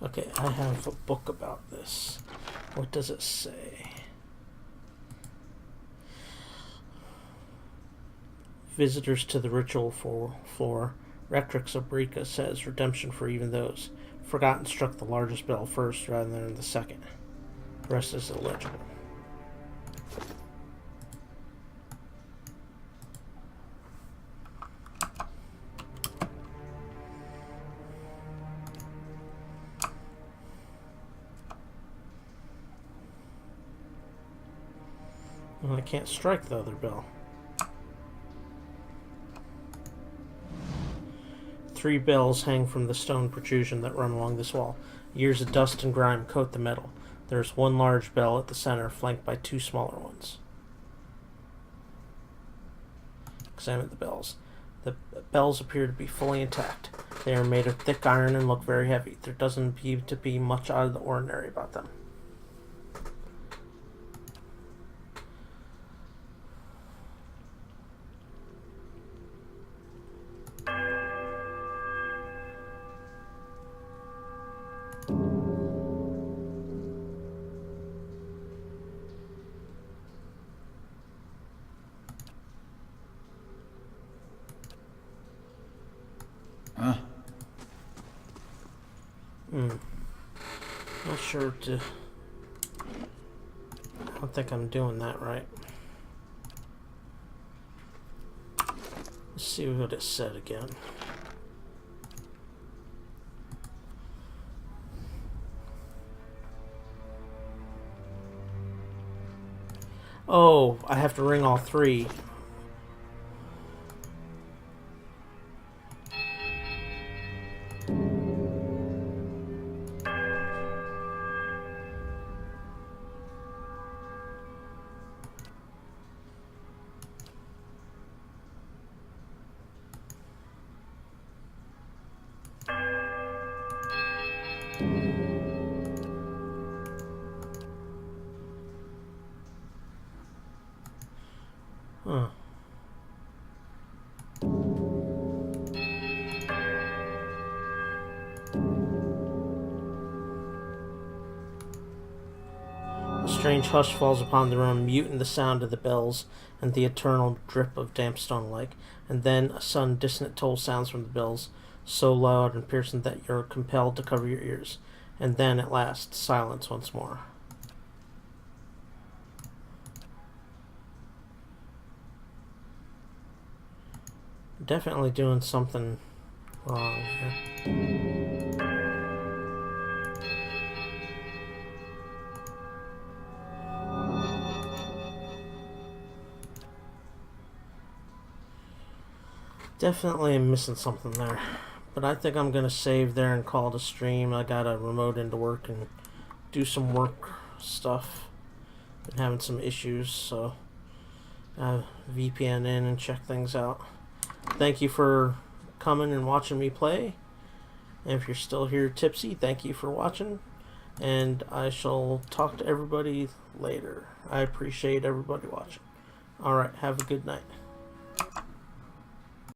Okay, I have a book about this. What does it say? Visitors to the ritual floor. Rectrix Obrica says redemption for even those. Forgotten struck the largest bell first rather than the second. The rest is illegible. Well, I can't strike the other bell. 3 bells hang from the stone protrusion that run along this wall. Years of dust and grime coat the metal. There is one large bell at the center, flanked by 2 smaller ones. Examine the bells. The bells appear to be fully intact. They are made of thick iron and look very heavy. There doesn't appear to be much out of the ordinary about them. Huh? Not sure to don't think I'm doing that right. Let's see what it said again. Oh, I have to ring all 3. Huh. A strange hush falls upon the room, muting the sound of the bells and the eternal drip of damp stone like. And then a sudden dissonant toll sounds from the bells, so loud and piercing that you're compelled to cover your ears. And then, at last, silence once more. Definitely doing something wrong here. Definitely am missing something there. But I think I'm going to save there and call it a stream. I got to remote into work and do some work stuff. Been having some issues, so VPN in and check things out. Thank you for coming and watching me play. And if you're still here tipsy, thank you for watching. And I shall talk to everybody later. I appreciate everybody watching. Alright, have a good night.